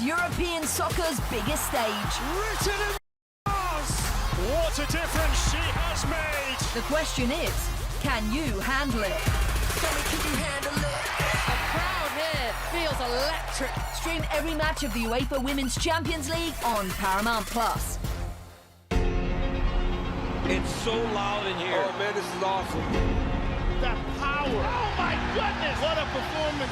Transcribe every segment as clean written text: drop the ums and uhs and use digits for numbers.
is European soccer's biggest stage. Written in stars. What a difference she has made. The question is, can you handle it? Tell me, can you handle it? The crowd here feels electric. Stream every match of the UEFA Women's Champions League on Paramount+. It's so loud in here. Oh, man, this is awesome. The power. Oh, my goodness. What a performance.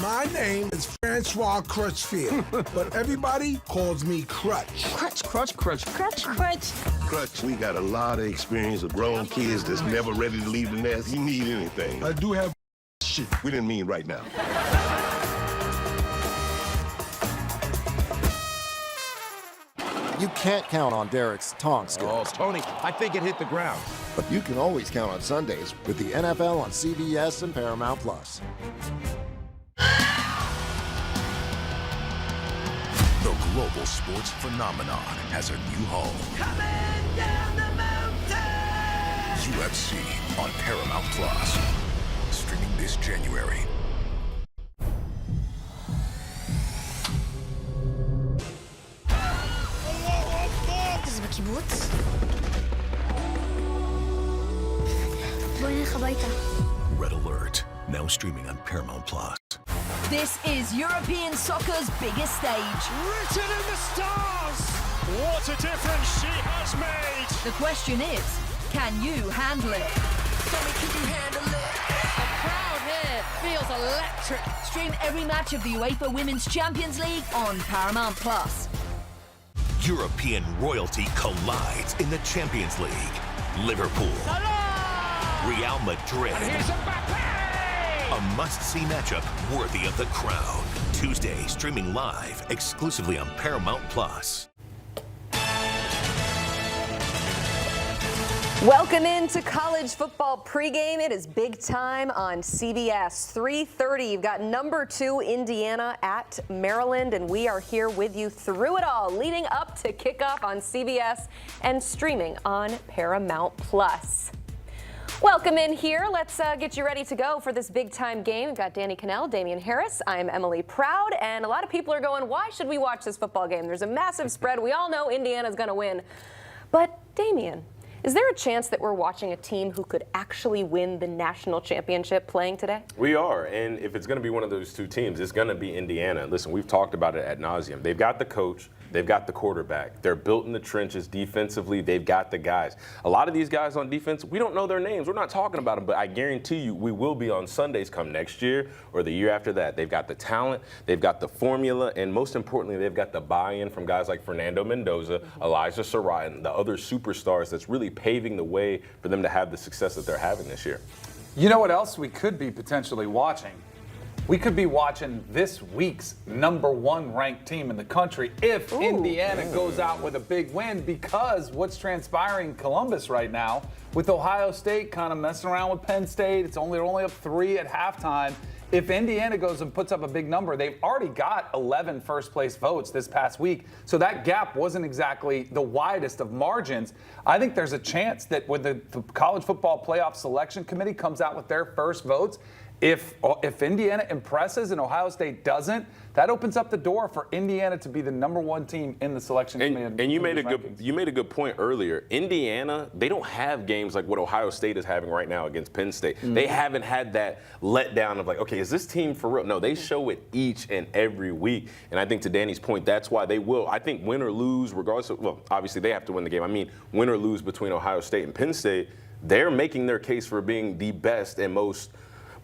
My name is Francois Crutchfield, but everybody calls me Crutch. Crutch, crutch, crutch, crutch, crutch. Crutch, we got a lot of experience of grown kids that's never ready to leave the nest. You need anything. I do have Shit, we didn't mean right now. You can't count on Derek's tongue skills. Oh, Tony, I think it hit the ground. But you can always count on Sundays with the NFL on CBS and Paramount+. The global sports phenomenon has a new home. Coming down the mountain! UFC on Paramount+. Streaming this January. זה בקיבוץ? בואי נלך הביתה. Red Alert, now streaming on Paramount+. This is European soccer's biggest stage. Written in the stars. What a difference she has made. The question is, can you handle it? Tell me, can you handle it? The crowd here feels electric. Stream every match of the UEFA Women's Champions League on Paramount+. European royalty collides in the Champions League. Liverpool, Real Madrid. And here's Mbappe. A must-see matchup worthy of the crown. Tuesday, streaming live exclusively on Paramount+. Welcome into college football pregame. It is big time on CBS. 3:30. You've got number 2 Indiana at Maryland, and we are here with you through it all, leading up to kickoff on CBS and streaming on Paramount+. Welcome in here. Let's get you ready to go for this big time game. We've got Danny Cannell, Damian Harris. I'm Emily Proud, and a lot of people are going, why should we watch this football game? There's a massive spread. We all know Indiana's going to win. But Damian, is there a chance that we're watching a team who could actually win the national championship playing today? We are, and if it's going to be one of those two teams, it's going to be Indiana. Listen, we've talked about it ad nauseum. They've got the coach. They've got the quarterback. They're built in the trenches defensively. They've got the guys. A lot of these guys on defense, we don't know their names. We're not talking about them, but I guarantee you we will be on Sundays come next year or the year after that. They've got the talent. They've got the formula. And most importantly, they've got the buy-in from guys like Fernando Mendoza, Elijah Sarai, and the other superstars that's really paving the way for them to have the success that they're having this year. You know what else we could be potentially watching? We could be watching this week's number 1 ranked team in the country if Indiana goes out with a big win, because what's transpiring in Columbus right now with Ohio State kind of messing around with Penn State, they're only up 3 at halftime. If Indiana goes and puts up a big number, they've already got 11 first-place votes this past week, so that gap wasn't exactly the widest of margins. I think there's a chance that when the College Football Playoff Selection Committee comes out with their first votes, if Indiana impresses and Ohio State doesn't, that opens up the door for Indiana to be the number 1 team in the selection committee. And you made a good point earlier. Indiana, they don't have games like what Ohio State is having right now against Penn State. They haven't had that letdown of like, okay, is this team for real? No, they show it each and every week. And I think to Danny's point, that's why they will. I think win or lose, regardless of, well, obviously they have to win the game. I mean, win or lose between Ohio State and Penn State, they're making their case for being the best and most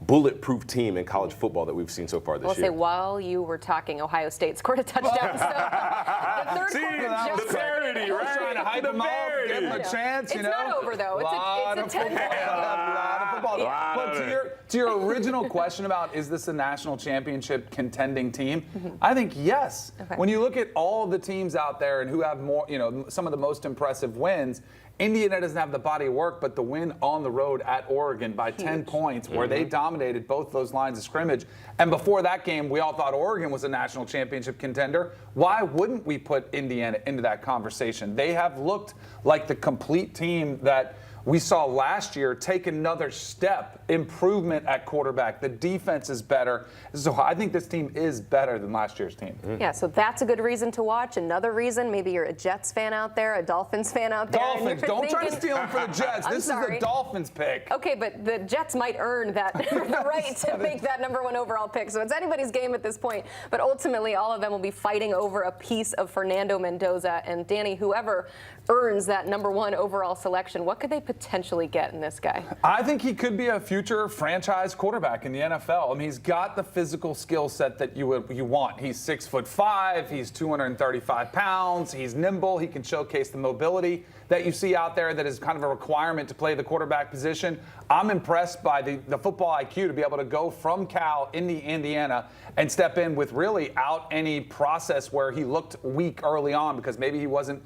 bulletproof team in college football that we've seen so far this year. I'll say, while you were talking, Ohio State scored a touchdown. So the third quarter just the parody, right? Trying to hype them up, give them a chance. It's not over, though. It's a 10-point. A lot of football. But to your original question about is this a national championship contending team, I think yes. Okay. When you look at all the teams out there and who have more, some of the most impressive wins, Indiana doesn't have the body of work, but the win on the road at Oregon by 10 points, where they dominated both those lines of scrimmage. And before that game, we all thought Oregon was a national championship contender. Why wouldn't we put Indiana into that conversation? They have looked like the complete team that we saw last year take another step, improvement at quarterback. The defense is better. So I think this team is better than last year's team. Yeah, so that's a good reason to watch. Another reason, maybe you're a Jets fan out there, a Dolphins fan out there. Dolphins, don't try to steal them for the Jets. This is a Dolphins pick. Okay, but the Jets might earn that the right to make that #1 overall pick. So it's anybody's game at this point. But ultimately, all of them will be fighting over a piece of Fernando Mendoza. And Danny, whoever earns that #1 overall selection, what could they potentially get in this guy? I think he could be a future franchise quarterback in the NFL. I mean, he's got the physical skill set that you want. He's 6'5", he's 235 pounds, he's nimble, he can showcase the mobility that you see out there that is kind of a requirement to play the quarterback position. I'm impressed by the football IQ to be able to go from Cal into Indiana and step in without any process where he looked weak early on because maybe he wasn't,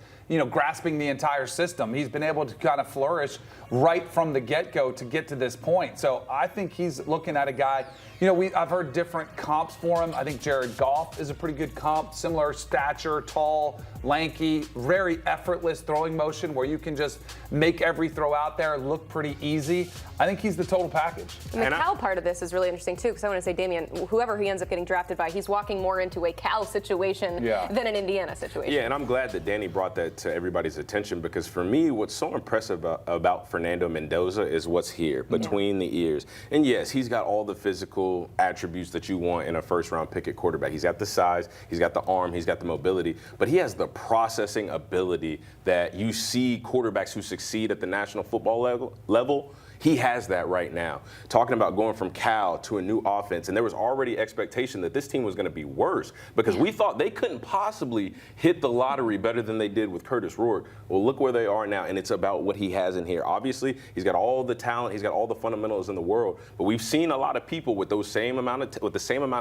grasping the entire system. He's been able to kind of flourish right from the get-go to get to this point. So I think he's looking at a guy, I've heard different comps for him. I think Jared Goff is a pretty good comp, similar stature, tall, lanky, very effortless throwing motion where you can just make every throw out there look pretty easy. I think he's the total package. And the Cal part of this is really interesting, too, because I want to say, Damian, whoever he ends up getting drafted by, he's walking more into a Cal situation than an Indiana situation. Yeah, and I'm glad that Danny brought that to everybody's attention because for me, what's so impressive about Fernando Mendoza is what's here between the ears. And yes, he's got all the physical attributes that you want in a first-round pick at quarterback. He's got the size, he's got the arm, he's got the mobility, but he has the processing ability that you see quarterbacks who succeed at the National Football level. He has that right now. Talking about going from Cal to a new offense, and there was already expectation that this team was going to be worse because we thought they couldn't possibly hit the lottery better than they did with Curtis Rourke. Well, look where they are now, and it's about what he has in here. Obviously, he's got all the talent, he's got all the fundamentals in the world, but we've seen a lot of people with the same amount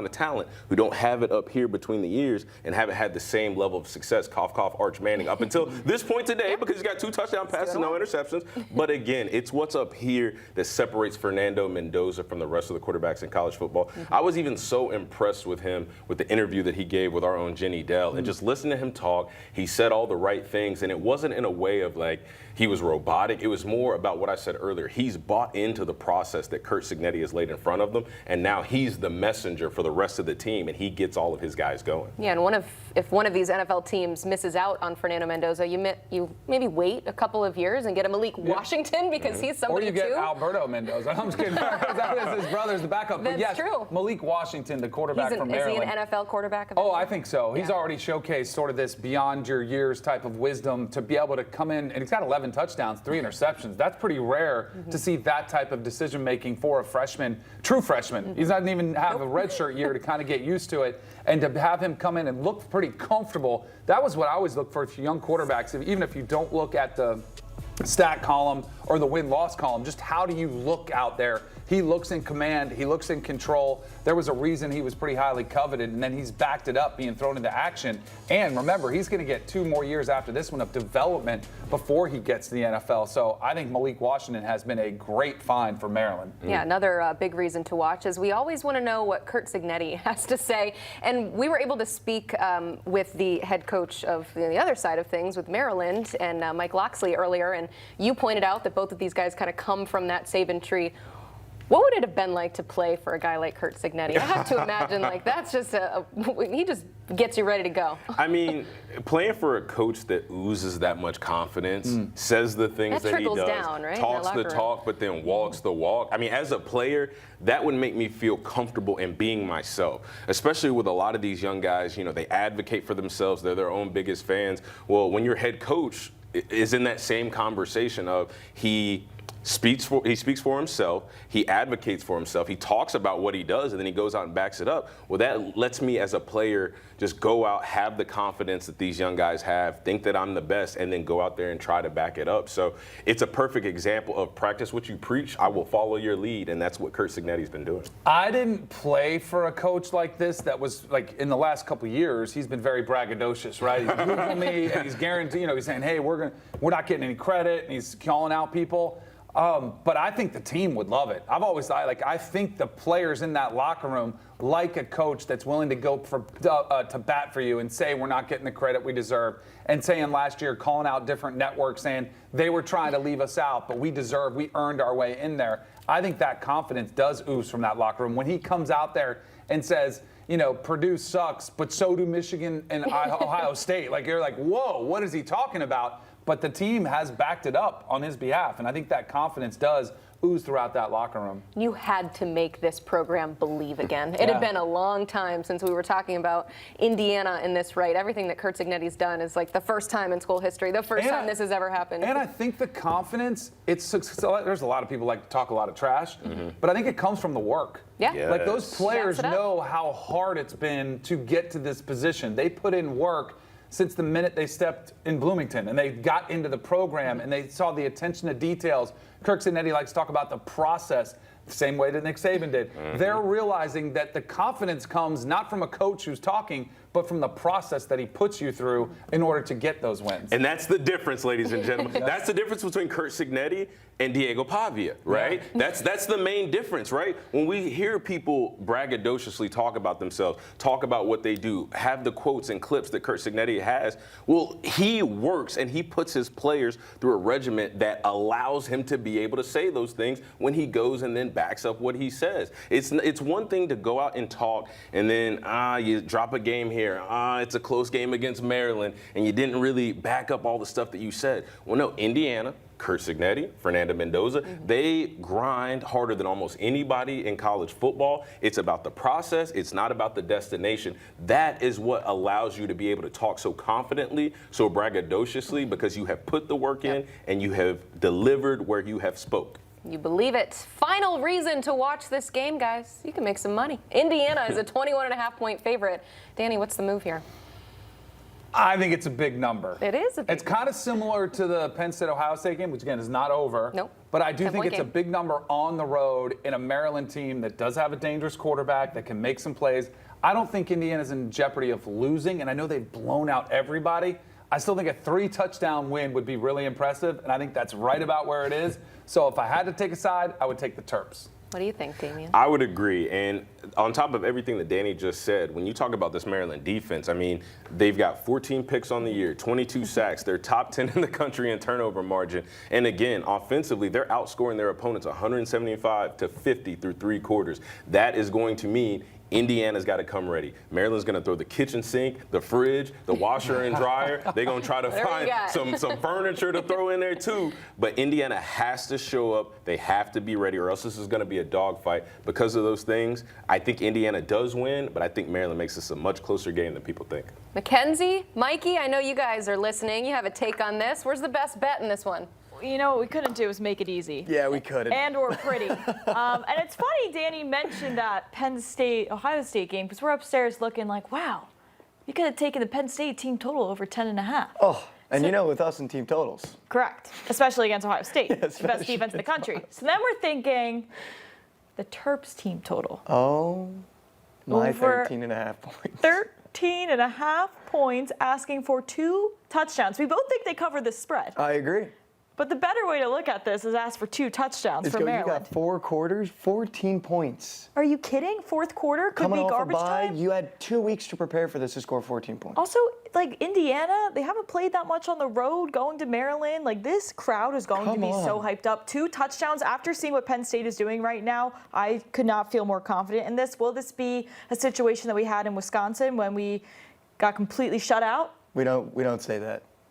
of talent who don't have it up here between the ears and haven't had the same level of success. Cough, cough, Arch Manning up until this point today because he's got 2 touchdown passes and no interceptions. But again, it's what's up here that separates Fernando Mendoza from the rest of the quarterbacks in college football. I was even so impressed with him with the interview that he gave with our own Jenny Dell. And just listening to him talk, he said all the right things. And it wasn't in a way of like he was robotic. It was more about what I said earlier. He's bought into the process that Curt Cignetti has laid in front of them. And now he's the messenger for the rest of the team, and he gets all of his guys going. Yeah, and if one of these NFL teams misses out on Fernando Mendoza, you maybe wait a couple of years and get a Malik Washington because he's somebody too. Or you get too. Alberto Mendoza. I'm just kidding. His brother's the backup. That's but yes, true. Malik Washington, the quarterback from Maryland. Is he an NFL quarterback? Oh, I think so. He's already showcased sort of this beyond your years type of wisdom to be able to come in, and he's got 11 touchdowns, 3 interceptions. That's pretty rare to see that type of decision making for a freshman, true freshman. He doesn't even have a redshirt year to kind of get used to it, and to have him come in and look pretty comfortable. That was what I always look for young quarterbacks. Even if you don't look at the stat column or the win-loss column, just how do you look out there? He looks in command. He looks in control. There was a reason he was pretty highly coveted, and then he's backed it up being thrown into action. And remember, he's going to get 2 more years after this one of development before he gets to the NFL. So I think Malik Washington has been a great find for Maryland. Yeah, another big reason to watch is we always want to know what Curt Cignetti has to say. And we were able to speak with the head coach of the other side of things with Maryland and Mike Locksley earlier, and you pointed out that both of these guys kind of come from that Saban tree. What would it have been like to play for a guy like Curt Cignetti? I have to imagine that's just he just gets you ready to go. I mean, playing for a coach that oozes that much confidence, says the things that he does, down, right? talks the talk, but then walks the walk. I mean, as a player, that would make me feel comfortable in being myself, especially with a lot of these young guys. They advocate for themselves. They're their own biggest fans. Well, when your head coach is in that same conversation of he speaks for himself, he advocates for himself, he talks about what he does, and then he goes out and backs it up. Well, that lets me as a player just go out, have the confidence that these young guys have, think that I'm the best, and then go out there and try to back it up. So it's a perfect example of practice what you preach, I will follow your lead, and that's what Curt Cignetti's been doing. I didn't play for a coach like this that was like in the last couple of years, he's been very braggadocious, right? He's Googling me, and he's guaranteed, he's saying, hey, we're not getting any credit, and he's calling out people. But I think the team would love it. I've always thought, I think the players in that locker room like a coach that's willing to go to bat for you and say we're not getting the credit we deserve. And saying last year, calling out different networks, saying they were trying to leave us out, but we earned our way in there. I think that confidence does ooze from that locker room. When he comes out there and says, Purdue sucks, but so do Michigan and Ohio State. You're like, whoa, what is he talking about? But the team has backed it up on his behalf, and I think that confidence does ooze throughout that locker room. You had to make this program believe again. It had been a long time since we were talking about Indiana in this, right? Everything that Curt Cignetti's done is like the first time in school history, the first time this has ever happened. And I think the confidence, there's a lot of people like to talk a lot of trash, but I think it comes from the work. Yeah. Like those players know how hard it's been to get to this position. They put in work since the minute they stepped in Bloomington and they got into the program and they saw the attention to details. Curt Cignetti likes to talk about the process, the same way that Nick Saban did. They're realizing that the confidence comes not from a coach who's talking, but from the process that he puts you through in order to get those wins. And that's the difference, ladies and gentlemen. That's the difference between Curt Cignetti and Diego Pavia, right? Yeah. That's the main difference, right? When we hear people braggadociously talk about themselves, talk about what they do, have the quotes and clips that Curt Cignetti has, well, he works and he puts his players through a regiment that allows him to be able to say those things when he goes and then backs up what he says. It's one thing to go out and talk and then, you drop a game here. It's a close game against Maryland, and you didn't really back up all the stuff that you said. Well, no, Indiana, Curt Cignetti, Fernando Mendoza, they grind harder than almost anybody in college football. It's about the process. It's not about the destination. That is what allows you to be able to talk so confidently, so braggadociously, because you have put the work in and you have delivered where you have spoke. You believe it. Final reason to watch this game, guys. You can make some money. Indiana is a 21.5-point favorite. Danny, what's the move here? I think it's a big number. It is a big It's kind of similar to the Penn State-Ohio State game, which, again, is not over. Nope. But I do think it's game. a big number on the road in a Maryland team that does have a dangerous quarterback that can make some plays. I don't think Indiana's in jeopardy of losing, and I know they've blown out everybody. I still think a 3-touchdown win would be really impressive, and I think that's right about where it is. So if I had to take a side, I would take the Terps. What do you think, Damian? I would agree. And on top of everything that Danny just said, when you talk about this Maryland defense, I mean, they've got 14 picks on the year, 22 sacks. They're top 10 in the country in turnover margin. And again, offensively, they're outscoring their opponents 175-50 through 3 quarters. That is going to mean Indiana's got to come ready. Maryland's going to throw the kitchen sink, the fridge, the washer and dryer. They're going to try to find some furniture to throw in there too. But Indiana has to show up. They have to be ready, or else this is going to be a dogfight. Because of those things, I think Indiana does win, but I think Maryland makes this a much closer game than people think. Mackenzie, Mikey, I know you guys are listening. You have a take on this. Where's the best bet in this one? You know what we couldn't do is make it easy. Yeah, we couldn't. And or pretty. And it's funny Danny mentioned that Penn State-Ohio State game because we're upstairs looking like, wow, you could have taken the Penn State team total over 10.5. Oh, and so, with us in team totals. Correct, especially against Ohio State, the best defense in the country. So then we're thinking the Terps team total. Oh, my over 13.5 points. 13.5 points, asking for 2 touchdowns. We both think they cover this spread. I agree. But the better way to look at this is ask for 2 touchdowns for Maryland. You got 4 quarters, 14 points. Are you kidding? Fourth quarter could be garbage time? You had 2 weeks to prepare for this to score 14 points. Also, Indiana, they haven't played that much on the road going to Maryland. This crowd is going to be so hyped up. 2 touchdowns after seeing what Penn State is doing right now. I could not feel more confident in this. Will this be a situation that we had in Wisconsin when we got completely shut out? We don't say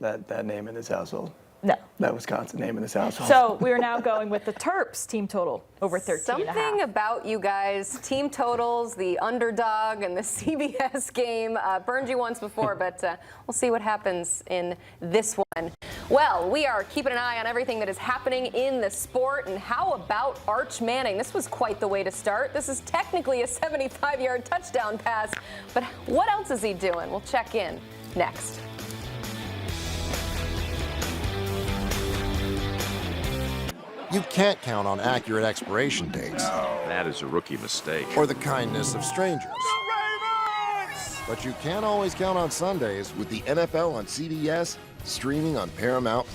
that name in this household. No. That Wisconsin name in this household. So we are now going with the Terps team total over 13.5. Something about you guys, team totals, the underdog, and the CBS game burned you once before, but we'll see what happens in this one. Well, we are keeping an eye on everything that is happening in the sport. And how about Arch Manning? This was quite the way to start. This is technically a 75-yard touchdown pass, but what else is he doing? We'll check in next. You can't count on accurate expiration dates. No. That is a rookie mistake. Or the kindness of strangers. But you can always count on Sundays with the NFL on CBS, streaming on Paramount+.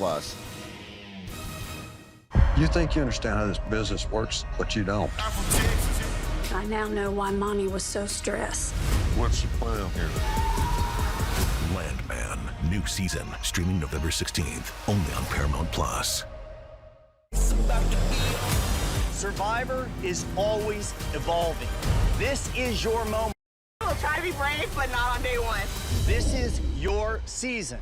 You think you understand how this business works, but you don't. I now know why Mommy was so stressed. What's the plan here? Landman, new season, streaming November 16th, only on Paramount Plus. Survivor is always evolving. This is your moment. We'll try to be brave, but not on day one. This is your season.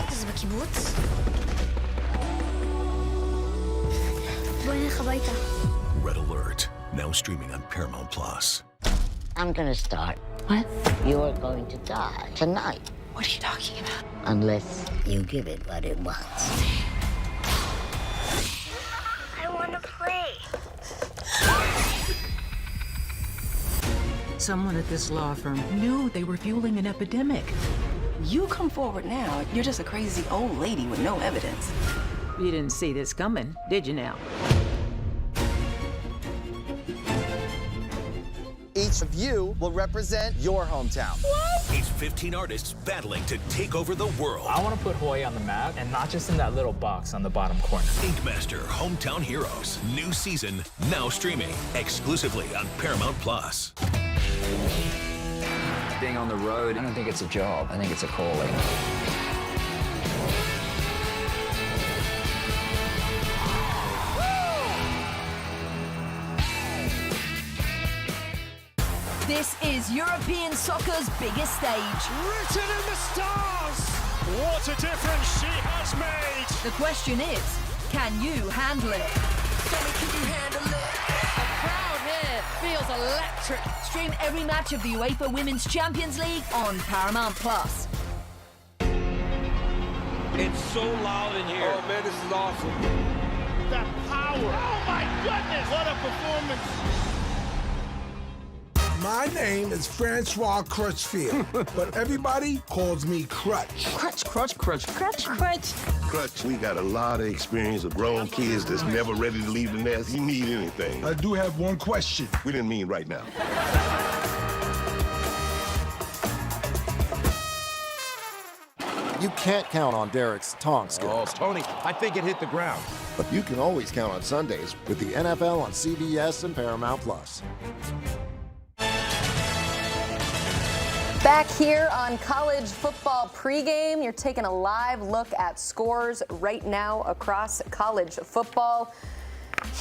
זה בקיבוץ? בואי נלך הביתה. Red Alert, now streaming on Paramount Plus. I'm gonna start. What? You're going to die tonight. What are you talking about? Unless you give it what it wants. I want to play. Someone at this law firm knew they were fueling an epidemic. You come forward now, you're just a crazy old lady with no evidence. You didn't see this coming, did you now? Each of you will represent your hometown. It's 15 artists battling to take over the world. I want to put Hawaii on the map, and not just in that little box on the bottom corner. Inkmaster Hometown Heroes, new season, now streaming exclusively on Paramount Plus. Being on the road, I don't think it's a job. I think it's a calling. This is European soccer's biggest stage. Written in the stars. What a difference she has made. The question is, can you handle it? Can you handle it? The crowd here feels electric. Stream every match of the UEFA Women's Champions League on Paramount Plus. It's so loud in here. Oh, man, this is awesome. That power. Oh, my goodness. What a performance. My name is Francois Crutchfield, but everybody calls me Crutch. Crutch, crutch, crutch. Crutch, crutch. Crutch, we got a lot of experience of grown kids that's never ready to leave the nest. You need anything. I do have one question. We didn't mean right now. You can't count on Derek's tong skills. Oh, Tony, I think it hit the ground. But you can always count on Sundays with the NFL on CBS and Paramount Plus. Back here on college football pregame, you're taking a live look at scores right now across college football.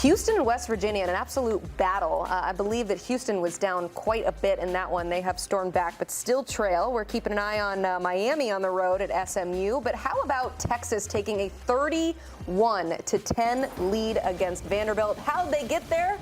Houston and West Virginia in an absolute battle. I believe that Houston was down quite a bit in that one. They have stormed back, but still trail. We're keeping an eye on Miami on the road at SMU. But how about Texas taking a 31-10 lead against Vanderbilt? How'd they get there?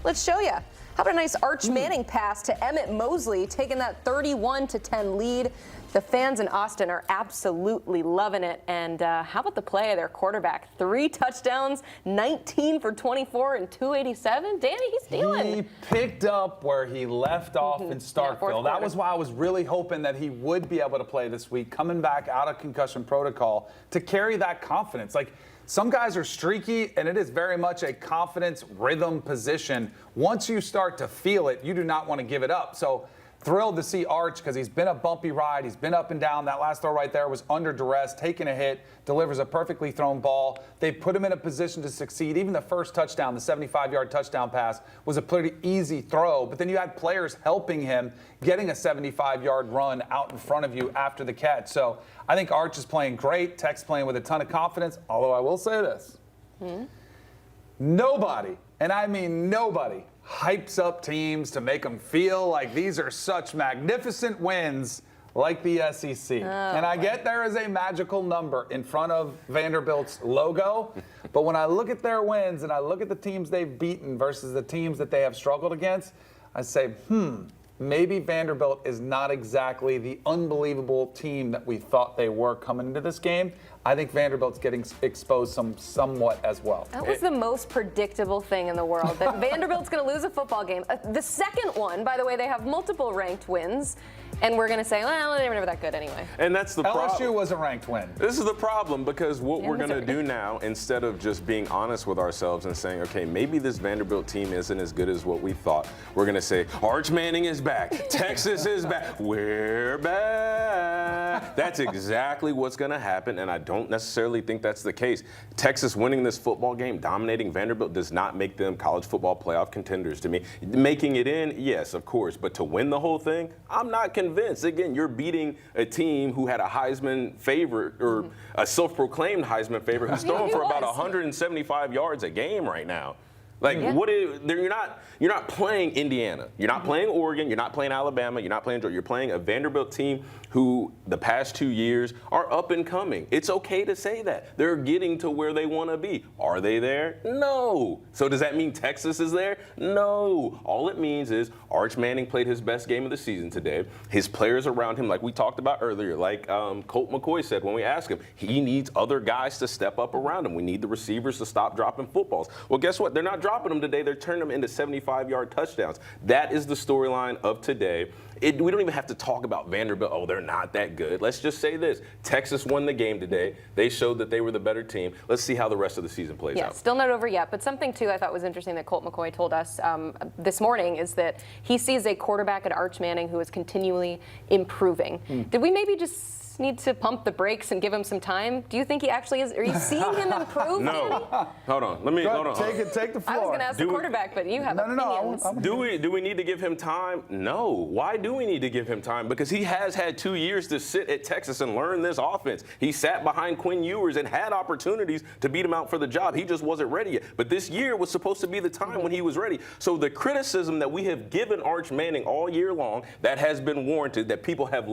Let's show you. How about a nice Arch Manning pass to Emmett Mosley, taking that 31-10 lead. The fans in Austin are absolutely loving it. And how about the play of their quarterback? 3 touchdowns, 19 for 24 and 287. Danny, he's stealing. He picked up where he left off in Starkville. That was why I was really hoping that he would be able to play this week, coming back out of concussion protocol to carry that confidence. Like, some guys are streaky, and it is very much a confidence rhythm position. Once you start to feel it, you do not want to give it up. So thrilled to see Arch because he's been a bumpy ride. He's been up and down. That last throw right there was under duress, taking a hit, delivers a perfectly thrown ball. They put him in a position to succeed. Even the first touchdown, the 75-yard touchdown pass, was a pretty easy throw. But then you had players helping him, getting a 75-yard run out in front of you after the catch. So I think Arch is playing great. Tech's playing with a ton of confidence, although I will say this. Nobody, and I mean nobody, hypes up teams to make them feel like these are such magnificent wins like the SEC. And I get there is a magical number in front of Vanderbilt's logo, but when I look at their wins and I look at the teams they've beaten versus the teams that they have struggled against, I say, maybe Vanderbilt is not exactly the unbelievable team that we thought they were coming into this game. I think Vanderbilt's getting exposed somewhat as well. That was the most predictable thing in the world, that Vanderbilt's going to lose a football game. The second one, by the way, they have multiple ranked wins. And we're going to say, well, they were never that good anyway. And that's the problem. LSU was a ranked win. This is the problem, because what we're going to do now, instead of just being honest with ourselves and saying, okay, maybe this Vanderbilt team isn't as good as what we thought, we're going to say, Arch Manning is back. Texas is back. We're back. That's exactly what's going to happen, and I don't necessarily think that's the case. Texas winning this football game, dominating Vanderbilt, does not make them college football playoff contenders to me. Making it in, yes, of course, but to win the whole thing, I'm not convinced. Again, you're beating a team who had a Heisman favorite, or a self-proclaimed Heisman favorite, who's throwing for about 175 yards a game right now. Like, you're not playing Indiana. You're not playing Oregon. You're not playing Alabama. You're not playing Georgia. You're playing a Vanderbilt team who the past 2 years are up and coming. It's okay to say that. They're getting to where they want to be. Are they there? No. So does that mean Texas is there? No. All it means is Arch Manning played his best game of the season today. His players around him, like we talked about earlier, like Colt McCoy said when we asked him, he needs other guys to step up around him. We need the receivers to stop dropping footballs. Well, guess what? They're not dropping them today. They're turning them into 75-yard touchdowns. That is the storyline of today. We don't even have to talk about Vanderbilt. Oh, they're not that good. Let's just say this. Texas won the game today. They showed that they were the better team. Let's see how the rest of the season plays out. Still not over yet. But something, too, I thought was interesting that Colt McCoy told us this morning is that he sees a quarterback at Arch Manning who is continually improving. Did we maybe just need to pump the brakes and give him some time? Do you think he actually is? Are you seeing him improve? No. Hold on. Hold on. Take the floor. I was going to ask the quarterback, but you have opinions. Do we need to give him time? No. Why do we need to give him time? Because he has had 2 years to sit at Texas and learn this offense. He sat behind Quinn Ewers and had opportunities to beat him out for the job. He just wasn't ready yet. But this year was supposed to be the time when he was ready. So the criticism that we have given Arch Manning all year long, that has been warranted, that people have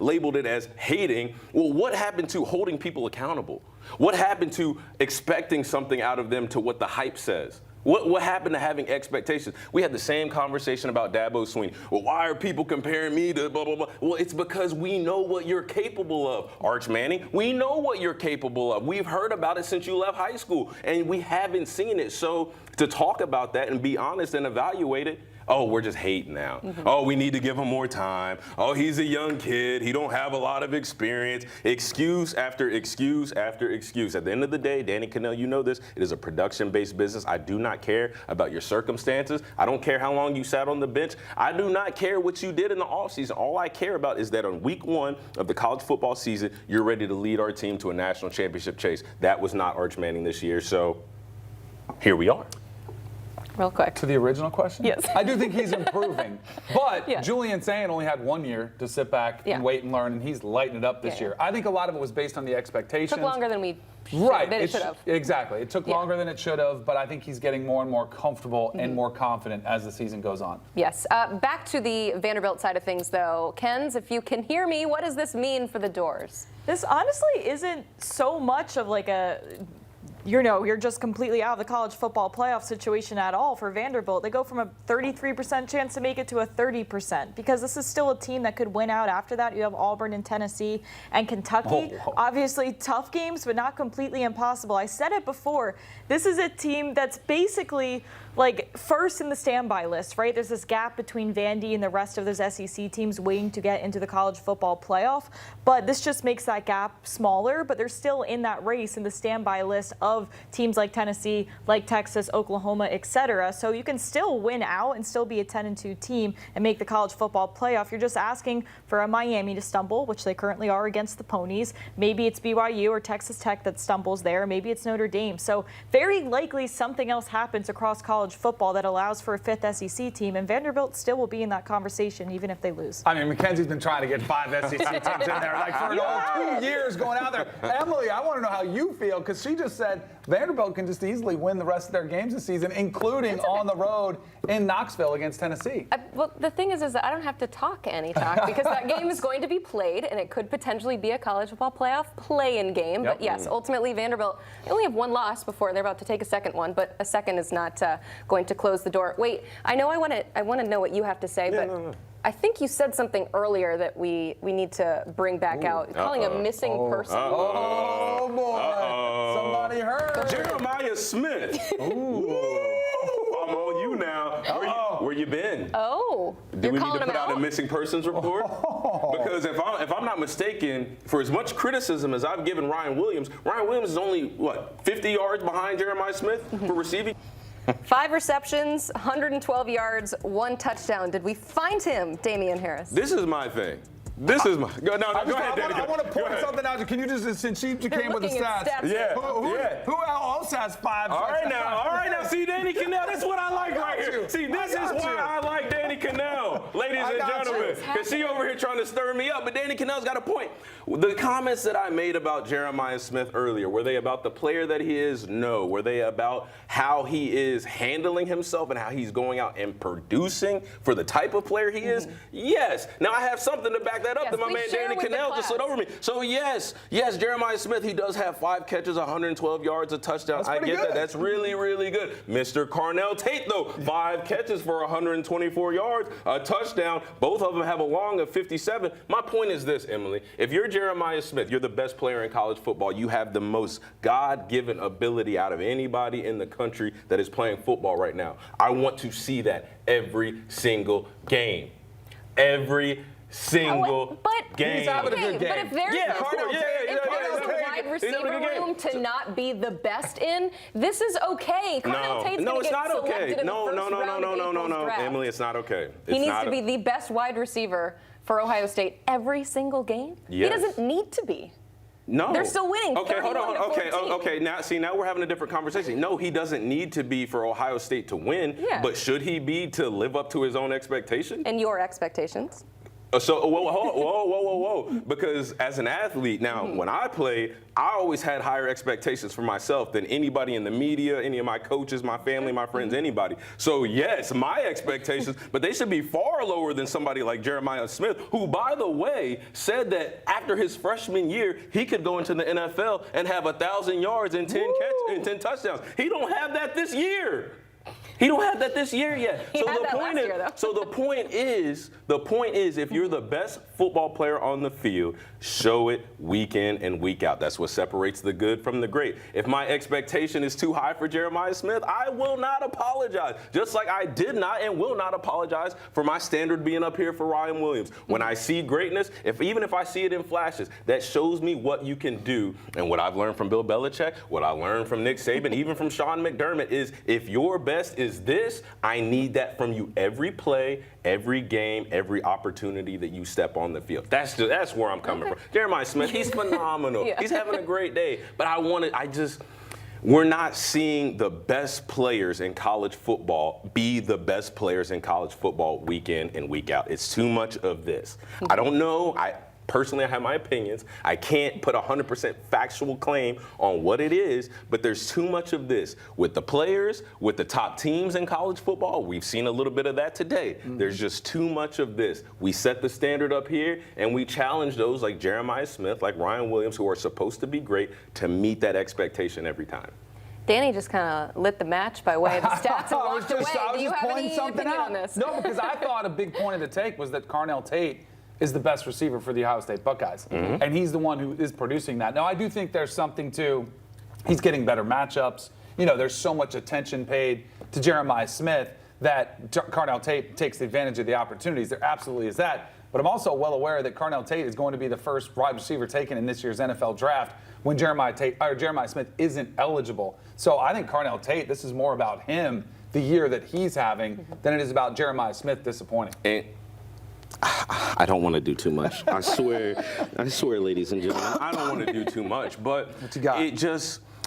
labeled it as hating. Well, what happened to holding people accountable? What happened to expecting something out of them to what the hype says? What happened to having expectations? We had the same conversation about Dabo Swinney. Well, why are people comparing me to blah, blah, blah? Well, it's because we know what you're capable of, Arch Manning. We know what you're capable of. We've heard about it since you left high school, and we haven't seen it. So to talk about that and be honest and evaluate it, oh, we're just hating now. Oh, we need to give him more time. Oh, he's a young kid. He don't have a lot of experience. Excuse after excuse after excuse. At the end of the day, Danny Cannell, you know this, it is a production-based business. I do not care about your circumstances. I don't care how long you sat on the bench. I do not care what you did in the offseason. All I care about is that on week 1 of the college football season, you're ready to lead our team to a national championship chase. That was not Arch Manning this year, so here we are. Real quick. To the original question? Yes. I do think he's improving. But Julian Sayin only had 1 year to sit back and wait and learn, and he's lighting it up this year. I think a lot of it was based on the expectations. It took longer than we should have. Exactly. It took longer than it should have, but I think he's getting more and more comfortable and more confident as the season goes on. Yes. Back to the Vanderbilt side of things, though. Kens, if you can hear me, what does this mean for the Doors? This honestly isn't so much of like a you're just completely out of the college football playoff situation at all for Vanderbilt. They go from a 33% chance to make it to a 30% because this is still a team that could win out after that. You have Auburn and Tennessee and Kentucky. Obviously tough games, but not completely impossible. I said it before. This is a team that's basically like first in the standby list, right? There's this gap between Vandy and the rest of those SEC teams waiting to get into the college football playoff. But this just makes that gap smaller, but they're still in that race in the standby list of teams like Tennessee, like Texas, Oklahoma, etc. So you can still win out and still be a 10-2 team and make the college football playoff. You're just asking for a Miami to stumble, which they currently are against the Ponies. Maybe it's BYU or Texas Tech that stumbles there. Maybe it's Notre Dame. So very likely something else happens across college football that allows for a 5th SEC team, and Vanderbilt still will be in that conversation even if they lose. I mean, Mackenzie's been trying to get 5 SEC teams in there like for 2 years going out there. Emily, I want to know how you feel because she just said Vanderbilt can just easily win the rest of their games this season, including on the road in Knoxville against Tennessee. Well, the thing is that I don't have to talk any talk because that game is going to be played, and it could potentially be a college football playoff play-in game. But yes, ultimately Vanderbilt, they only have 1 loss before they're about to take a second one, but a second is not going to close the door. Wait, I know I want to know what you have to say, but I think you said something earlier that we need to bring back out. Calling a missing person. Oh, boy. Somebody heard. Jeremiah Smith. I'm on you now. Where you been? Oh, Do you're we need calling to put him out out? a missing persons report? Because if I'm not mistaken, for as much criticism as I've given Ryan Williams is only, 50 yards behind Jeremiah Smith for receiving? 5 receptions, 112 yards, 1 touchdown. Did we find him, Damian Harris? This is my thing. This is my. Go ahead, Danny. I want to point something out. Can you just, since she came with the stats? Yeah. Who else has 5? All right now. See, Danny Cannell, that's what I like right here. See, this is why I like Danny Cannell, ladies and gentlemen. Because she over here trying to stir me up, but Danny Cannell's got a point. The comments that I made about Jeremiah Smith earlier, were they about the player that he is? No. Were they about how he is handling himself and how he's going out and producing for the type of player he is? Yes. Now I have something to back that up. My man Danny Cannell just slid over me. So yes, Jeremiah Smith, he does have 5 catches, 112 yards, a touchdown. I get that. That's really, really good. Mr. Carnell Tate, though, 5 catches for 124 yards, a touchdown. Both of them have a long of 57. My point is this, Emily. If you're Jeremiah Smith, you're the best player in college football. You have the most God-given ability out of anybody in the country that is playing football right now. I want to see that every single game. Every single game. He's having a good game. But if there's a wide receiver room to not be the best in, this is okay. Carnell Tate's going to get selected in the first round of April's draft. Emily, it's not okay. He needs to be the best wide receiver for Ohio State every single game. Yes. He doesn't need to be. No. They're still winning. Okay, hold on. 31-14. Okay. Now we're having a different conversation. No, he doesn't need to be for Ohio State to win. Yeah. But should he be to live up to his own expectation? And your expectations? So, whoa. Because as an athlete, now, when I played, I always had higher expectations for myself than anybody in the media, any of my coaches, my family, my friends, anybody. So, yes, my expectations, but they should be far lower than somebody like Jeremiah Smith, who, by the way, said that after his freshman year, he could go into the NFL and have 1,000 yards and 10 catches and 10 touchdowns. He don't have that this year. He don't have that this year yet. He had that last year, though. So the point is, if you're the best football player on the field, show it week in and week out. That's what separates the good from the great. If my expectation is too high for Jeremiah Smith, I will not apologize. Just like I did not and will not apologize for my standard being up here for Ryan Williams. When I see greatness, even if I see it in flashes, that shows me what you can do. And what I've learned from Bill Belichick, what I learned from Nick Saban, even from Sean McDermott, is if your best is this, I need that from you every play, every game, every opportunity that you step on the field. That's where I'm coming from. Jeremiah Smith, he's phenomenal. Yeah. He's having a great day. But we're not seeing the best players in college football be the best players in college football week in and week out. It's too much of this. I don't know. Personally, I have my opinions. I can't put 100% factual claim on what it is, but there's too much of this with the players, with the top teams in college football. We've seen a little bit of that today. There's just too much of this. We set the standard up here, and we challenge those like Jeremiah Smith, like Ryan Williams, who are supposed to be great, to meet that expectation every time. Danny just kind of lit the match by way of the stats and walked away. I was Do you just have pointing any something opinion out. on this? No, because I thought a big point of the take was that Carnell Tate is the best receiver for the Ohio State Buckeyes. And he's the one who is producing that. Now, I do think there's something to, he's getting better matchups. You know, there's so much attention paid to Jeremiah Smith that Carnell Tate takes advantage of the opportunities. There absolutely is that. But I'm also well aware that Carnell Tate is going to be the first wide receiver taken in this year's NFL draft when Jeremiah Smith isn't eligible. So I think Carnell Tate, this is more about him, the year that he's having, than it is about Jeremiah Smith disappointing. I don't want to do too much. I swear, ladies and gentlemen, I don't want to do too much. But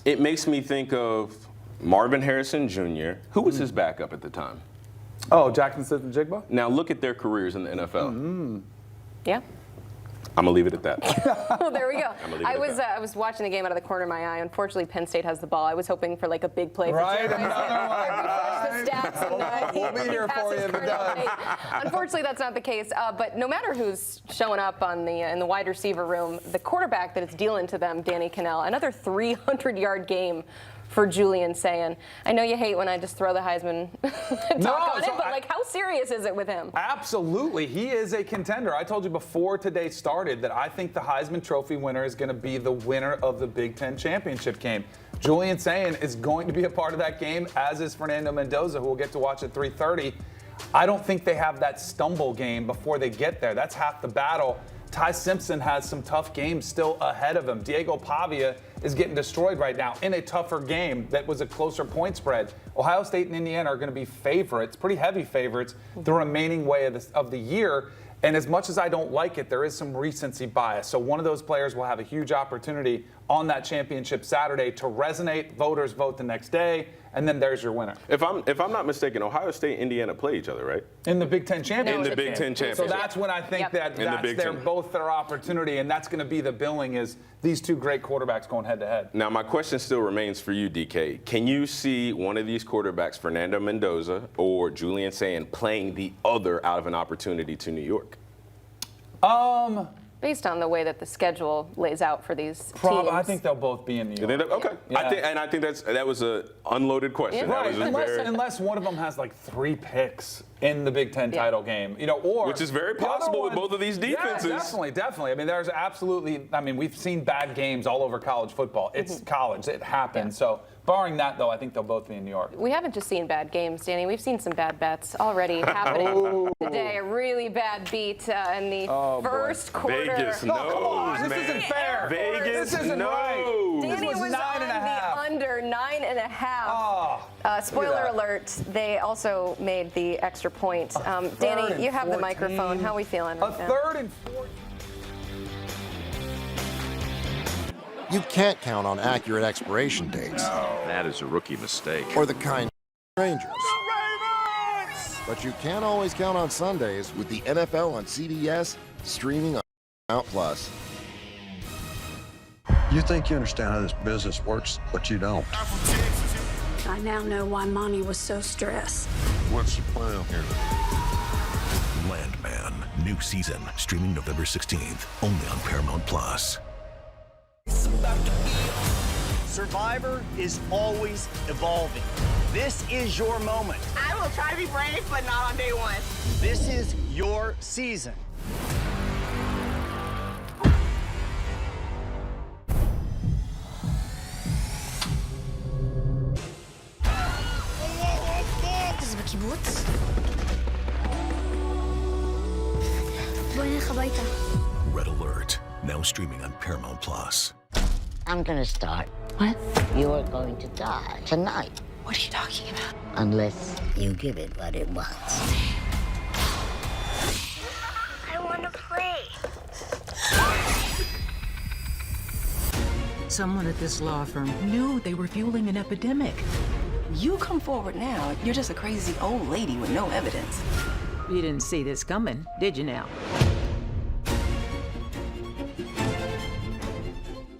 it makes me think of Marvin Harrison Jr., who was his backup at the time. Oh, Jackson Smith-Njigba? Now look at their careers in the NFL. Yeah. I'm going to leave it at that. Well, there we go. I was watching the game out of the corner of my eye. Unfortunately, Penn State has the ball. I was hoping for like a big play. Right, for the stats and we'll be here for you if it does. Unfortunately, that's not the case. But no matter who's showing up on in the wide receiver room, the quarterback that is dealing to them, Danny Cannell, another 300-yard game for Julian Sayin. I know you hate when I just throw the Heisman talk on it, but like, how serious is it with him? Absolutely. He is a contender. I told you before today started that I think the Heisman Trophy winner is going to be the winner of the Big Ten championship game. Julian Sayin is going to be a part of that game, as is Fernando Mendoza, who we'll get to watch at 3:30. I don't think they have that stumble game before they get there. That's half the battle. Ty Simpson has some tough games still ahead of him. Diego Pavia is getting destroyed right now in a tougher game that was a closer point spread. Ohio State and Indiana are going to be favorites, pretty heavy favorites, the remaining way of the year. And as much as I don't like it, there is some recency bias. So one of those players will have a huge opportunity on that championship Saturday to resonate. Voters vote the next day, and then there's your winner. If I'm not mistaken, Ohio State and Indiana play each other, right? In the Big Ten championship. In the Big Ten championship. So that's when I think that's both their opportunity, and that's going to be the billing, is these two great quarterbacks going head to head. Now, my question still remains for you, DK. Can you see one of these quarterbacks, Fernando Mendoza or Julian Sayin, playing the other out of an opportunity to New York? Based on the way that the schedule lays out for these teams. I think they'll both be in New York. Okay. Yeah. I think that was an unloaded question. Yeah. That was Unless one of them has like 3 picks in the Big Ten title game, or which is very possible with both of these defenses. Yeah, definitely. I mean, there's absolutely. I mean, we've seen bad games all over college football. It's college. It happens. So, barring that, though, I think they'll both be in New York. We haven't just seen bad games, Danny. We've seen some bad bets already happening today. A really bad beat in the first quarter. Vegas knows, man. This isn't fair. Vegas this isn't right. Danny was on the under 9.5. Spoiler alert, they also made the extra point. Danny, you have the microphone. How are we feeling right now? 3rd and 14. You can't count on accurate expiration dates. That is a rookie mistake. Or the kind strangers. But you can't always count on Sundays with the NFL on CBS, streaming on Paramount Plus. You think you understand how this business works, but you don't. I now know why Mommy was so stressed. What's the plan here? Landman, new season, streaming November 16th, only on Paramount Plus. Survivor is always evolving. This is your moment. I will try to be brave, but not on day one. This is your season. Red Alert, now streaming on Paramount Plus. I'm gonna start. What? You're going to die tonight. What are you talking about? Unless you give it what it wants. I want to play. Someone at this law firm knew they were fueling an epidemic. You come forward now, you're just a crazy old lady with no evidence. You didn't see this coming, did you now?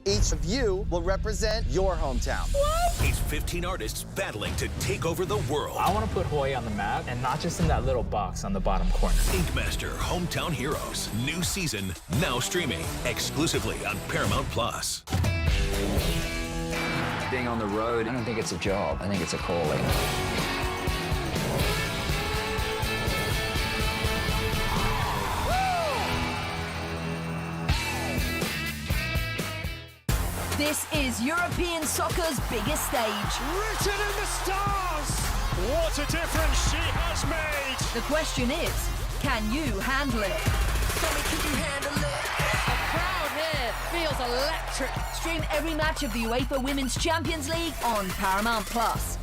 Each of you will represent your hometown. It's 15 artists battling to take over the world. I want to put Hawaii on the map, and not just in that little box on the bottom corner. Inkmaster Hometown Heroes, new season, now streaming exclusively on Paramount Plus. Being on the road, I don't think it's a job. I think it's a calling. This is European soccer's biggest stage. Written in the stars. What a difference she has made. The question is, can you handle it? Can you handle it? The crowd here feels electric. Stream every match of the UEFA Women's Champions League on Paramount Plus.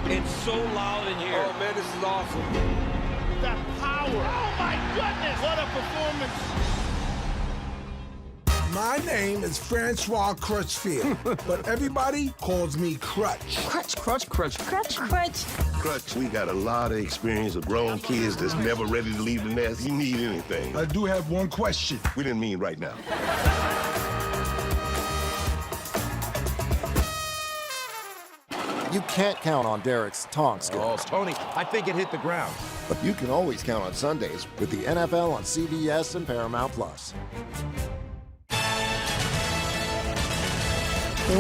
It's so loud in here. Oh man, this is awesome. That power. Oh my goodness, what a performance. My name is Francois Crutchfield, but everybody calls me Crutch. Crutch. Crutch, we got a lot of experience with grown kids that's never ready to leave the nest. You need anything. I do have one question. We didn't mean right now. You can't count on Derek's taunt skills. Oh, Tony, I think it hit the ground. But you can always count on Sundays with the NFL on CBS and Paramount Plus.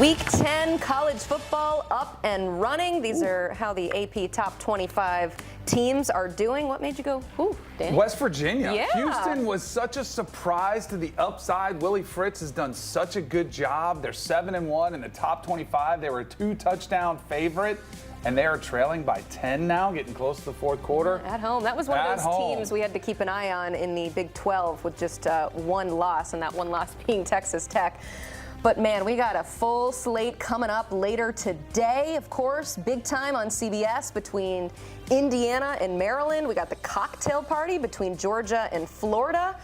Week 10 college football up and running. These are how the AP top 25 teams are doing. What made you go, ooh, Danny? West Virginia. Yeah. Houston was such a surprise to the upside. Willie Fritz has done such a good job. They're 7-1 in the top 25. They were a 2-touchdown favorite, and they are trailing by 10 now, getting close to the fourth quarter. At home. That was one of those teams we had to keep an eye on in the Big 12 with just one loss, and that one loss being Texas Tech. But man, we got a full slate coming up later today. Of course, big time on CBS between Indiana and Maryland. We got the cocktail party between Georgia and Florida.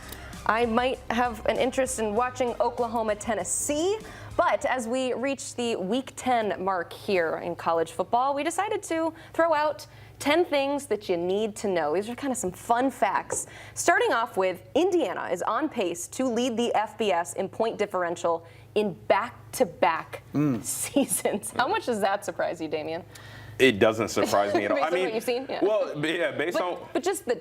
I might have an interest in watching Oklahoma, Tennessee. But as we reach the Week 10 mark here in college football, we decided to throw out 10 things that you need to know. These are kind of some fun facts. Starting off with, Indiana is on pace to lead the FBS in point differential in back-to-back seasons. How much does that surprise you, Damian? It doesn't surprise me at all. Based I mean, on what you've seen? Yeah. Well, yeah, based on. But just the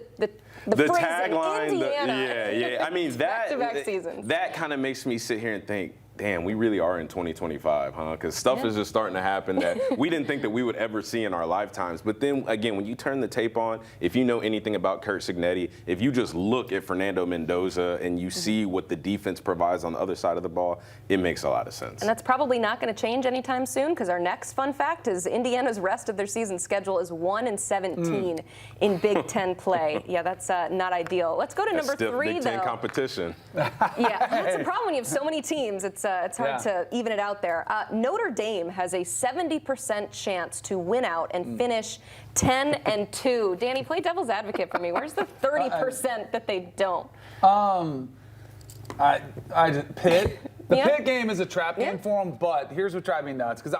phrasing, tagline, Indiana. yeah. I mean, back-to-back seasons. That kind of makes me sit here and think, damn, we really are in 2025, huh? Because stuff is just starting to happen that we didn't think that we would ever see in our lifetimes. But then, again, when you turn the tape on, if you know anything about Curt Cignetti, if you just look at Fernando Mendoza and you see what the defense provides on the other side of the ball, it makes a lot of sense. And that's probably not going to change anytime soon, because our next fun fact is Indiana's rest of their season schedule is 1-17 in Big Ten play. Yeah, that's not ideal. Let's go to number 3, Big though. Ten competition. Yeah, that's the problem when you have so many teams. It's hard to even it out there. Notre Dame has a 70% chance to win out and finish 10-2. Danny, play devil's advocate for me. Where's the 30% that they don't? Pitt. The Pitt game is a trap game for them, but here's what drives me nuts. Because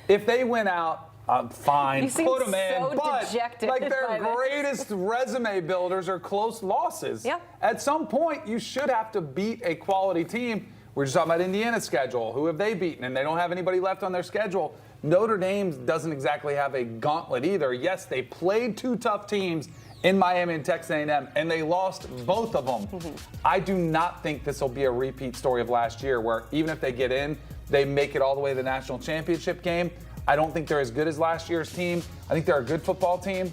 if they win out, fine, you seem put them so in. But dejected like their by this. greatest resume builders are close losses. Yeah. At some point, you should have to beat a quality team. We're just talking about Indiana's schedule. Who have they beaten? And they don't have anybody left on their schedule. Notre Dame doesn't exactly have a gauntlet either. Yes, they played 2 tough teams in Miami and Texas A&M, and they lost both of them. I do not think this will be a repeat story of last year, where even if they get in, they make it all the way to the national championship game. I don't think they're as good as last year's team. I think they're a good football team.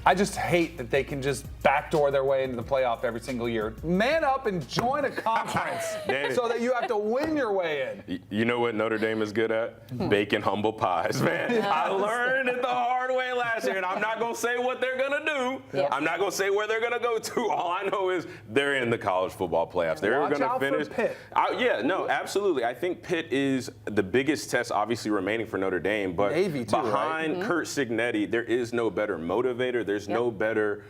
I just hate that they can just backdoor their way into the playoff every single year. Man up and join a conference so that you have to win your way in. You know what Notre Dame is good at? Baking humble pies, man. I learned it the hard way last year, and I'm not going to say what they're going to do. Yeah. I'm not going to say where they're going to go to. All I know is they're in the college football playoffs. They're going to finish. For Pitt. Absolutely. I think Pitt is the biggest test, obviously, remaining for Notre Dame. But Navy too, behind Curt Cignetti, there is no better motivator. There's no better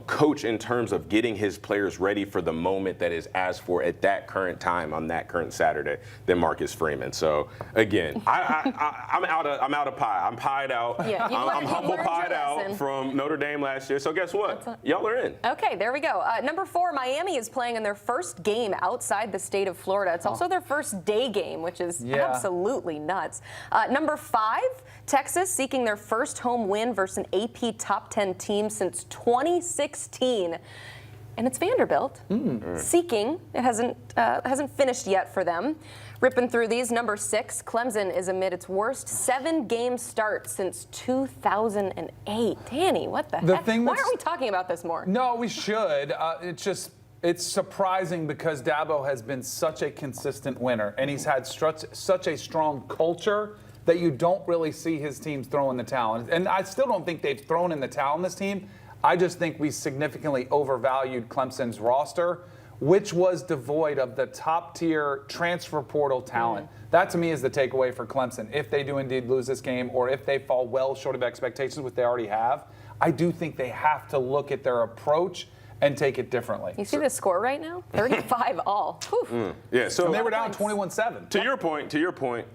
coach in terms of getting his players ready for the moment that is asked for at that current time on that current Saturday than Marcus Freeman. So again, I'm out of pie. I'm pied out. Yeah, I'm humble pied out from Notre Dame last year. So guess what? Y'all are in. Okay, there we go. Number 4, Miami is playing in their first game outside the state of Florida. It's also their first day game, which is absolutely nuts. Number 5, Texas seeking their first home win versus an AP top 10 team since 2016. And it's Vanderbilt seeking. It hasn't finished yet for them. Ripping through these, number 6, Clemson is amid its worst 7-game start since 2008. Danny, what the heck? Why aren't we talking about this more? No, we should. It's surprising because Dabo has been such a consistent winner, and he's had such a strong culture that you don't really see his teams throwing the towel. And I still don't think they've thrown in the towel in this team. I just think we significantly overvalued Clemson's roster, which was devoid of the top-tier transfer portal talent. That, to me, is the takeaway for Clemson. If they do indeed lose this game, or if they fall well short of expectations, which they already have, I do think they have to look at their approach and take it differently. You see the score right now? 35 all. Yeah, so and they were down 21-7. To your point,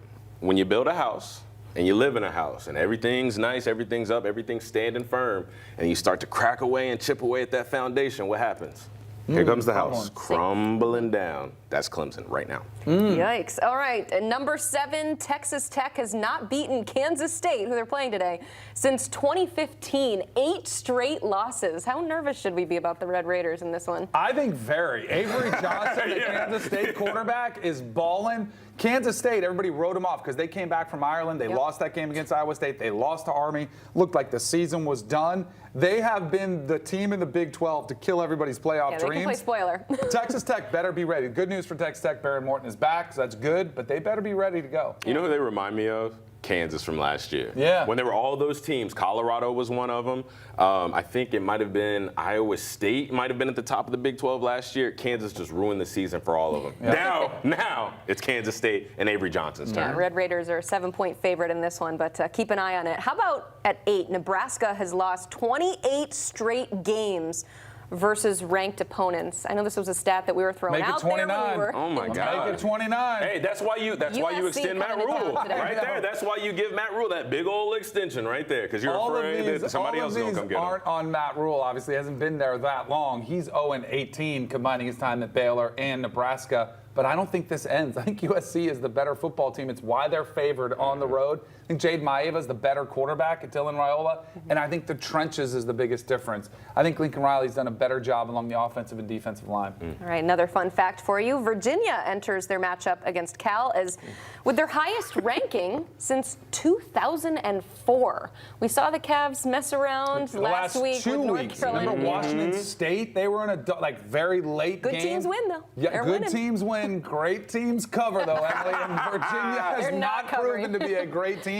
when you build a house and you live in a house and everything's nice, everything's up, everything's standing firm, and you start to crack away and chip away at that foundation, what happens? Here comes the house crumbling down. That's Clemson right now. Yikes. All right. Number 7, Texas Tech has not beaten Kansas State, who they're playing today, since 2015. 8 straight losses. How nervous should we be about the Red Raiders in this one? I think very. Avery Johnson, the Kansas State quarterback, is balling. Kansas State, everybody wrote them off because they came back from Ireland. They lost that game against Iowa State. They lost to Army. Looked like the season was done. They have been the team in the Big 12 to kill everybody's playoff dreams. They can play spoiler. Texas Tech better be ready. Good news for Texas Tech. Baron Morton is back, so that's good, but they better be ready to go. You know who they remind me of? Kansas from last year. Yeah. When there were all those teams, Colorado was one of them. I think it might have been Iowa State might have been at the top of the Big 12 last year. Kansas just ruined the season for all of them. Yeah. Now it's Kansas State and Avery Johnson's turn. Yeah, Red Raiders are a 7-point favorite in this one, but keep an eye on it. How about at 8? Nebraska has lost 28 straight games versus ranked opponents. I know this was a stat that we were throwing out there. When we were oh my God! Make it 29. Hey, that's why you extend Matt Rule right there. That's why you give Matt Rule that big old extension right there because you're afraid that somebody else is going to come get him. Aren't on Matt Rule. Obviously, hasn't been there that long. He's 0-18 combining his time at Baylor and Nebraska. But I don't think this ends. I think USC is the better football team. It's why they're favored on the road. I think Jade Maeva is the better quarterback at Dylan Raiola, and I think the trenches is the biggest difference. I think Lincoln Riley's done a better job along the offensive and defensive line. All right, another fun fact for you. Virginia enters their matchup against Cal as with their highest ranking since 2004. We saw the Cavs mess around the last week with North weeks. Carolina. Remember Washington State? They were in a very late Good game. Good teams win, though. Yeah, They're good winning. Teams win. Great teams cover, though, Emily. And Virginia has not proven to be a great team.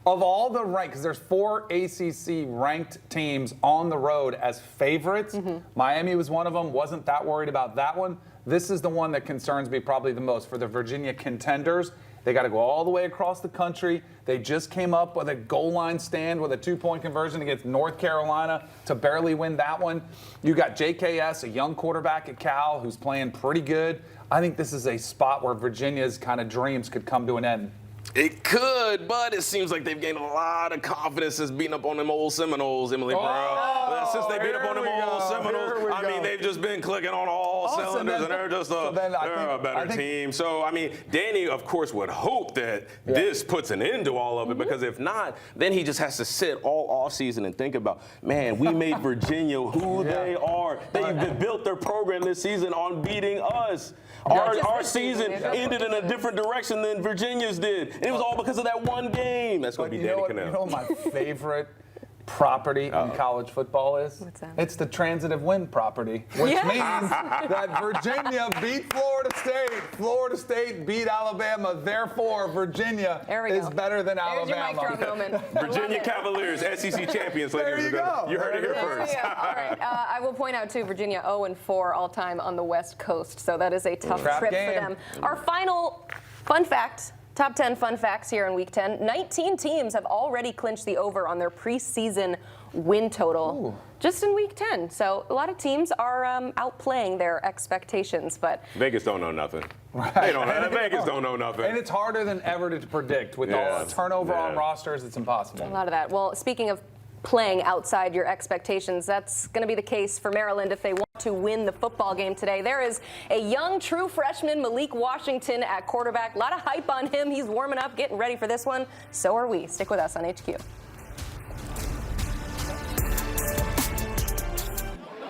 Of all the ranked, because there's 4 ACC ranked teams on the road as favorites. Miami was one of them. Wasn't that worried about that one. This is the one that concerns me probably the most for the Virginia contenders. They got to go all the way across the country. They just came up with a goal line stand with a 2-point conversion against North Carolina to barely win that one. You got JKS, a young quarterback at Cal who's playing pretty good. I think this is a spot where Virginia's kind of dreams could come to an end. It could, but it seems like they've gained a lot of confidence since beating up on them old Seminoles, Emily Brown. Since they beat up on them old Seminoles, I mean, they've just been clicking on all cylinders, and they're just a better team. So, I mean, Danny, of course, would hope that this puts an end to all of it, because if not, then he just has to sit all offseason and think about, man, we made Virginia who they are. They built their program this season on beating us. Our season ended in a different direction than Virginia's did. And it was all because of that one game. That's going to be Danny Cannell. You know what my favorite property in college football is? What's that? It's the transitive wind property, which means that Virginia beat Florida State. Florida State beat Alabama. Therefore, Virginia is better than Alabama. Virginia Cavaliers, SEC champions, ladies and gentlemen. You heard it here first. All right. I will point out, too, Virginia 0-4 all-time on the West Coast. So that is a tough trip for them. Our final fun fact. Top 10 fun facts here in Week 10. 19 teams have already clinched the over on their preseason win total just in Week 10. So a lot of teams are outplaying their expectations. But Vegas don't know nothing. Vegas don't know nothing. And it's harder than ever to predict. With all the turnover on rosters, it's impossible. A lot of that. Well, speaking of playing outside your expectations, that's going to be the case for Maryland if they want to win the football game today. There is a young true freshman, Malik Washington, at quarterback. A lot of hype on him. He's warming up, getting ready for this one. So are we. Stick with us on HQ.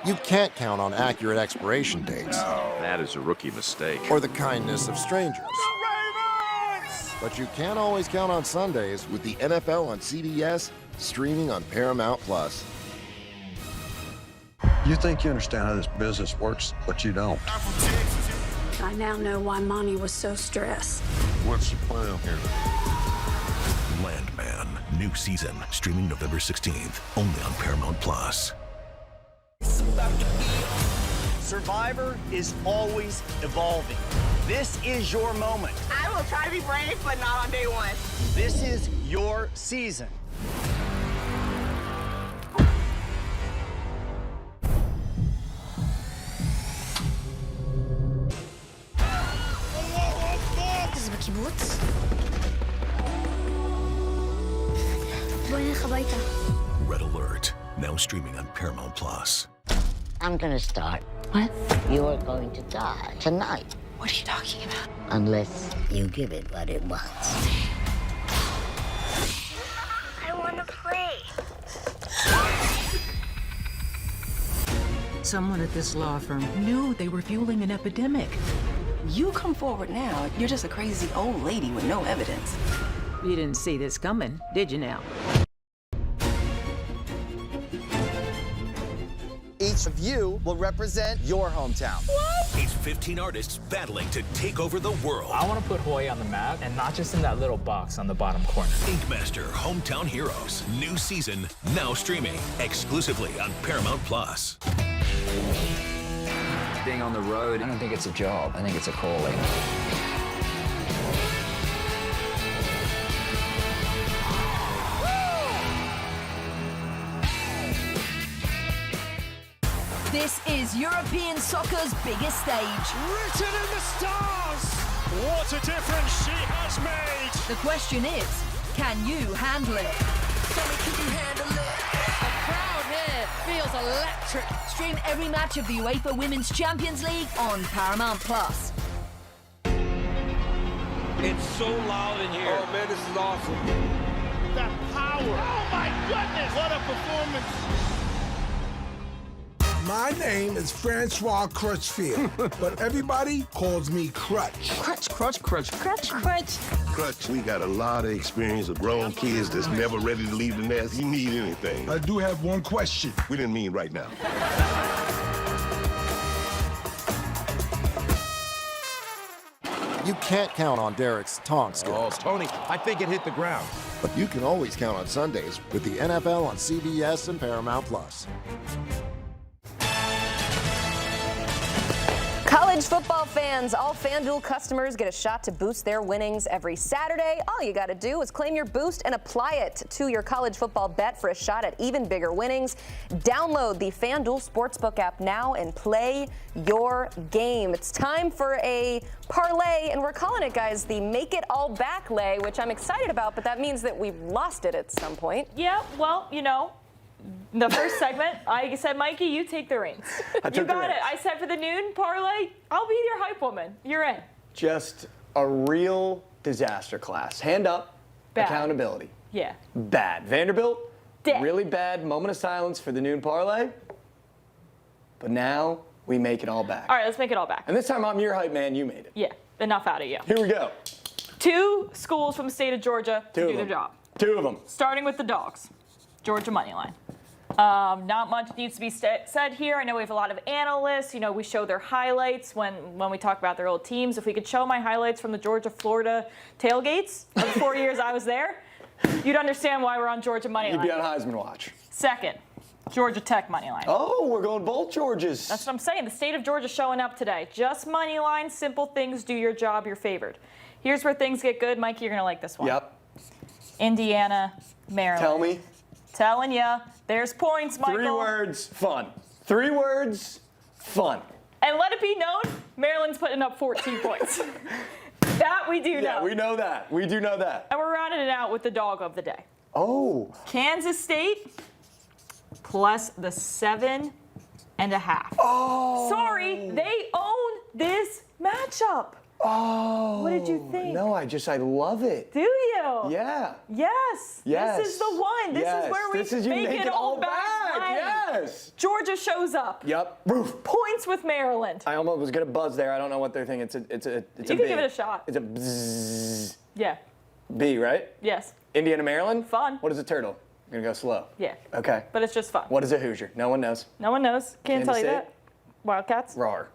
You can't count on accurate expiration dates. No, that is a rookie mistake. Or the kindness of strangers. But you can always count on Sundays with the NFL on CBS, streaming on Paramount+. You think you understand how this business works, but you don't. I now know why Mommy was so stressed. What's your plan here? Landman, new season, streaming November 16th, only on Paramount+. Survivor is always evolving. This is your moment. I will try to be brave, but not on day one. This is your season. Red Alert, now streaming on Paramount+. I'm gonna start. What? You're going to die tonight. What are you talking about? Unless you give it what it wants. I want to play. Someone at this law firm knew they were fueling an epidemic. You come forward now, you're just a crazy old lady with no evidence. You didn't see this coming, did you now? Each of you will represent your hometown. These 15 artists battling to take over the world. I want to put Hawaii on the map, and not just in that little box on the bottom corner. Inkmaster Hometown Heroes. New season, now streaming exclusively on Paramount+. Being on the road, I don't think it's a job. I think it's a calling. This is European soccer's biggest stage. Written in the stars. What a difference she has made. The question is, can you handle it? Tell me, can you handle it? The crowd here feels electric. Stream every match of the UEFA Women's Champions League on Paramount+. It's so loud in here. Oh, man, this is awesome. That power. Oh, my goodness. What a performance. My name is Francois Crutchfield, but everybody calls me Crutch. Crutch, crutch, crutch. Crutch, crutch. Crutch, we got a lot of experience with grown kids that's never ready to leave the nest. You need anything. I do have one question. We didn't mean right now. You can't count on Derek's tong skills. Oh, Tony, I think it hit the ground. But you can always count on Sundays with the NFL on CBS and Paramount+. College football fans, all FanDuel customers get a shot to boost their winnings every Saturday. All you got to do is claim your boost and apply it to your college football bet for a shot at even bigger winnings. Download the FanDuel Sportsbook app now and play your game. It's time for a parlay, and we're calling it, guys, the Make It All Back lay, which I'm excited about, but that means that we've lost it at some point. Yeah, well, you know, the first segment, I said, Mikey, you take the reins. You got it. I said for the noon parlay, I'll be your hype woman. You're in. Just a real disaster class. Hand up, Bad. accountability. Yeah. Bad. Vanderbilt, Dead. really bad. Moment of silence for the noon parlay. But now we make it all back. All right, let's make it all back. And this time I'm your hype man. You made it. Yeah, enough out of you. Here we go. 2 schools from the state of Georgia to do their job. 2 of them. Starting with the Dogs. Georgia money line. Not much needs to be said here. I know we have a lot of analysts. You know, we show their highlights when we talk about their old teams. If we could show my highlights from the Georgia-Florida tailgates of the 4 years I was there, you'd understand why we're on Georgia money line. You'd be on Heisman watch. Second, Georgia Tech money line. Oh, we're going both Georgias. That's what I'm saying. The state of Georgia showing up today. Just money line, simple things, do your job, you're favored. Here's where things get good. Mikey, you're going to like this one. Yep. Indiana, Maryland. Tell me. Telling ya, there's points, Michael. 3 words, fun. 3 words, fun. And let it be known, Maryland's putting up 14 points. That we do know. Yeah, we know that. We do know that. And we're rounding it out with the dog of the day. Oh. Kansas State plus the 7.5. Oh. Sorry, they own this matchup. Oh. What did you think? No, I love it. Do you? Yeah. Yes. Yes. This is the one. This is where we make it all back. Yes. Georgia shows up. Yep. Points with Maryland. I almost was gonna buzz there. I don't know what they're thinking. It's a You can give it a shot. It's a bzzz. Yeah. B, right? Yes. Indiana, Maryland? Fun. What is a turtle? I'm gonna go slow. Yeah. Okay. But it's just fun. What is a Hoosier? No one knows. No one knows. Can't tell you Kansas that. Wildcats. Rawr.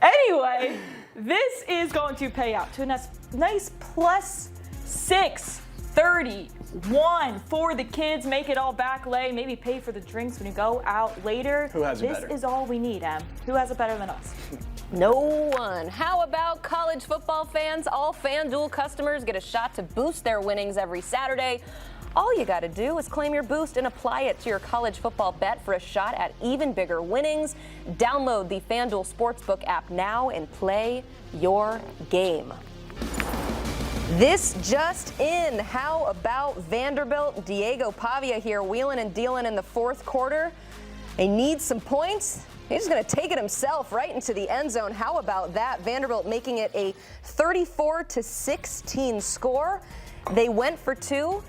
Anyway, this is going to pay out to a nice plus 631 for the kids. Make it all back lay. Maybe pay for the drinks when you go out later. Who has it This better? is all we need, Em. Who has it better than us? No one. How about college football fans? All FanDuel customers get a shot to boost their winnings every Saturday. All you got to do is claim your boost and apply it to your college football bet for a shot at even bigger winnings. Download the FanDuel Sportsbook app now and play your game. This just in. How about Vanderbilt? Diego Pavia here, wheeling and dealing in the fourth quarter. They need some points. He's just going to take it himself right into the end zone. How about that? Vanderbilt making it a 34-16 score. They went for 2.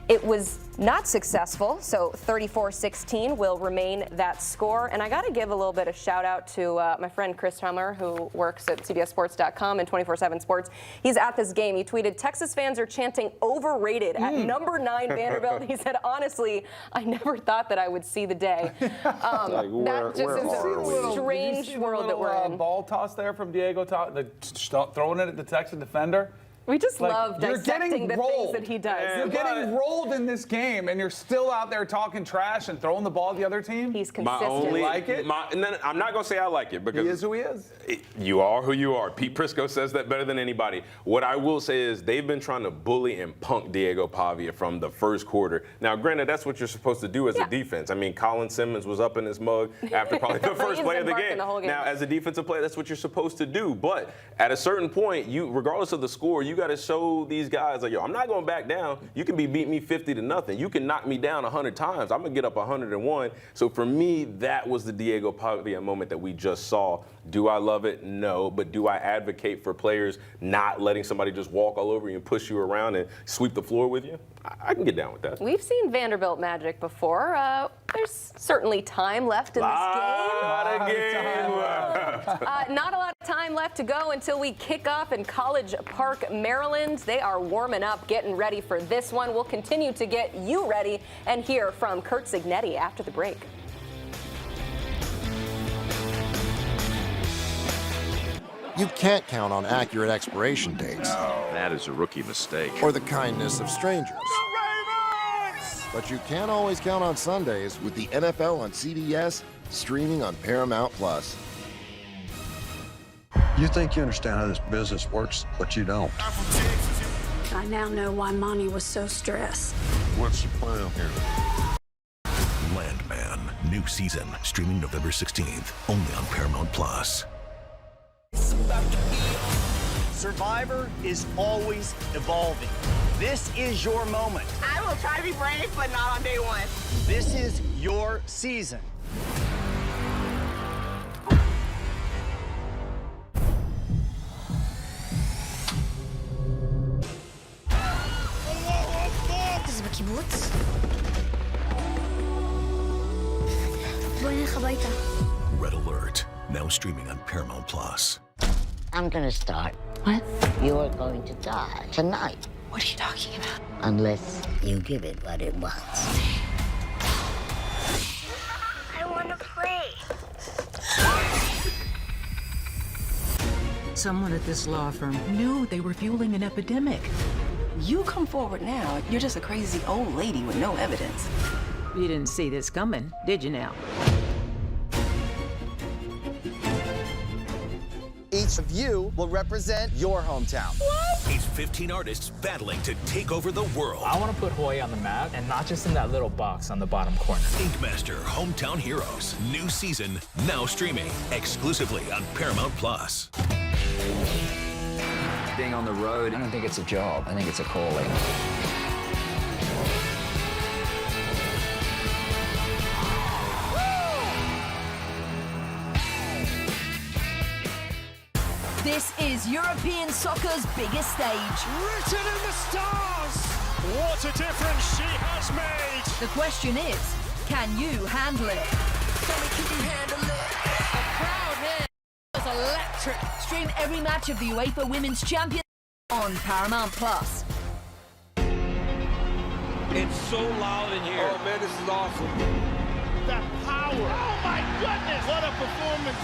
It was not successful, so 34-16 will remain that score. And I got to give a little bit of shout out to my friend Chris Humler, who works at CBSSports.com and 24/7 Sports. He's at this game. He tweeted, "Texas fans are chanting overrated at number 9 Vanderbilt." He said, "Honestly, I never thought that I would see the day." That just is a strange world that we're in. Ball toss there from Diego, throwing it at the Texas defender. We just love dissecting the things that he does. You're getting rolled in this game, and you're still out there talking trash and throwing the ball at the other team? He's consistent. You like it? I'm not going to say I like it, because he is who he is. You are who you are. Pete Prisco says that better than anybody. What I will say is they've been trying to bully and punk Diego Pavia from the first quarter. Now, granted, that's what you're supposed to do as a defense. I mean, Colin Simmons was up in his mug after probably the first play of the game. Now, as a defensive player, that's what you're supposed to do. But at a certain point, regardless of the score, you got to show these guys, like, yo, I'm not going back down. You can beat me 50-0. You can knock me down 100 times. I'm going to get up 101. So for me, that was the Diego Pavia moment that we just saw. Do I love it? No. But do I advocate for players not letting somebody just walk all over you and push you around and sweep the floor with you? I can get down with that. We've seen Vanderbilt magic before. There's certainly time left in this game. Not a lot of time left to go until we kick off in College Park, Maryland. They are warming up, getting ready for this one. We'll continue to get you ready and hear from Curt Cignetti after the break. You can't count on accurate expiration dates. No. That is a rookie mistake. Or the kindness of strangers. But you can always count on Sundays with the NFL on CBS, streaming on Paramount+. You think you understand how this business works, but you don't. I now know why Mommy was so stressed. What's the plan here? Landman, new season, streaming November 16th, only on Paramount+. Survivor is always evolving. This is your moment. I will try to be brave, but not on day one. This is your season. Red Alert, now streaming on Paramount+. I'm gonna start. What? You're going to die tonight. What are you talking about? Unless you give it what it wants. I want to play. Someone at this law firm knew they were fueling an epidemic. You come forward now, you're just a crazy old lady with no evidence. You didn't see this coming, did you now? Each of you will represent your hometown. It's 15 artists battling to take over the world. I want to put Hawaii on the map, and not just in that little box on the bottom corner. Ink Master Hometown Heroes, new season, now streaming exclusively on Paramount+. Being on the road, I don't think it's a job. I think it's a calling. This is European soccer's biggest stage. Written in the stars! What a difference she has made! The question is, can you handle it? Can you handle it? The crowd here is electric. Stream every match of the UEFA Women's Champions on Paramount+. It's so loud in here. Oh man, this is awesome. That power. Oh my goodness, what a performance.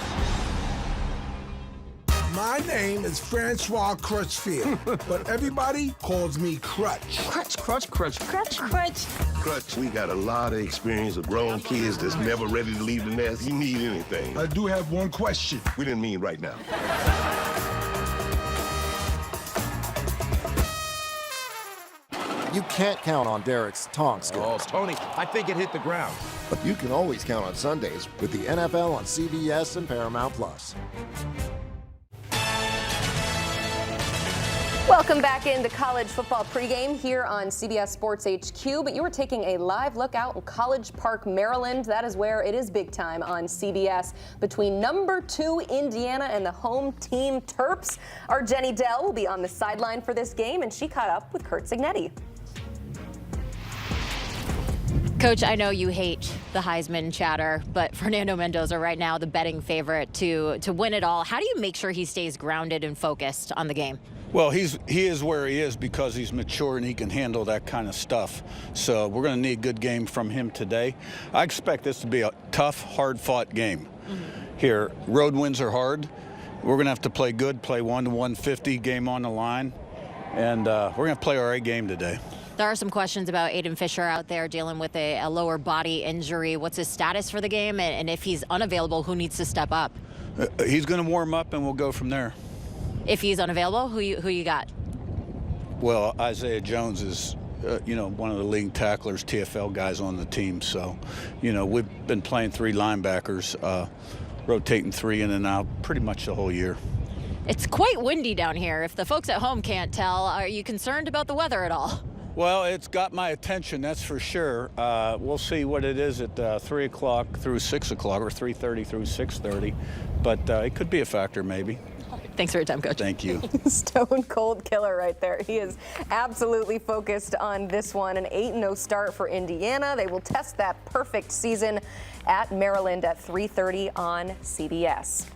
My name is Francois Crutchfield, but everybody calls me Crutch. Crutch. We got a lot of experience with grown kids that's never ready to leave the nest. You need anything. I do have one question. We didn't mean right now. You can't count on Derek's tonk skills. Oh, Tony, I think it hit the ground. But you can always count on Sundays with the NFL on CBS and Paramount+. Welcome back into college football pregame here on CBS Sports HQ. But you were taking a live look out in College Park, Maryland. That is where it is big time on CBS between number 2 Indiana and the home team Terps. Our Jenny Dell will be on the sideline for this game, and she caught up with Curt Cignetti. Coach, I know you hate the Heisman chatter, but Fernando Mendoza right now the betting favorite to win it all. How do you make sure he stays grounded and focused on the game? Well, he is where he is because he's mature and he can handle that kind of stuff. So we're going to need a good game from him today. I expect this to be a tough, hard-fought game. Here, road wins are hard. We're going to have to play good, play 1 to 150, game on the line, and we're going to play our A game today. There are some questions about Aiden Fisher out there dealing with a lower body injury. What's his status for the game? And if he's unavailable, who needs to step up? He's going to warm up, and we'll go from there. If he's unavailable, who you got? Well, Isaiah Jones is, one of the leading tacklers, TFL guys on the team. So, we've been playing 3 linebackers, rotating 3 in and out pretty much the whole year. It's quite windy down here. If the folks at home can't tell, are you concerned about the weather at all? Well, it's got my attention, that's for sure. We'll see what it is at 3 o'clock through 6 o'clock, or 3:30 through 6:30. But it could be a factor, maybe. Thanks for your time, Coach. Thank you. Stone cold killer right there. He is absolutely focused on this one. An 8-0 start for Indiana. They will test that perfect season at Maryland at 3:30 on CBS.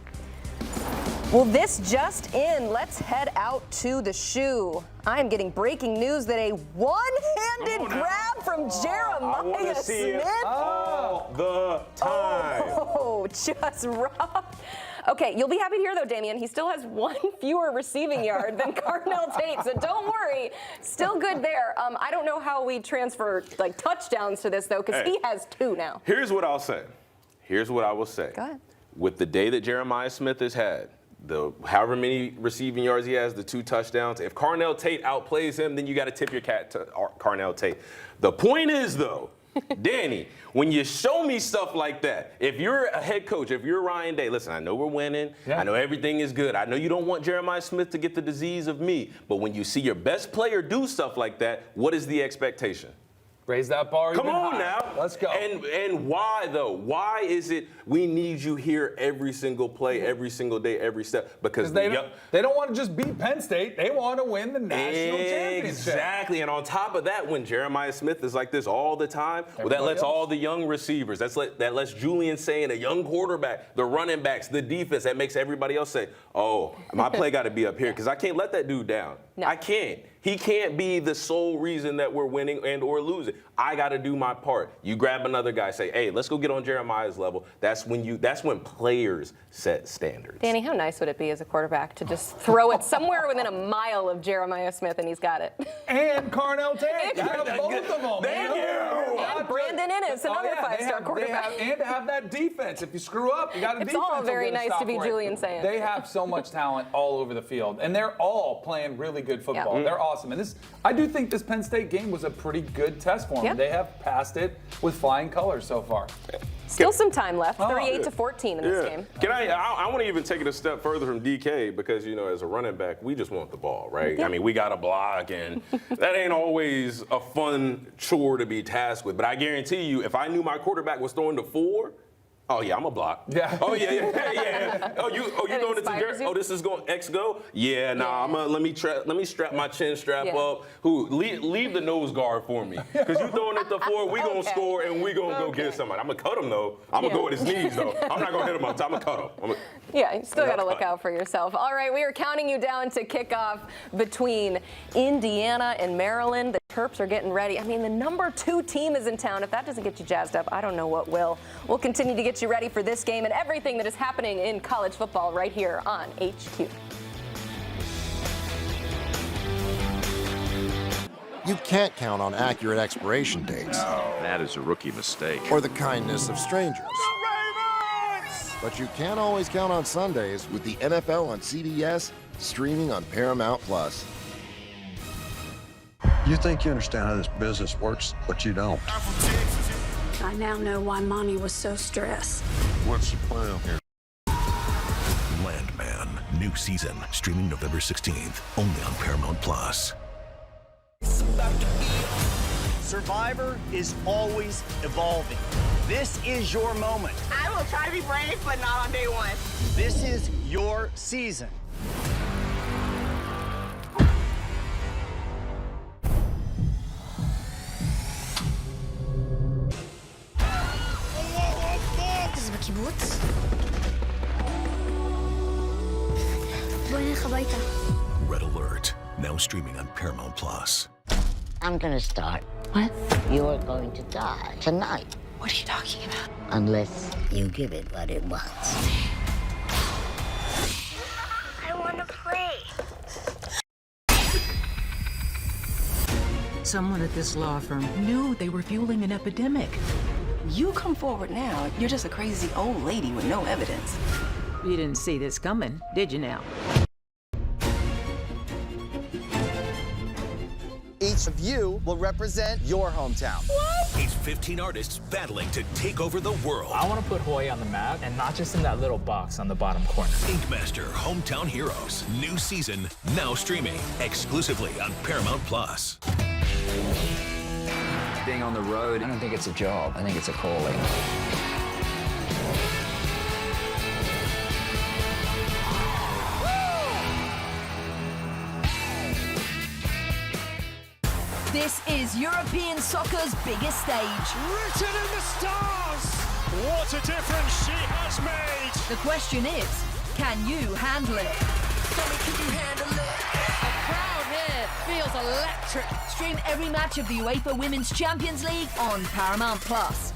Well, this just in. Let's head out to the shoe. I'm getting breaking news that a one-handed grab from Jeremiah Smith. All the time. Oh, just robbed. Okay, you'll be happy to hear, though, Damian, he still has 1 fewer receiving yard than Carnell Tate, so don't worry. Still good there. I don't know how we transfer, touchdowns to this, though, because he has 2 now. Here's what I'll say. Here's what I will say. Go ahead. With the day that Jeremiah Smith has had, however many receiving yards he has, the 2 touchdowns, if Carnell Tate outplays him, then you got to tip your cap to Carnell Tate. The point is, though, Danny, when you show me stuff like that, if you're a head coach, if you're Ryan Day, listen, I know we're winning. Yeah. I know everything is good. I know you don't want Jeremiah Smith to get the disease of me. But when you see your best player do stuff like that, what is the expectation? Raise that bar. Come on now. Let's go. And why, though? Why is it we need you here every single play, every single day, every step? Because they don't want to just beat Penn State. They want to win the national championship. Exactly. And on top of that, when Jeremiah Smith is like this all the time, that lets all the young receivers, that lets Julian Sayin, a young quarterback, the running backs, the defense, that makes everybody else say, oh, my play got to be up here because I can't let that dude down. No. I can't. He can't be the sole reason that we're winning and or losing. I got to do my part. You grab another guy, say, hey, let's go get on Jeremiah's level. That's when players set standards. Danny, how nice would it be as a quarterback to just throw it somewhere within a mile of Jeremiah Smith and he's got it? And Carnell Tate. Both of them. Thank you. And Brandon Innes, another 5-star quarterback. And to have that defense. If you screw up, you got a defense. It's all very nice to be Julian Sayin. They have so much talent all over the field, and they're all playing really good football. They're awesome. And I do think this Penn State game was a pretty good test for them. Yep. They have passed it with flying colors so far. Still some time left, 38-14 in this game. I want to even take it a step further from DK because, as a running back, we just want the ball, right? I mean, we got to block, and that ain't always a fun chore to be tasked with. But I guarantee you, if I knew my quarterback was throwing the 4, oh, yeah, I'm a block. Yeah. Oh, yeah. Oh, you going into Jared? Oh, this is going X go? Yeah, nah, let me strap my chin strap up. Leave the nose guard for me. Because you throwing it the 4, we going to score, and we going to go get somebody. I'm going to cut him, though. I'm going to go with his knees, though. I'm not going to hit him up top. I'm going to cut him. Yeah, you still got to look out for yourself. All right, we are counting you down to kickoff between Indiana and Maryland. The Terps are getting ready. I mean, the number 2 team is in town. If that doesn't get you jazzed up, I don't know what will. We'll continue to get you ready for this game and everything that is happening in college football right here on HQ. You can't count on accurate expiration dates. No. That is a rookie mistake. Or the kindness of strangers. But you can always count on Sundays with the NFL on CBS, streaming on Paramount+. You think you understand how this business works, but you don't. I now know why Mommy was so stressed. What's the plan here? Landman, new season, streaming November 16th, only on Paramount+. Survivor is always evolving. This is your moment. I will try to be brave, but not on day 1. This is your season. now streaming on Paramount Plus. I'm gonna start. What? You're going to die tonight. What are you talking about? Unless you give it what it wants. I want to play. Someone at this law firm knew they were fueling an epidemic. You come forward now, you're just a crazy old lady with no evidence. You didn't see this coming, did you now? Each of you will represent your hometown. It's 15 artists battling to take over the world. I want to put Hawaii on the map, and not just in that little box on the bottom corner. Inkmaster Hometown Heroes. New season, now streaming exclusively on Paramount Plus. Being on the road, I don't think it's a job. I think it's a calling. This is European soccer's biggest stage. Written in the stars. What a difference she has made. The question is, can you handle it? Can you handle it? A crowd here feels electric. Stream every match of the UEFA Women's Champions League on Paramount Plus.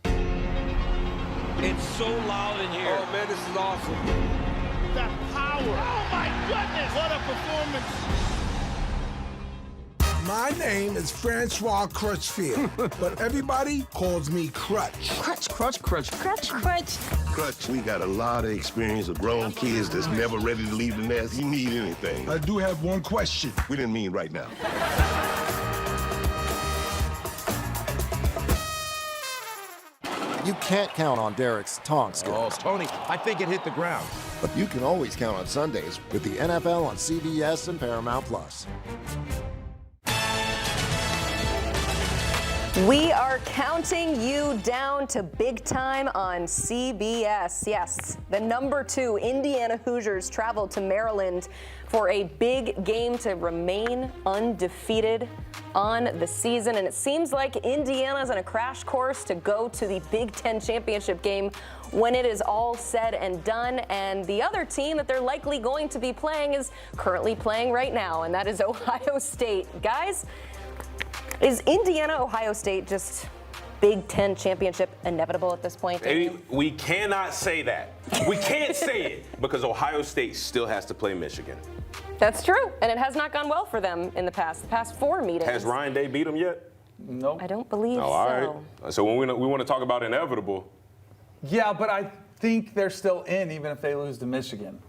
It's so loud in here. Oh, man, this is awesome. That power. Oh, my goodness. What a performance. My name is Francois Crutchfield, but everybody calls me Crutch. Crutch, crutch, crutch. Crutch, crutch. Crutch, we got a lot of experience of grown kids that's never ready to leave the nest. You need anything. I do have one question. We didn't mean right now. You can't count on Derek's tongue skills. Oh, Tony, I think it hit the ground. But you can always count on Sundays with the NFL on CBS and Paramount Plus. We are counting you down to big time on CBS. Yes, the #2 Indiana Hoosiers travel to Maryland for a big game to remain undefeated on the season. And it seems like Indiana's on a crash course to go to the Big Ten championship game when it is all said and done. And the other team that they're likely going to be playing is currently playing right now, and that is Ohio State. Guys, is Indiana-Ohio State just Big Ten championship inevitable at this point? We cannot say that. We can't say it because Ohio State still has to play Michigan. That's true, and it has not gone well for them in the past 4 meetings. Has Ryan Day beat them yet? Nope. I don't believe so. All right. So when we want to talk about inevitable. Yeah, but I think they're still in even if they lose to Michigan.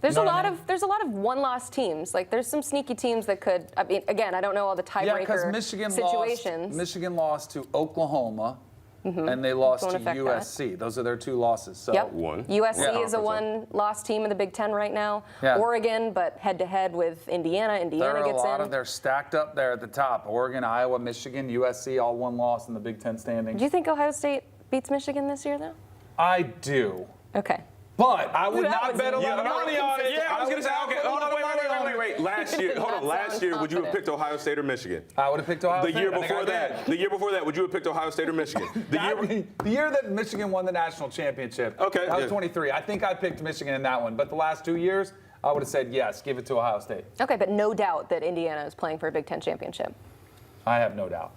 There's a lot of one-loss teams. Like there's some sneaky teams that could. I mean, again, I don't know all the tiebreaker situations. Michigan lost to Oklahoma, and they lost to USC. Those are their 2 losses. So one. USC is a one-loss team in the Big Ten right now. Yeah. Oregon, but head-to-head with Indiana. Indiana gets in. They're stacked up there at the top. Oregon, Iowa, Michigan, USC, all one loss in the Big Ten standings. Do you think Ohio State beats Michigan this year, though? I do. Okay. But I would not bet a lot of money on it. Yeah, I was going to say, okay, hold on, wait. Last year, would you have picked Ohio State or Michigan? I would have picked Ohio State. The year before that, would you have picked Ohio State or Michigan? The year that Michigan won the national championship. Okay. That was 23. I think I picked Michigan in that one. But the last 2 years, I would have said yes, give it to Ohio State. Okay, but no doubt that Indiana is playing for a Big Ten championship. I have no doubt.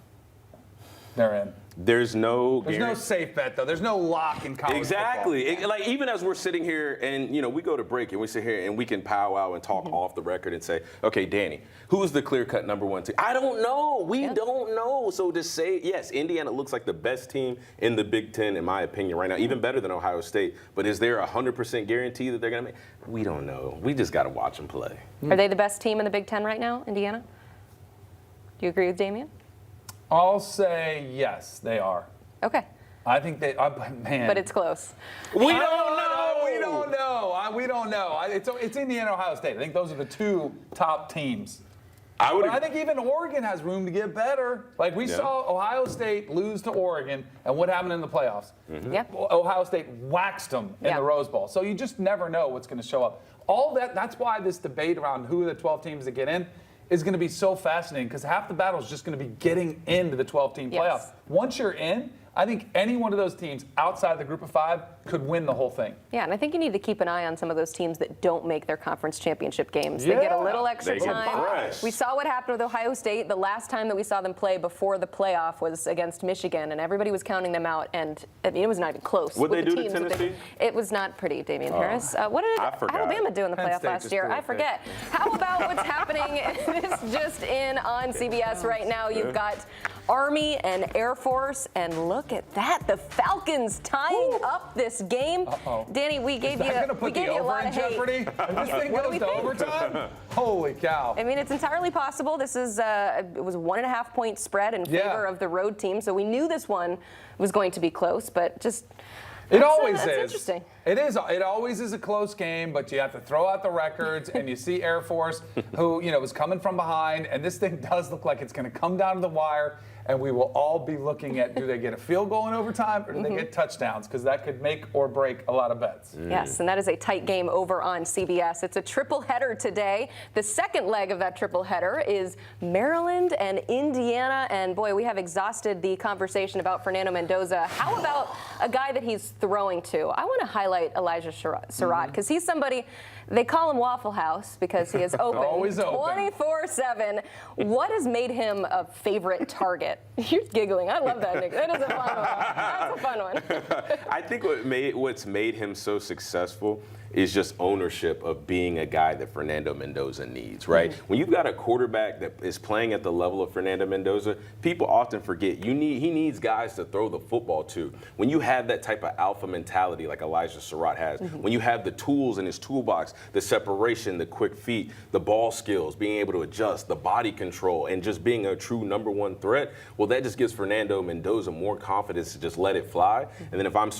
They're in. There's no safe bet, though. There's no lock in college football. Like, even as we're sitting here and, we go to break and we sit here and we can powwow and talk off the record and say, okay, Danny, who's the clear-cut #1 team? I don't know. We don't know. So to say, yes, Indiana looks like the best team in the Big Ten, in my opinion, right now, even better than Ohio State. But is there a 100% guarantee that they're going to make? We don't know. We just got to watch them play. Are they the best team in the Big Ten right now, Indiana? Do you agree with Damien? I'll say yes, they are. Okay. I think they, man. But it's close. We don't know. We don't know. It's Indiana, Ohio State. I think those are the 2 top teams. But I think even Oregon has room to get better. Like we saw Ohio State lose to Oregon, and what happened in the playoffs? Yeah. Ohio State waxed them in the Rose Bowl. So you just never know what's going to show up. That's why this debate around who are the 12 teams that get in is going to be so fascinating because half the battle is just going to be getting into the 12-team playoff. Once you're in, I think any one of those teams outside the group of 5 could win the whole thing. Yeah, and I think you need to keep an eye on some of those teams that don't make their conference championship games. They get a little extra time. We saw what happened with Ohio State. The last time that we saw them play before the playoff was against Michigan, and everybody was counting them out, and I mean, it was not even close. What they do to Tennessee? It was not pretty, Damian Harris. What did Alabama do in the playoff last year? I forget. How about what's happening? It's just in on CBS right now. You've got Army and Air Force, and look at that. The Falcons tying up this game. Danny, we gave you a lot of hate. This thing goes to overtime? Holy cow. I mean, it's entirely possible. This is it was a 1.5-point spread in favor of the road team, so we knew this one was going to be close, but just it always that's is. Interesting. It is. It always is a close game, but you have to throw out the records, and you see Air Force, who was coming from behind, and this thing does look like it's going to come down to the wire. And we will all be looking at, do they get a field goal in overtime or do they get touchdowns? Because that could make or break a lot of bets. Yes, and that is a tight game over on CBS. It's a triple header today. The second leg of that triple header is Maryland and Indiana. And boy, we have exhausted the conversation about Fernando Mendoza. How about a guy that he's throwing to? I want to highlight Elijah Surratt because he's somebody. They call him Waffle House because he is open 24/7. What has made him a favorite target? You're giggling. I love that, Nick. That is a fun one. That's a fun one. I think what's made him so successful is just ownership of being a guy that Fernando Mendoza needs, right? When you've got a quarterback that is playing at the level of Fernando Mendoza, people often forget he needs guys to throw the football to. When you have that type of alpha mentality like Elijah Surratt has, when you have the tools in his toolbox, the separation, the quick feet, the ball skills, being able to adjust, the body control, and just being a true #1 threat, well, that just gives Fernando Mendoza more confidence to just let it fly. And then if I'm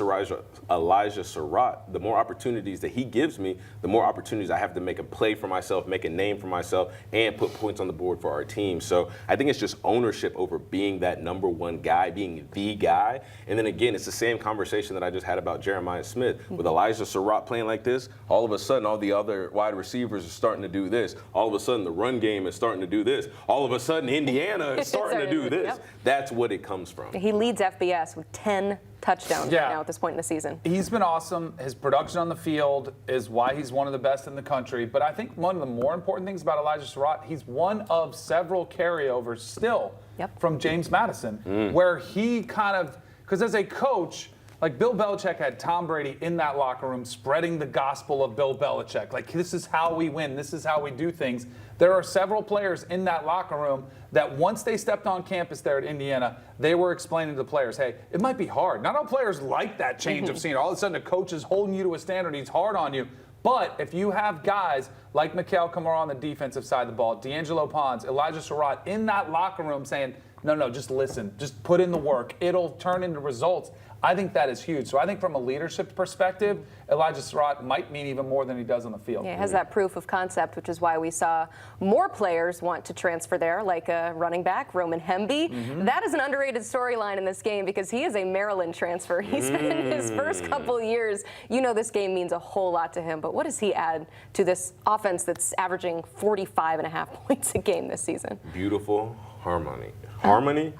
Elijah Surratt, the more opportunities that he gives me, the more opportunities I have to make a play for myself, make a name for myself, and put points on the board for our team. So I think it's just ownership over being that #1 guy, being the guy. And then again, it's the same conversation that I just had about Jeremiah Smith. With Elijah Surratt playing like this, all of a sudden all the other wide receivers are starting to do this. All of a sudden the run game is starting to do this. All of a sudden Indiana is starting to do this. That's what it comes from. He leads FBS with 10 touchdowns right now at this point in the season. He's been awesome. His production on the field is why he's one of the best in the country. But I think one of the more important things about Elijah Surratt, he's one of several carryovers still from James Madison, where he kind of, because as a coach, like Bill Belichick had Tom Brady in that locker room spreading the gospel of Bill Belichick. Like, this is how we win. This is how we do things. There are several players in that locker room that once they stepped on campus there at Indiana, they were explaining to the players, hey, it might be hard. Not all players like that change of scenery. All of a sudden, a coach is holding you to a standard. He's hard on you. But if you have guys like Mikael Kamara on the defensive side of the ball, D'Angelo Pons, Elijah Surratt in that locker room saying, no, just listen. Just put in the work. It'll turn into results. I think that is huge. So I think from a leadership perspective, Elijah Surratt might mean even more than he does on the field. Yeah, he has that proof of concept, which is why we saw more players want to transfer there, like a running back, Roman Hemby. That is an underrated storyline in this game because he is a Maryland transfer. He spent his first couple years. You know this game means a whole lot to him, but what does he add to this offense that's averaging 45.5 points a game this season? Beautiful harmony. Harmony.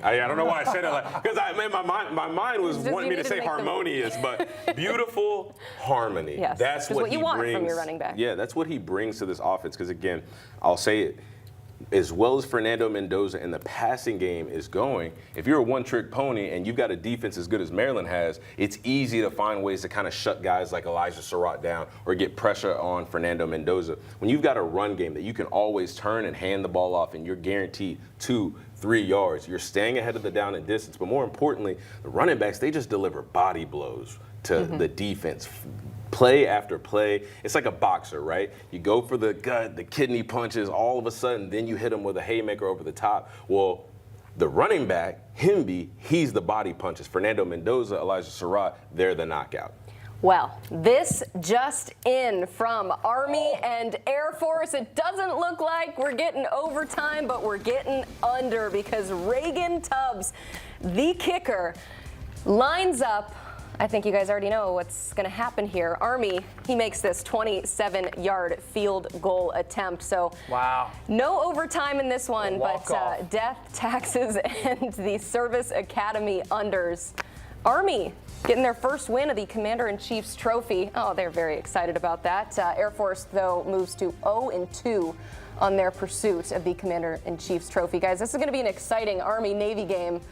I don't know why I said it like, because my mind was wanting me to say harmonious, but beautiful harmony. Yes, that's what you he want brings from your running back. Yeah, that's what he brings to this offense. Because again, I'll say it. As well as Fernando Mendoza in the passing game is going, if you're a one-trick pony and you've got a defense as good as Maryland has, it's easy to find ways to kind of shut guys like Elijah Surratt down or get pressure on Fernando Mendoza. When you've got a run game that you can always turn and hand the ball off and you're guaranteed 2-3 yards, you're staying ahead of the down and distance. But more importantly, the running backs, they just deliver body blows to the defense. Play after play. It's like a boxer, right? You go for the gut, the kidney punches, all of a sudden, then you hit him with a haymaker over the top. Well, the running back, Hemby, he's the body punches. Fernando Mendoza, Elijah Surratt, they're the knockout. Well, this just in from Army and Air Force. It doesn't look like we're getting overtime, but we're getting under because Reagan Tubbs, the kicker, lines up I think you guys already know what's going to happen here. Army, he makes this 27-yard field goal attempt. So wow, no overtime in this one, but death, taxes, and the Service Academy unders. Army getting their first win of the Commander-in-Chief's trophy. Oh, they're very excited about that. Air Force, though, moves to 0-2 on their pursuit of the Commander-in-Chief's trophy. Guys, this is going to be an exciting Army-Navy game.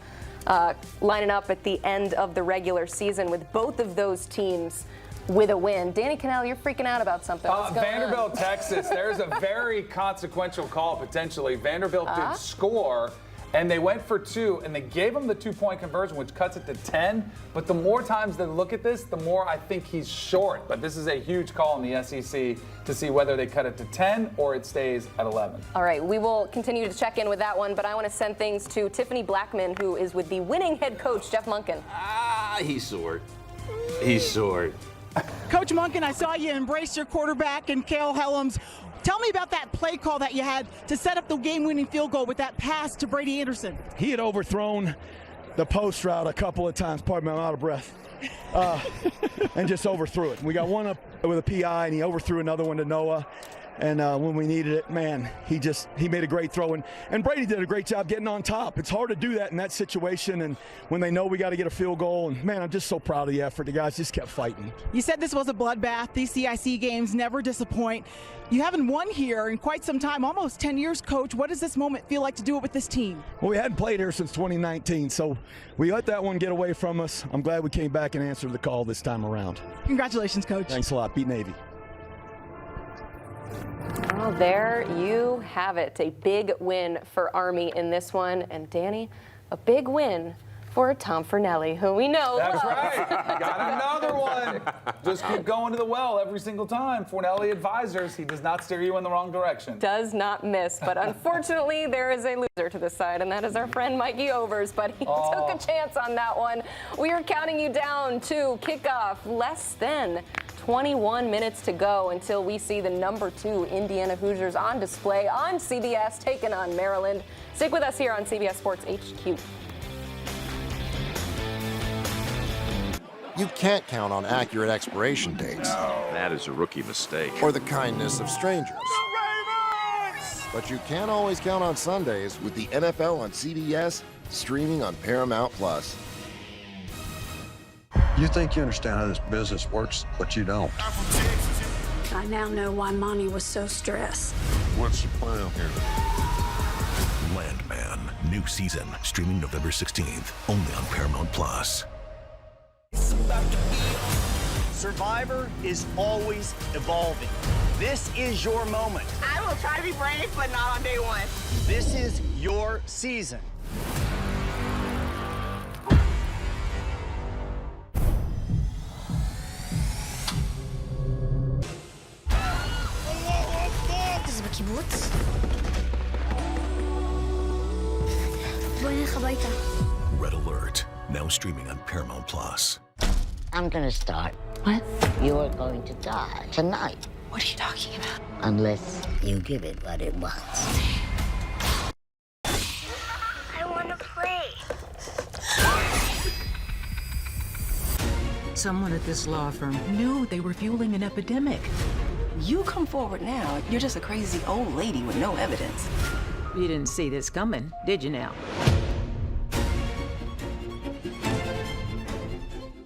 Lining up at the end of the regular season with both of those teams with a win. Danny Cannell, you're freaking out about something. What's going Vanderbilt, on? Texas. There's a very consequential call potentially. Vanderbilt did score, and they went for 2, and they gave him the 2-point conversion, which cuts it to 10. But the more times they look at this, the more I think he's short. But this is a huge call in the SEC to see whether they cut it to 10 or it stays at 11. All right, we will continue to check in with that one, but I want to send things to Tiffany Blackman, who is with the winning head coach, Jeff Monken. He's short. He's short. Coach Monken, I saw you embrace your quarterback and Cale Helms. Tell me about that play call that you had to set up the game-winning field goal with that pass to Brady Anderson. He had overthrown the post route a couple of times. Pardon me, I'm out of breath. And just overthrew it. We got one up with a PI, and he overthrew another one to Noah. And when we needed it, man, he made a great throw. And Brady did a great job getting on top. It's hard to do that in that situation, and when they know we got to get a field goal. And, man, I'm just so proud of the effort. The guys just kept fighting. You said this was a bloodbath. These CIC games never disappoint. You haven't won here in quite some time, almost 10 years, Coach. What does this moment feel like to do it with this team? Well, we hadn't played here since 2019, so we let that one get away from us. I'm glad we came back and answered the call this time around. Congratulations, Coach. Thanks a lot. Beat Navy. Well, there you have it. A big win for Army in this one. And Danny, a big win for Tom Fornelli, who we know. That's right. Got another one. Just keep going to the well every single time. Fornelli Advisors, he does not steer you in the wrong direction. Does not miss. But unfortunately, there is a loser to this side, and that is our friend Mikey Overs. But he took a chance on that one. We are counting you down to kickoff. Less than 21 minutes to go until we see the number 2 Indiana Hoosiers on display on CBS, taking on Maryland. Stick with us here on CBS Sports HQ. You can't count on accurate expiration dates. No. That is a rookie mistake. Or the kindness of strangers. But you can always count on Sundays with the NFL on CBS, streaming on Paramount+. You think you understand how this business works, but you don't. I now know why Mommy was so stressed. What's the plan here? Landman, new season, streaming November 16th, only on Paramount+. Survivor is always evolving. This is your moment. I will try to be brave, but not on day one. This is your season. Red Alert, now streaming on Paramount+. I'm gonna start. What? You're going to die tonight. What are you talking about? Unless you give it what it wants. I want to play. Someone at this law firm knew they were fueling an epidemic. You come forward now, you're just a crazy old lady with no evidence. You didn't see this coming, did you now?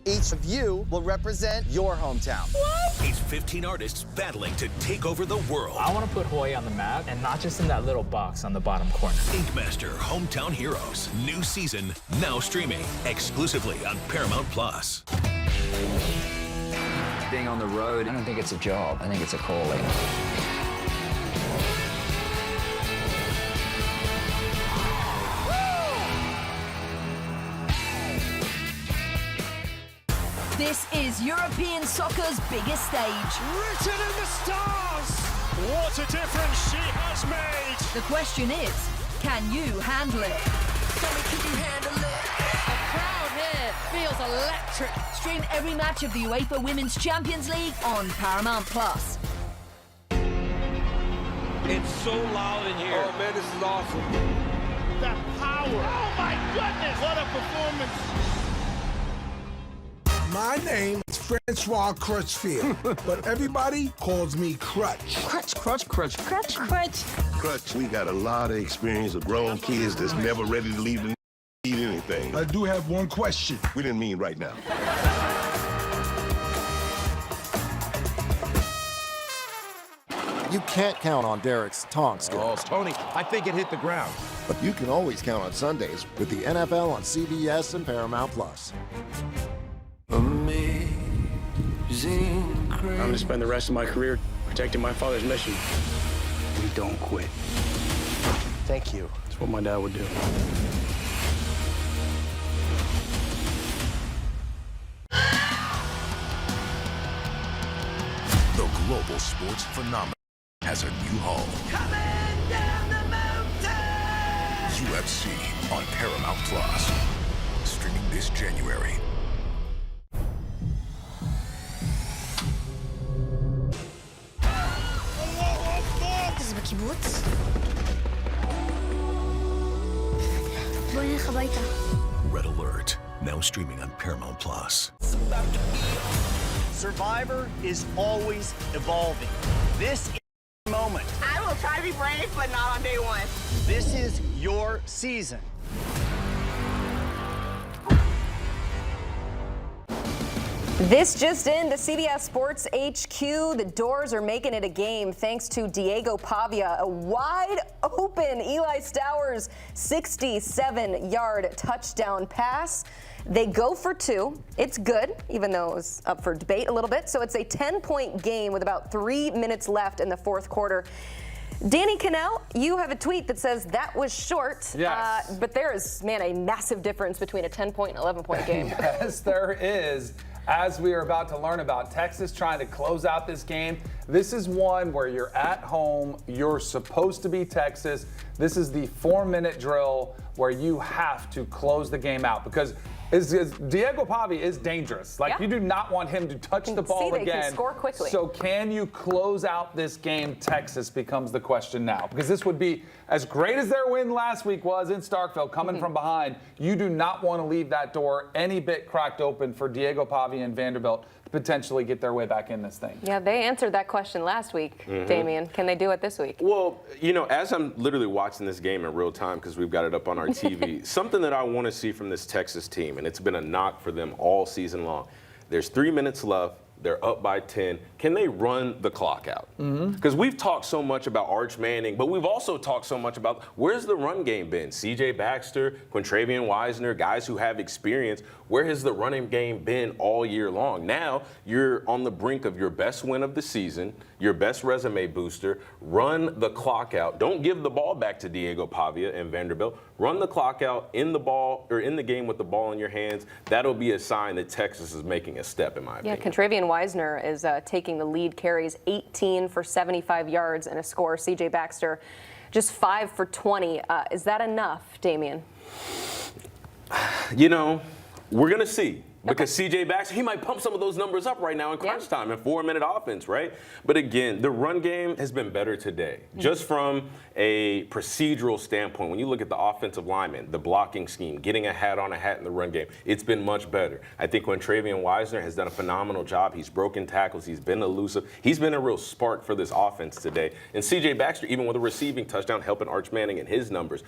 Each of you will represent your hometown. What? It's 15 artists battling to take over the world. I want to put Hawaii on the map, and not just in that little box on the bottom corner. Ink Master Hometown Heroes, new season, now streaming exclusively on Paramount+. Being on the road, I don't think it's a job. I think it's a calling. This is European soccer's biggest stage. Written in the stars! What a difference she has made! The question is, can you handle it? Can you handle it? The crowd here feels electric. Stream every match of the UEFA Women's Champions League on Paramount+. It's so loud in here. Oh, man, this is awesome. That power. Oh, my goodness. What a performance. My name is Francois Crutchfield, but everybody calls me Crutch. Crutch. We got a lot of experience of grown kids that's never ready to leave the eat anything. I do have one question. We didn't mean right now. You can't count on Derek's tongue skills. Oh, Tony, I think it hit the ground. But you can always count on Sundays with the NFL on CBS and Paramount Plus. I'm going to spend the rest of my career protecting my father's mission. We don't quit. Thank you. That's what my dad would do. The global sports phenomenon has a new home. Coming down the mountain! UFC on Paramount Plus. Streaming this January. זה בקיבוץ? בוא נלך הביתה. Red Alert, now streaming on Paramount Plus. Survivor is always evolving. This is your moment. I will try to be brave, but not on day one. This is your season. This just in, to CBS Sports HQ, the Doors are making it a game thanks to Diego Pavia, a wide open Eli Stowers 67-yard touchdown pass. They go for two. It's good, even though it was up for debate a little bit. So it's a 10-point game with about 3 minutes left in the fourth quarter. Danny Cannell, you have a tweet that says that was short. Yes. But there is, man, a massive difference between a 10-point and 11-point game. Yes, there is. As we are about to learn about Texas trying to close out this game, this is one where you're at home, you're supposed to be Texas. This is the 4-minute drill where you have to close the game out because Diego Pavia is dangerous. Like, you do not want him to touch the ball again. They can score quickly. So can you close out this game? Texas becomes the question now, because this would be as great as their win last week was in Starkville, coming from behind. You do not want to leave that door any bit cracked open for Diego Pavia and Vanderbilt to potentially get their way back in this thing. Yeah, they answered that question last week, Damian. Can they do it this week? Well, you know, as I'm literally watching this game in real time, because we've got it up on our TV, something that I want to see from this Texas team, and it's been a knock for them all season long. There's 3 minutes left. They're up by 10. Can they run the clock out? Because we've talked so much about Arch Manning, but we've also talked so much about where's the run game been? C.J. Baxter, Quintravian Wisner, guys who have experience. Where has the running game been all year long? Now you're on the brink of your best win of the season, your best resume booster. Run the clock out. Don't give the ball back to Diego Pavia and Vanderbilt. Run the clock out in the ball or in the game with the ball in your hands. That'll be a sign that Texas is making a step, in my opinion. Yeah, Quintravian Wisner is taking the lead, carries 18 for 75 yards and a score. C.J. Baxter just 5 for 20. Is that enough, Damian? You know, we're going to see. Because C.J. Baxter, he might pump some of those numbers up right now in crunch time in 4-minute offense, right? But again, the run game has been better today. Just from a procedural standpoint, when you look at the offensive lineman, the blocking scheme, getting a hat on a hat in the run game, it's been much better. I think when Quintravian Wisner has done a phenomenal job. He's broken tackles. He's been elusive. He's been a real spark for this offense today. And C.J. Baxter, even with a receiving touchdown, helping Arch Manning and his numbers.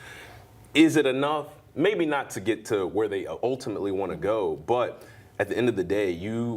Is it enough? Maybe not to get to where they ultimately want to go, but at the end of the day,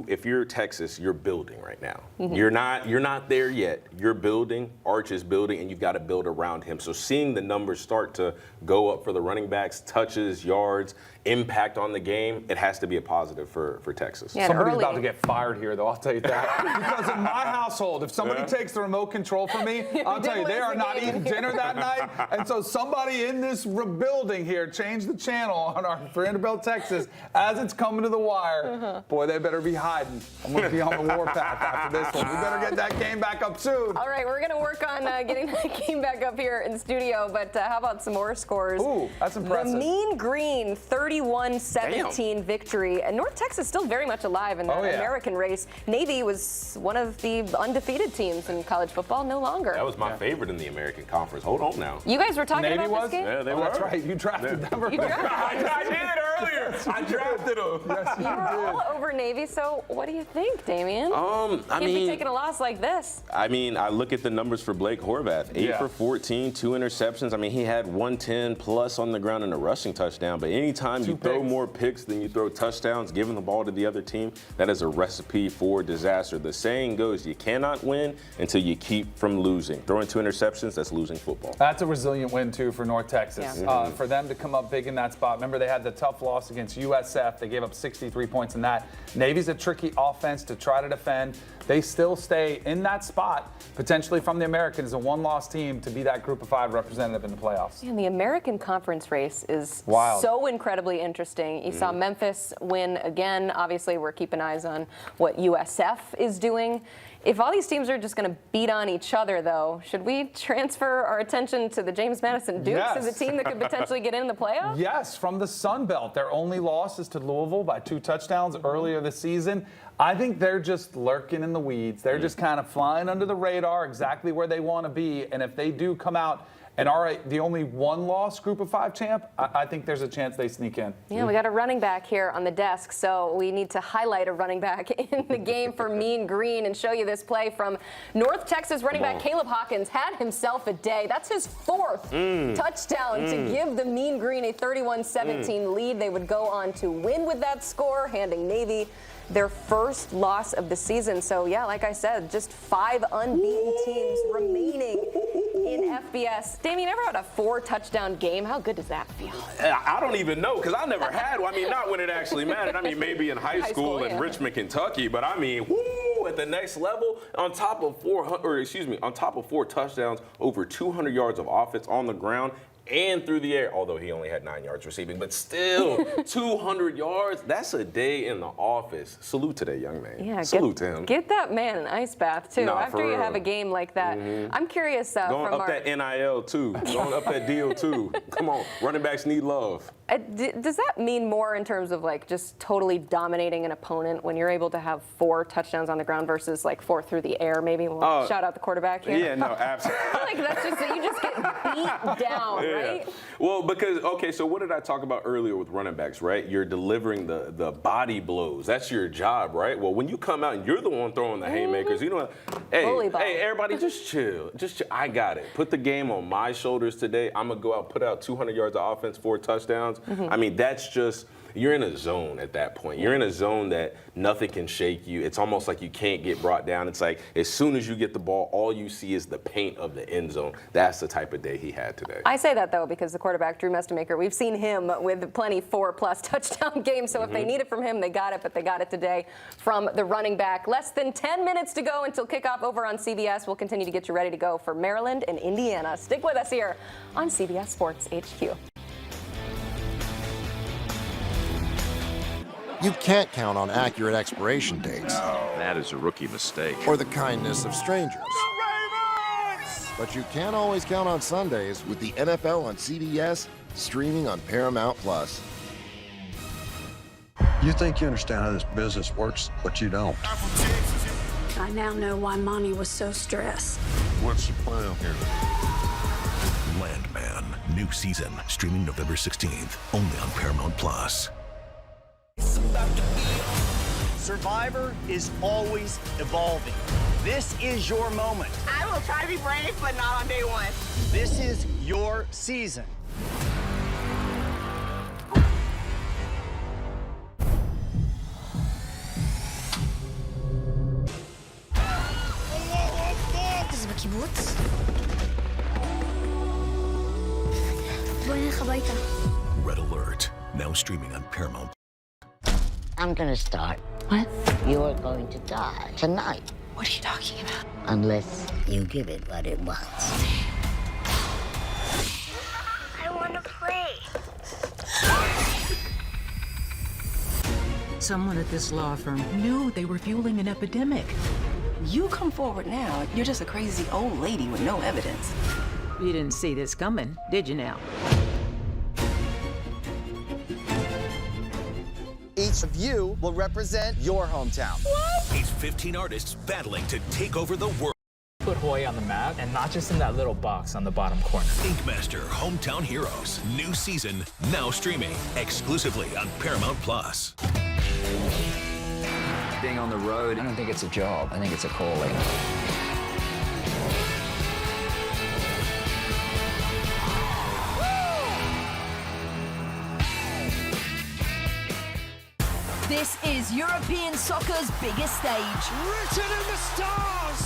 if you're Texas, you're building right now. You're not there yet. You're building, Arch is building, and you've got to build around him. So seeing the numbers start to go up for the running backs, touches, yards, impact on the game, it has to be a positive for Texas. Yeah, somebody's about to get fired here, though, I'll tell you that. Because in my household, if somebody takes the remote control from me, I'll tell you, they are not eating dinner that night. And so somebody in this building here changed the channel on our Vanderbilt, Texas, as it's coming to the wire. Boy, they better be hiding. I'm going to be on the warpath after this one. We better get that game back up soon. All right, we're going to work on getting that game back up here in the studio, but how about some more scores? Ooh, that's impressive. The Mean Green, 30 31-17 victory. And North Texas still very much alive in that American race. Navy was one of the undefeated teams in college football, no longer. That was my favorite in the American Conference. Hold on now. You guys were talking Navy about this game? Yeah, they were. That's right. You drafted them. You drafted I did earlier. I drafted them. Yes, you were all over Navy, so what do you think, Damien? I Can't mean, be taking a loss like this. I mean, I look at the numbers for Blake Horvath. 8 for 14, 2 interceptions. I mean, he had 110 plus on the ground and a rushing touchdown. But anytime you throw more picks than you throw touchdowns, giving the ball to the other team, that is a recipe for disaster. The saying goes, you cannot win until you keep from losing. Throwing 2 interceptions, that's losing football. That's a resilient win, too, for North Texas. Yeah. For them to come up big in that spot. Remember, they had the tough loss against USF. They gave up 63 points in that. Navy's a tricky offense to try to defend. They still stay in that spot, potentially from the American as a one-loss team to be that Group of 5 representative in the playoffs. And the American Conference race is wild. So incredibly interesting. You saw Memphis win again. Obviously, we're keeping eyes on what USF is doing. If all these teams are just going to beat on each other, though, should we transfer our attention to the James Madison Dukes as a team that could potentially get in the playoffs? Yes, from the Sun Belt. Their only loss is to Louisville by 2 touchdowns earlier this season. I think they're just lurking in the weeds. They're just kind of flying under the radar, exactly where they want to be. And if they do come out and are the only one-loss Group of 5 champ, I think there's a chance they sneak in. Yeah, we got a running back here on the desk, so we need to highlight a running back in the game for Mean Green and show you this play from North Texas running back Caleb Hawkins. Had himself a day. That's his 4th touchdown to give the Mean Green a 31-17 lead. They would go on to win with that score, handing Navy their first loss of the season. So, yeah, like I said, just 5 unbeaten teams remaining in FBS. Damien, you ever had a 4-touchdown game? How good does that feel? I don't even know, because I never had one. I mean, not when it actually mattered. I mean, maybe in high school in Richmond, Kentucky. But I mean, woo, at the next level, on top of 4 touchdowns, over 200 yards of offense on the ground and through the air, although he only had 9 yards receiving, but still 200 yards. That's a day in the office. Salute to that young man. Yeah, salute to him. Get that man an ice bath too after you have a game like that. I'm curious. Going up that NIL too. Going up that deal too. Come on, running backs need love. Does that mean more in terms of like just totally dominating an opponent when you're able to have 4 touchdowns on the ground versus like 4 through the air? Maybe we'll shout out the quarterback here. Yeah, no, absolutely. Like that's just you just get beat down, right? Well, because so what did I talk about earlier with running backs, right? You're delivering the body blows. That's your job, right? Well, when you come out and you're the one throwing the haymakers, you know, hey, everybody, just chill. Just chill. I got it. Put the game on my shoulders today. I'm gonna go out, put out 200 yards of offense, 4 touchdowns. I mean, that's just, you're in a zone at that point. You're in a zone that nothing can shake you. It's almost like you can't get brought down. It's like as soon as you get the ball, all you see is the paint of the end zone. That's the type of day he had today. I say that, though, because the quarterback, Drew Mestemaker, we've seen him with plenty 4+ touchdown games. So if they need it from him, they got it. But they got it today from the running back. Less than 10 minutes to go until kickoff over on CBS. We'll continue to get you ready to go for Maryland and Indiana. Stick with us here on CBS Sports HQ. You can't count on accurate expiration dates. That is a rookie mistake. Or the kindness of strangers. But you can always count on Sundays with the NFL on CBS, streaming on Paramount+. You think you understand how this business works, but you don't. I now know why Mommy was so stressed. What's the plan here? Landman, new season, streaming November 16th, only on Paramount+. Survivor is always evolving. This is your moment. I will try to be brave, but not on day 1. This is your season. זה בקיבוץ? בואי נלך הביתה. Red Alert, now streaming on Paramount. I'm gonna start. What? You're going to die tonight. What are you talking about? Unless you give it what it wants. I want to play. Someone at this law firm knew they were fueling an epidemic. You come forward now, you're just a crazy old lady with no evidence. You didn't see this coming, did you now? of you will represent your hometown. He's 15 artists battling to take over the world. Put Hawaii on the map, and not just in that little box on the bottom corner. Inkmaster Hometown Heroes. New season, now streaming exclusively on Paramount+. Being on the road, I don't think it's a job. I think it's a calling. This is European soccer's biggest stage. Written in the stars.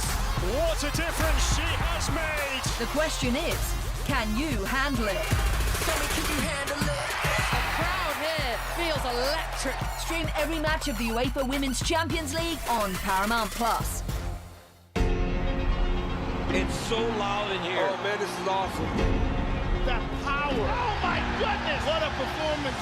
What a difference she has made. The question is, can you handle it? Tell me, can you handle it? A crowd here feels electric. Stream every match of the UEFA Women's Champions League on Paramount+. It's so loud in here. Oh man, this is awesome. That power. Oh my goodness, what a performance.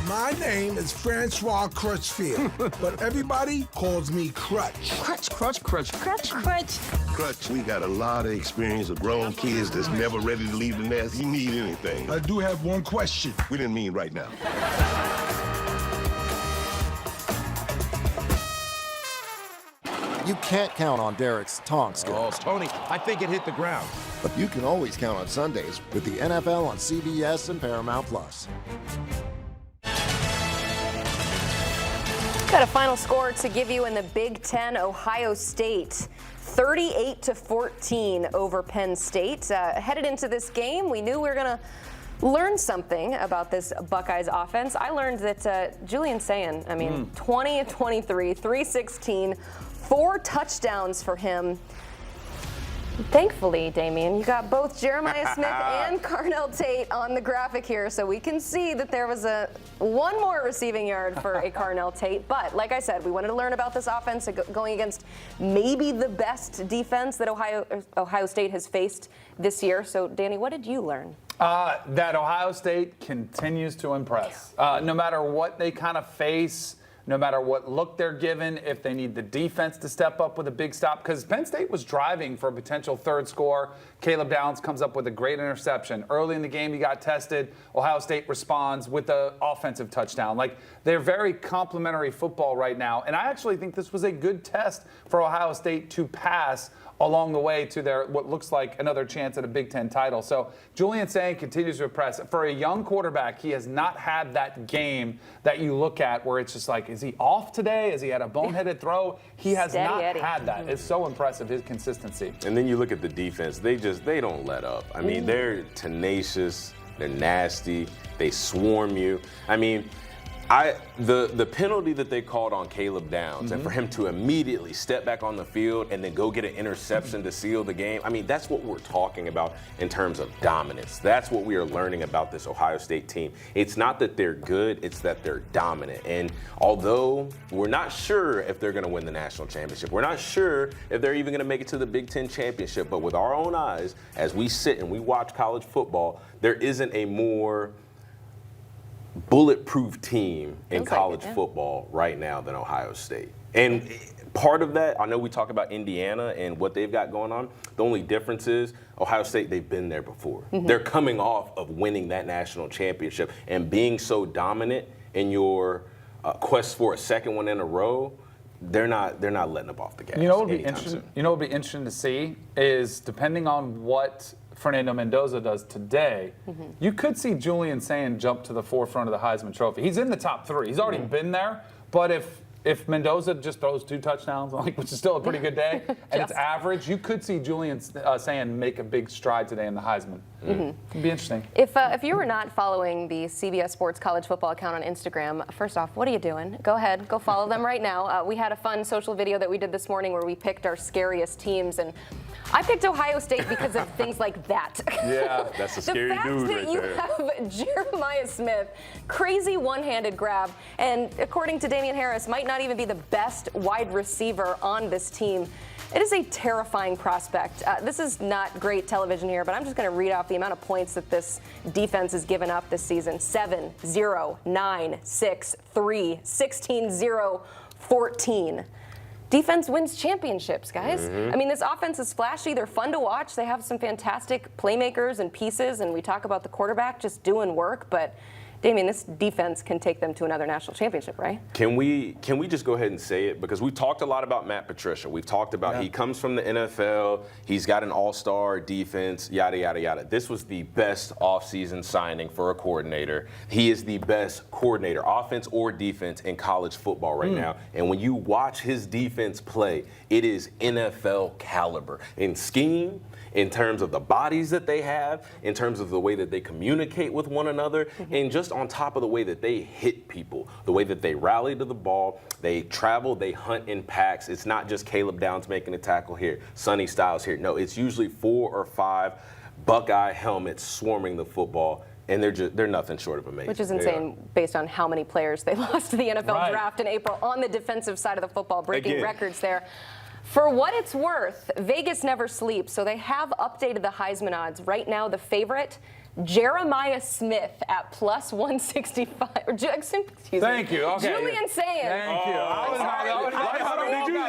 My name is Francois Crutchfield, but everybody calls me Crutch. Crutch, crutch, crutch. Crutch, crutch. Crutch, we got a lot of experience of grown kids that's never ready to leave the nest. You need anything. I do have one question. We didn't mean right now. You can't count on Derek's tongue skills. Oh, Tony, I think it hit the ground. But you can always count on Sundays with the NFL on CBS and Paramount+. Got a final score to give you in the Big Ten. Ohio State 38-14 over Penn State. Headed into this game, we knew we were going to learn something about this Buckeyes offense. I learned that Julian Sayin, 20 of 23, 316, 4 touchdowns for him. Thankfully, Damien, you got both Jeremiah Smith and Carnell Tate on the graphic here, so we can see that there was one more receiving yard for a Carnell Tate. But like I said, we wanted to learn about this offense going against maybe the best defense that Ohio State has faced this year. So, Danny, what did you learn? That Ohio State continues to impress. No matter what they kind of face, no matter what look they're given, if they need the defense to step up with a big stop, because Penn State was driving for a potential third score. Caleb Downs comes up with a great interception. Early in the game, he got tested. Ohio State responds with an offensive touchdown. Like, they're very complimentary football right now, and I actually think this was a good test for Ohio State to pass along the way to their what looks like another chance at a Big Ten title. So Julian Sayin continues to impress. For a young quarterback, he has not had that game that you look at where it's just like, is he off today? Has he had a boneheaded throw? He has not had that. It's so impressive, his consistency. And then you look at the defense. They don't let up. I mean, they're tenacious. They're nasty. They swarm you. I mean, the penalty that they called on Caleb Downs and for him to immediately step back on the field and then go get an interception to seal the game, I mean, that's what we're talking about in terms of dominance. That's what we are learning about this Ohio State team. It's not that they're good, it's that they're dominant. And although we're not sure if they're going to win the national championship, we're not sure if they're even going to make it to the Big Ten championship, but with our own eyes, as we sit and we watch college football, there isn't a more bulletproof team in college football right now than Ohio State. And part of that, I know we talk about Indiana and what they've got going on. The only difference is Ohio State, they've been there before. They're coming off of winning that national championship and being so dominant in your quest for a second one in a row. They're not letting up off the gas. You know what would be interesting? You know what would be interesting to see is, depending on what Fernando Mendoza does today, you could see Julian Sayin jump to the forefront of the Heisman Trophy. He's in the top 3. He's already been there, but if Mendoza just throws 2 touchdowns, which is still a pretty good day, and it's average, you could see Julian Sayin make a big stride today in the Heisman. It'd be interesting. If you were not following the CBS Sports college football account on Instagram, first off, what are you doing? Go ahead, go follow them right now. We had a fun social video that we did this morning where we picked our scariest teams, and I picked Ohio State because of things like that. Yeah, that's a scary dude right there. The fact that you have Jeremiah Smith, crazy one-handed grab, and according to Damian Harris, might not even be the best wide receiver on this team. It is a terrifying prospect. This is not great television here, but I'm just going to read off the amount of points that this defense has given up this season. 7, 0, 9, 6, 3, 16, 0, 14. Defense wins championships, guys. I mean, this offense is flashy. They're fun to watch. They have some fantastic playmakers and pieces, and we talk about the quarterback just doing work, but Damien, this defense can take them to another national championship, right? Can we just go ahead and say it? Because we've talked a lot about Matt Patricia. We've talked about he comes from the NFL. He's got an all-star defense, yada, yada, yada. This was the best offseason signing for a coordinator. He is the best coordinator, offense or defense, in college football right now. And when you watch his defense play, it is NFL caliber in scheme, in terms of the bodies that they have, in terms of the way that they communicate with one another, and just on top of the way that they hit people, the way that they rally to the ball, they travel, they hunt in packs. It's not just Caleb Downs making a tackle here, Sonny Styles here. No, it's usually 4 or 5 Buckeye helmets swarming the football. And they're nothing short of amazing. Which is insane based on how many players they lost to the NFL draft in April on the defensive side of the football, breaking records there. For what it's worth, Vegas never sleeps, so they have updated the Heisman odds. Right now, the favorite, Jeremiah Smith at plus 165. Excuse me. Thank you. Okay. Julian Sayin. Thank you.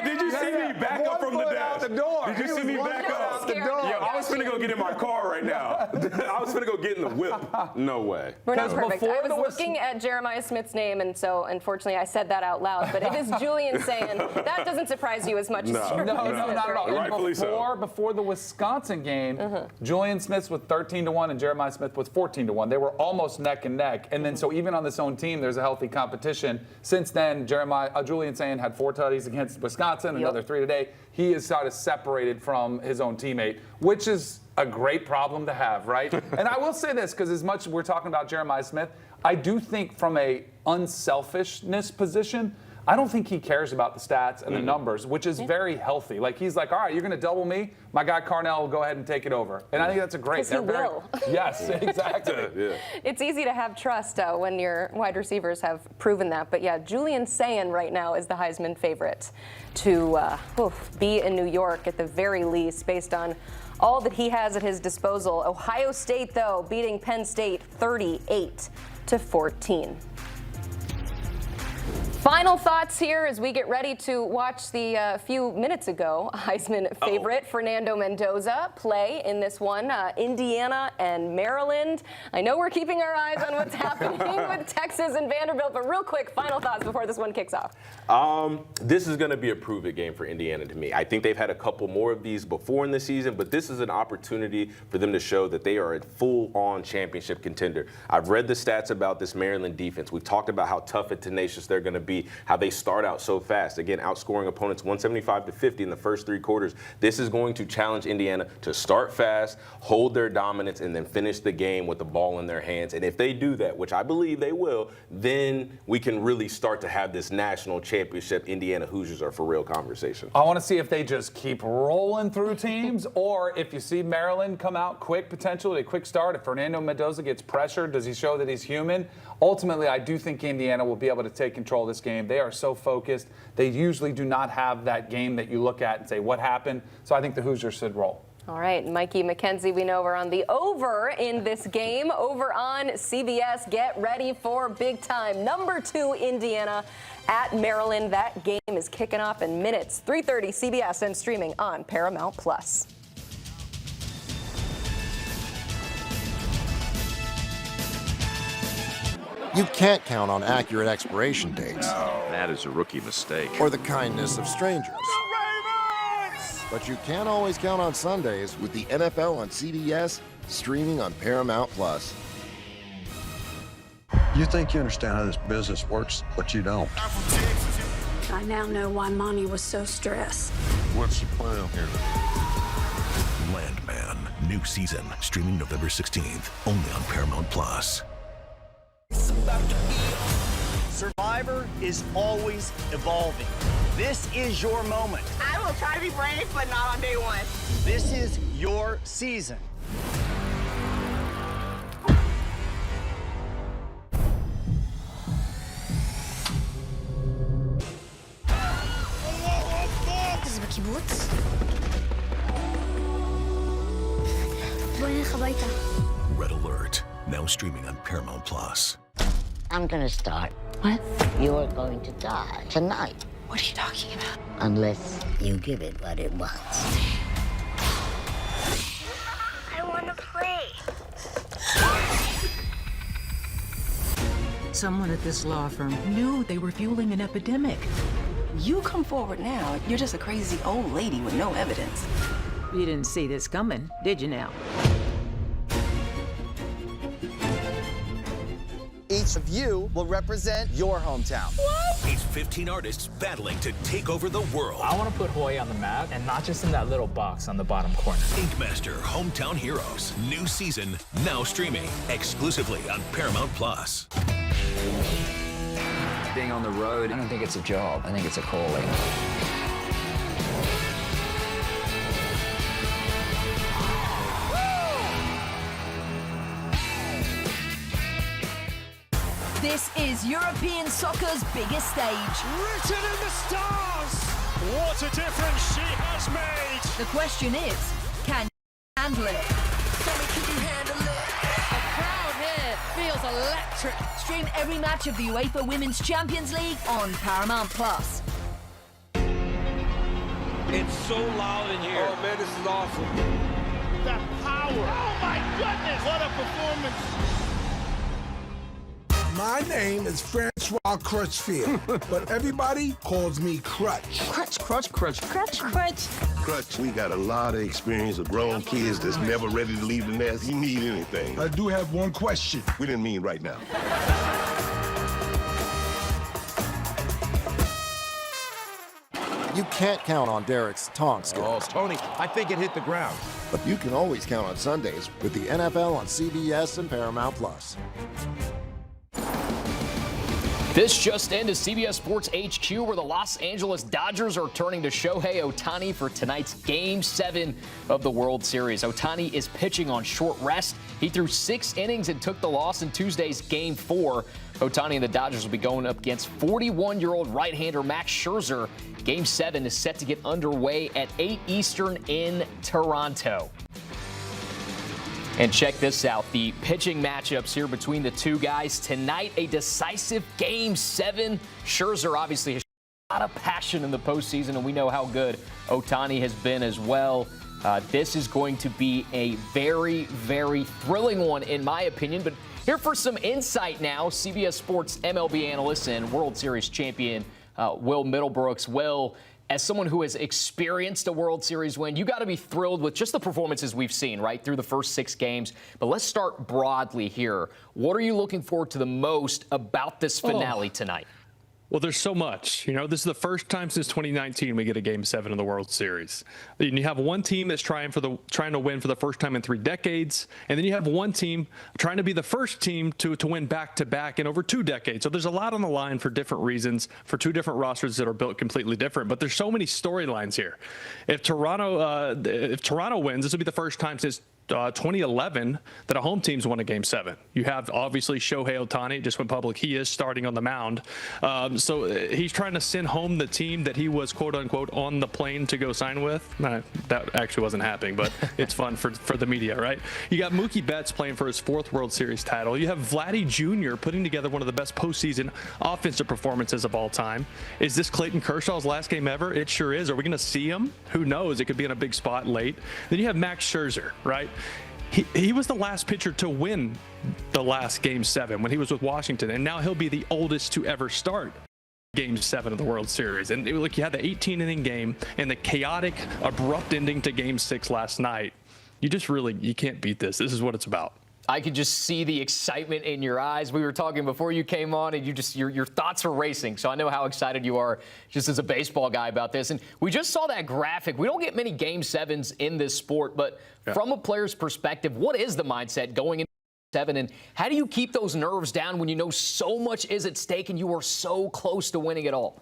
Did you see me back up from the desk? Did you see me back up? Yo, I was finna go get in my car right now. I was finna go get in the whip. No way. We're not perfect. I was looking at Jeremiah Smith's name, and so unfortunately I said that out loud. But it is Julian Sayin. That doesn't surprise you as much as Jeremiah Smith. No, not at all. Rightfully so. Before the Wisconsin game, Julian Smith was 13-1 and Jeremiah Smith was 14-1. They were almost neck and neck. And then so even on this own team, there's a healthy competition. Since then, Julian Sayin had 4 tutties against Wisconsin, another 3 today. He is sort of separated from his own teammate, which is a great problem to have, right? And I will say this, because as much as we're talking about Jeremiah Smith, I do think from a unselfishness position, I don't think he cares about the stats and the numbers, which is very healthy. Like, he's like, all right, you're going to double me? My guy Carnell will go ahead and take it over. And I think that's a great. Because he will. Yes, exactly. It's easy to have trust when your wide receivers have proven that. But yeah, Julian Sayin right now is the Heisman favorite to be in New York at the very least, based on all that he has at his disposal. Ohio State, though, beating Penn State 38-14. Final thoughts here as we get ready to watch the few minutes ago Heisman favorite Fernando Mendoza play in this one, Indiana and Maryland. I know we're keeping our eyes on what's happening with Texas and Vanderbilt, but real quick, final thoughts before this one kicks off. This is going to be a prove-it game for Indiana to me. I think they've had a couple more of these before in the season, but this is an opportunity for them to show that they are a full-on championship contender. I've read the stats about this Maryland defense. We've talked about how tough and tenacious they're going to be, how they start out so fast. Again, outscoring opponents 175-50 in the first 3 quarters. This is going to challenge Indiana to start fast, hold their dominance, and then finish the game with the ball in their hands. And if they do that, which I believe they will, then we can really start to have this national championship Indiana Hoosiers are for real conversation. I want to see if they just keep rolling through teams, or if you see Maryland come out quick, potentially a quick start. If Fernando Mendoza gets pressured, does he show that he's human? Ultimately, I do think Indiana will be able to take control of this game. They are so focused. They usually do not have that game that you look at and say, what happened? So I think the Hoosiers should roll. All right, Mikey McKenzie, we know we're on the over in this game. Over on CBS, get ready for big time. Number 2, Indiana at Maryland. That game is kicking off in minutes. 3:30 CBS and streaming on Paramount+. You can't count on accurate expiration dates. No, that is a rookie mistake. Or the kindness of strangers. But you can always count on Sundays with the NFL on CBS, streaming on Paramount+. You think you understand how this business works, but you don't. I now know why Mommy was so stressed. What's the plan here? Landman, new season, streaming November 16th, only on Paramount+. Survivor is always evolving. This is your moment. I will try to be brave, but not on day 1. This is your season. זה בקיבוץ? בואי נלך הביתה. Red Alert, now streaming on Paramount+. I'm gonna start. What? You're going to die tonight. What are you talking about? Unless you give it what it wants. I want to play. Someone at this law firm knew they were fueling an epidemic. You come forward now, you're just a crazy old lady with no evidence. You didn't see this coming, did you now? Each of you will represent your hometown. These 15 artists battling to take over the world. I want to put Hawaii on the map, and not just in that little box on the bottom corner. Ink Master Hometown Heroes. New season, now streaming exclusively on Paramount Plus. Being on the road, I don't think it's a job. I think it's a calling. This is European soccer's biggest stage. Written in the stars. What a difference she has made. The question is, can you handle it? Can you handle it? A crowd here feels electric. Stream every match of the UEFA Women's Champions League on Paramount Plus. It's so loud in here. Oh man, this is awesome. That power. Oh my goodness, what a performance. My name is Francois Crutchfield, but everybody calls me Crutch. Crutch, crutch, crutch. Crutch, crutch. Crutch, we got a lot of experience with grown kids that's never ready to leave the nest. You need anything. I do have one question. We didn't mean right now. You can't count on Derek's tong skills. Oh, Tony, I think it hit the ground. But you can always count on Sundays with the NFL on CBS and Paramount Plus. This just into CBS Sports HQ, where the Los Angeles Dodgers are turning to Shohei Ohtani for tonight's Game 7 of the World Series. Ohtani is pitching on short rest. He threw 6 innings and took the loss in Tuesday's Game 4. Ohtani and the Dodgers will be going up against 41-year-old right-hander Max Scherzer. Game 7 is set to get underway at 8 Eastern in Toronto. And check this out, the pitching matchups here between the two guys. Tonight, a decisive Game 7. Scherzer obviously has a lot of passion in the postseason, and we know how good Ohtani has been as well. This is going to be a very, very thrilling one, in my opinion. But here for some insight now, CBS Sports MLB analyst and World Series champion Will Middlebrooks. Will, as someone who has experienced a World Series win, you got to be thrilled with just the performances we've seen, right, through the first 6 games. But let's start broadly here. What are you looking forward to the most about this finale tonight? Well, there's so much. You know, this is the first time since 2019 we get a Game 7 in the World Series. And you have one team that's trying to win for the first time in 3 decades, and then you have one team trying to be the first team to win back-to-back in over 2 decades. So there's a lot on the line for different reasons, for 2 different rosters that are built completely different. But there's so many storylines here. If Toronto wins, this will be the first time since 2011 that a home team's won a Game 7. You have obviously Shohei Ohtani, just went public. He is starting on the mound. So he's trying to send home the team that he was, quote unquote, on the plane to go sign with. That actually wasn't happening, but it's fun for the media, right? You got Mookie Betts playing for his 4th World Series title. You have Vladdy Jr. putting together one of the best postseason offensive performances of all time. Is this Clayton Kershaw's last game ever? It sure is. Are we going to see him? Who knows? It could be in a big spot late. Then you have Max Scherzer, right? He was the last pitcher to win the last Game 7 when he was with Washington, and now he'll be the oldest to ever start Game 7 of the World Series. And you had the 18-inning game and the chaotic, abrupt ending to Game 6 last night. You can't beat this. This is what it's about. I could just see the excitement in your eyes. We were talking before you came on, and your thoughts are racing. So I know how excited you are just as a baseball guy about this. And we just saw that graphic. We don't get many Game 7s in this sport, but from a player's perspective, what is the mindset going into 7, and how do you keep those nerves down when you know so much is at stake and you are so close to winning it all?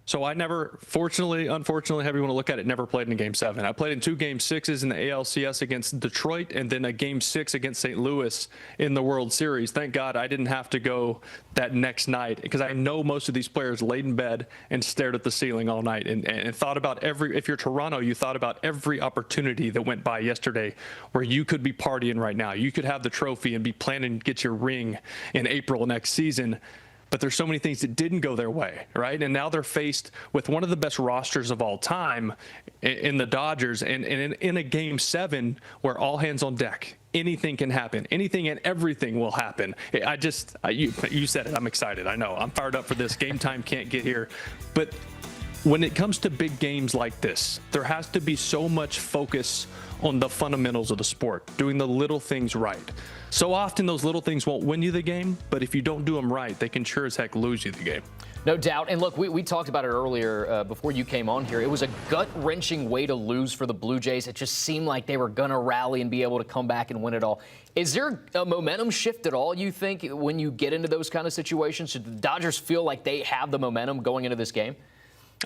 So I never, unfortunately, however you want to look at it, never played in a Game 7. I played in 2 Game 6s in the ALCS against Detroit and then a Game 6 against St. Louis in the World Series. Thank God I didn't have to go that next night, because I know most of these players laid in bed and stared at the ceiling all night and thought about if you're Toronto, you thought about every opportunity that went by yesterday where you could be partying right now. You could have the trophy and be planning to get your ring in April next season. but there's so many things that didn't go their way, right? And now they're faced with one of the best rosters of all time in the Dodgers, and in a Game 7 where all hands on deck. Anything can happen. Anything and everything will happen. You said it. I'm excited. I know. I'm fired up for this. Game time can't get here. But when it comes to big games like this, there has to be so much focus on the fundamentals of the sport, doing the little things right. So often those little things won't win you the game, but if you don't do them right, they can sure as heck lose you the game. No doubt. And look, we talked about it earlier before you came on here. It was a gut-wrenching way to lose for the Blue Jays. It just seemed like they were going to rally and be able to come back and win it all. Is there a momentum shift at all, you think, when you get into those kind of situations? Should the Dodgers feel like they have the momentum going into this game?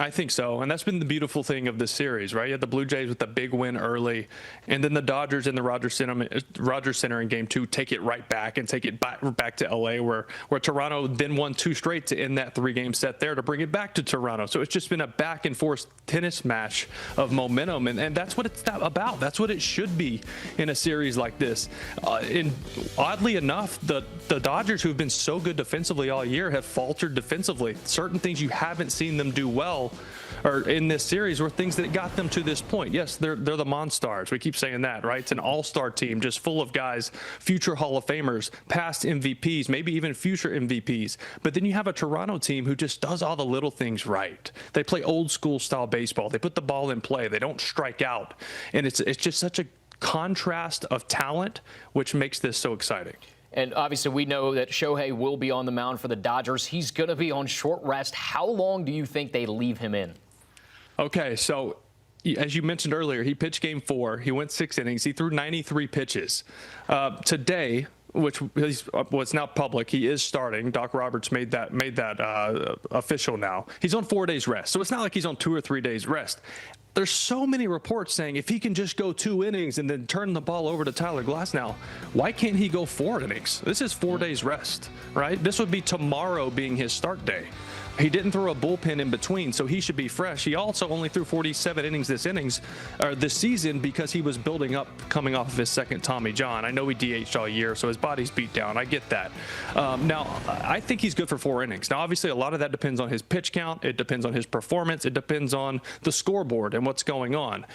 I think so, and that's been the beautiful thing of this series, right? You had the Blue Jays with the big win early, and then the Dodgers in the Rogers Center in Game 2 take it right back and take it back to L.A., where Toronto then won 2 straight to end that 3-game set there to bring it back to Toronto. So it's just been a back-and-forth tennis match of momentum, and that's what it's about. That's what it should be in a series like this. And oddly enough, the Dodgers, who've been so good defensively all year, have faltered defensively. Certain things you haven't seen them do well or in this series were things that got them to this point. Yes, they're the Monstars. We keep saying that, right? It's an all-star team just full of guys, future Hall of Famers, past MVPs, maybe even future MVPs. But then you have a Toronto team who just does all the little things right. They play old-school style baseball. They put the ball in play. They don't strike out. And it's just such a contrast of talent, which makes this so exciting. And obviously, we know that Shohei will be on the mound for the Dodgers. He's going to be on short rest. How long do you think they leave him in? Okay, so as you mentioned earlier, he pitched Game 4. He went 6 innings. He threw 93 pitches. Today, which was now public, he is starting. Doc Roberts made that official now. He's on 4 days rest, so it's not like he's on 2 or 3 days rest. There's so many reports saying if he can just go 2 innings and then turn the ball over to Tyler Glasnow, why can't he go 4 innings? This is 4 days rest, right? This would be tomorrow being his start day. He didn't throw a bullpen in between, so he should be fresh. He also only threw 47 innings this season because he was building up coming off of his second Tommy John. I know he DH'd all year, so his body's beat down. I get that. Now, I think he's good for 4 innings. Now, obviously, a lot of that depends on his pitch count. It depends on his performance. It depends on the scoreboard and what's going on.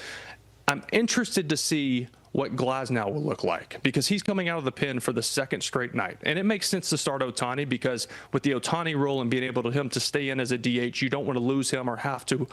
I'm interested to see what Glasnow will look like because he's coming out of the pen for the 2nd straight night. And it makes sense to start Ohtani because with the Ohtani rule and being able to him to stay in as a DH, you don't want to lose him or have to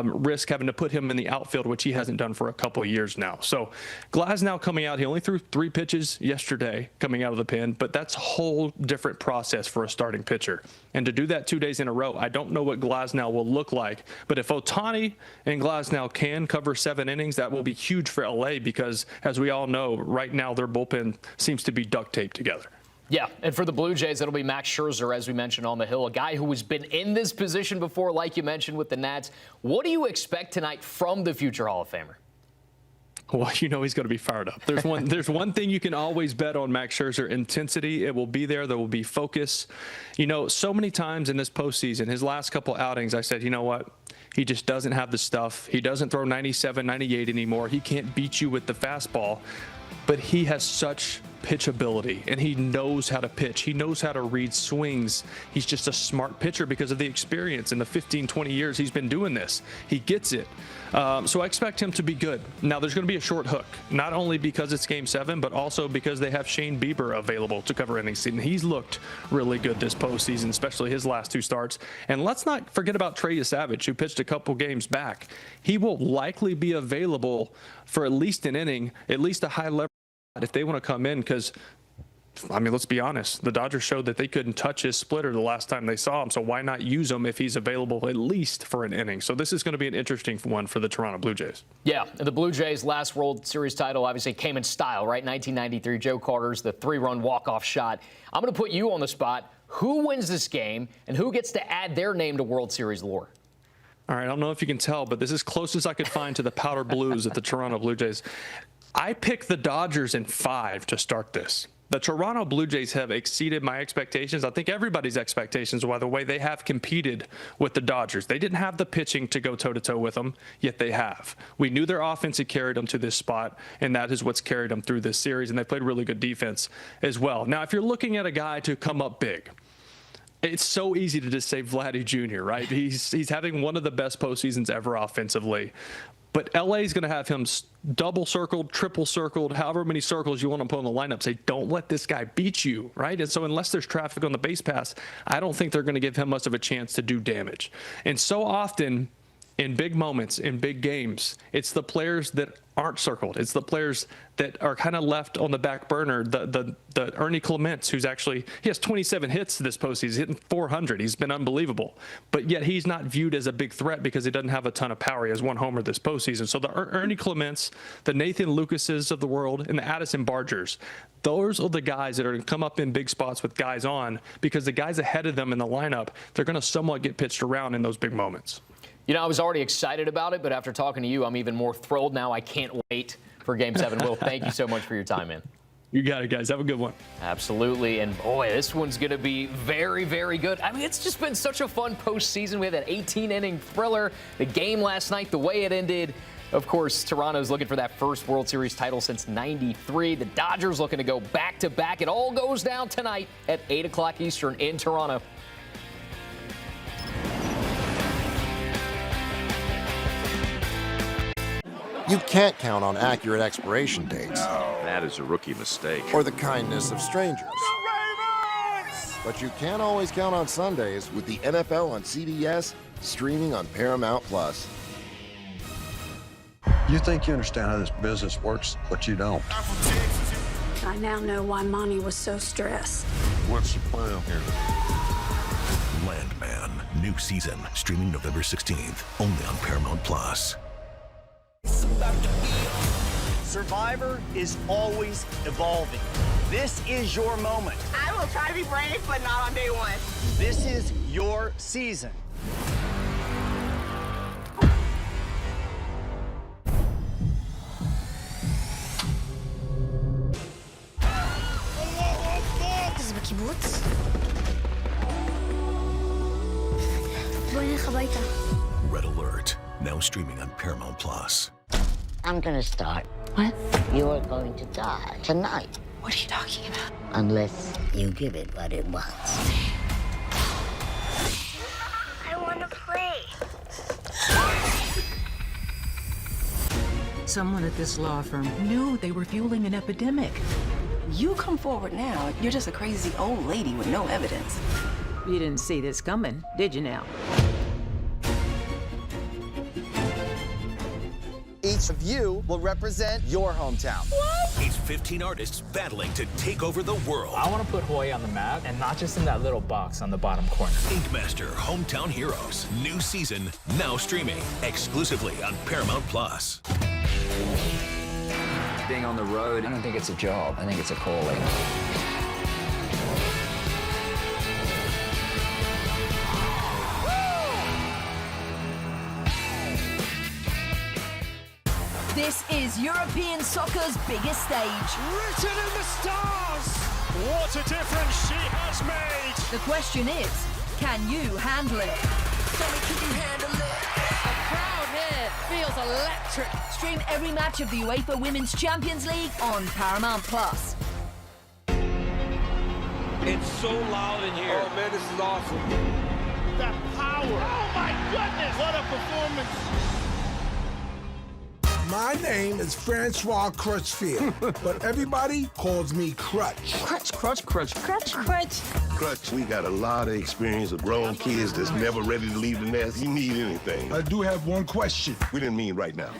risk having to put him in the outfield, which he hasn't done for a couple of years now. So Glasnow coming out, he only threw 3 pitches yesterday coming out of the pen, but that's a whole different process for a starting pitcher. And to do that 2 days in a row, I don't know what Glasnow will look like. But if Ohtani and Glasnow can cover 7 innings, that will be huge for LA because as we all know, right now their bullpen seems to be duct taped together. Yeah, and for the Blue Jays, it'll be Max Scherzer, as we mentioned, on the hill, a guy who has been in this position before, like you mentioned, with the Nats. What do you expect tonight from the future Hall of Famer? Well, you know he's going to be fired up. There's one thing you can always bet on Max Scherzer: intensity. It will be there. There will be focus. You know, so many times in this postseason, his last couple outings, I said, you know what? He just doesn't have the stuff. He doesn't throw 97, 98 anymore. He can't beat you with the fastball. But he has such pitch ability, and he knows how to pitch. He knows how to read swings. He's just a smart pitcher because of the experience in the 15, 20 years he's been doing this. He gets it. So I expect him to be good. Now, there's going to be a short hook, not only because it's Game 7, but also because they have Shane Bieber available to cover innings. And he's looked really good this postseason, especially his last 2 starts. And let's not forget about Trey Savage, who pitched a couple games back. He will likely be available for at least an inning, at least a high level if they want to come in, because I mean, let's be honest, the Dodgers showed that they couldn't touch his splitter the last time they saw him, so why not use him if he's available at least for an inning? So this is going to be an interesting one for the Toronto Blue Jays. Yeah, and the Blue Jays' last World Series title obviously came in style, right? 1993, Joe Carter's the 3-run walk-off shot. I'm going to put you on the spot. Who wins this game, and who gets to add their name to World Series lore? All right, I don't know if you can tell, but this is close as I could find to the powder blues at the Toronto Blue Jays. I picked the Dodgers in 5 to start this. The Toronto Blue Jays have exceeded my expectations. I think everybody's expectations by the way they have competed with the Dodgers. They didn't have the pitching to go toe-to-toe with them, yet they have. We knew their offense had carried them to this spot, and that is what's carried them through this series, and they played really good defense as well. Now, if you're looking at a guy to come up big, it's so easy to just say Vladdy Jr., right? He's having one of the best postseasons ever offensively. But LA is going to have him double circled, triple circled, however many circles you want to put on the lineup. Say, don't let this guy beat you, right? And so unless there's traffic on the base pass, I don't think they're going to give him much of a chance to do damage. And so often in big moments, in big games, it's the players that aren't circled. It's the players that are kind of left on the back burner. The Ernie Clements, who's actually, he has 27 hits this postseason. He's hitting 400. He's been unbelievable. But yet he's not viewed as a big threat because he doesn't have a ton of power. He has one homer this postseason. So the Ernie Clements, the Nathan Lucases of the world, and the Addison Bargers, those are the guys that are going to come up in big spots with guys on, because the guys ahead of them in the lineup, they're going to somewhat get pitched around in those big moments. You know, I was already excited about it, but after talking to you, I'm even more thrilled now. I can't wait for Game 7. Will, thank you so much for your time, man. You got it, guys. Have a good one. Absolutely. And, boy, this one's going to be very, very good. I mean, it's just been such a fun postseason. We had that 18-inning thriller. The game last night, the way it ended. Of course, Toronto's looking for that first World Series title since '93. The Dodgers looking to go back-to-back. It all goes down tonight at 8 o'clock Eastern in Toronto. You can't count on accurate expiration dates. That is a rookie mistake. Or the kindness of strangers. But you can always count on Sundays with the NFL on CBS, streaming on Paramount+. You think you understand how this business works, but you don't. I now know why Monty was so stressed. What's the plan here? Landman, new season, streaming November 16th, only on Paramount+. Survivor is always evolving. This is your moment. I will try to be brave, but not on day one. This is your season. זה בקיבוץ? בואי נלך הביתה. Red Alert, now streaming on Paramount+. I'm gonna start. What? You're going to die tonight. What are you talking about? Unless you give it what it wants. I want to play. Someone at this law firm knew they were fueling an epidemic. You come forward now, you're just a crazy old lady with no evidence. You didn't see this coming, did you now? Each of you will represent your hometown. It's 15 artists battling to take over the world. I want to put Hawaii on the map, and not just in that little box on the bottom corner. Ink Master Hometown Heroes, new season, now streaming exclusively on Paramount+. Being on the road, I don't think it's a job. I think it's a calling. This is European soccer's biggest stage. Written in the stars! What a difference she has made! The question is, can you handle it? Tell me, can you handle it? A crowd here feels electric. Stream every match of the UEFA Women's Champions League on Paramount+. It's so loud in here. Oh, man, this is awesome. That power. Oh, my goodness. What a performance. My name is Francois Crutchfield, but everybody calls me Crutch. Crutch, crutch, crutch. Crutch, crutch. Crutch, we got a lot of experience with grown kids that's never ready to leave the nest. You need anything. I do have one question. We didn't mean right now.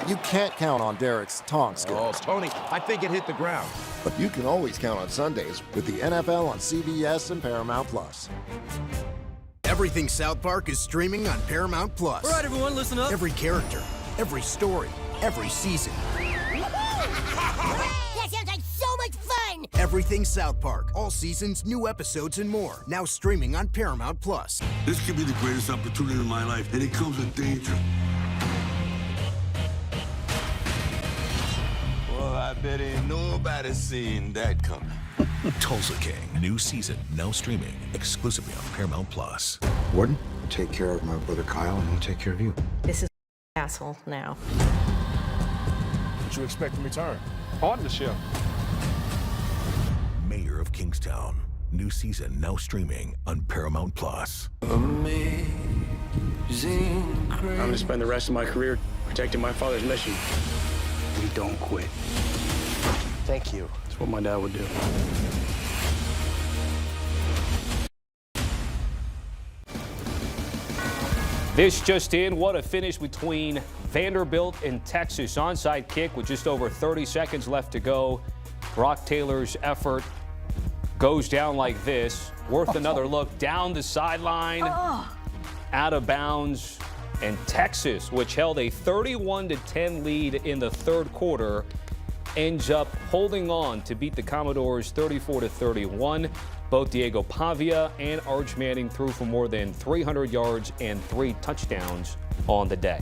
You can't count on Derek's tongue skills. Oh, Tony, I think it hit the ground. But you can always count on Sundays with the NFL on CBS and Paramount+. Everything South Park is streaming on Paramount+. All right, everyone, listen up. Every character, every story, every season. That sounds like so much fun! Everything South Park. All seasons, new episodes, and more. Now streaming on Paramount+. This could be the greatest opportunity of my life, and it comes with danger. Well, I bet ain't nobody seen that coming. Tulsa King, new season, now streaming exclusively on Paramount+. Warden, take care of my brother Kyle, and he'll take care of you. This is asshole now. What you expect in return? on the ship. Mayor of Kingstown. New season now streaming on Paramount Plus. I'm going to spend the rest of my career protecting my father's mission. We don't quit. Thank you. That's what my dad would do. This just in, what a finish between Vanderbilt and Texas. Onside kick with just over 30 seconds left to go. Brock Taylor's effort goes down like this. Worth another look down the sideline, out of bounds. And Texas, which held a 31-10 lead in the third quarter, ends up holding on to beat the Commodores 34-31. Both Diego Pavia and Arch Manning threw for more than 300 yards and 3 touchdowns on the day.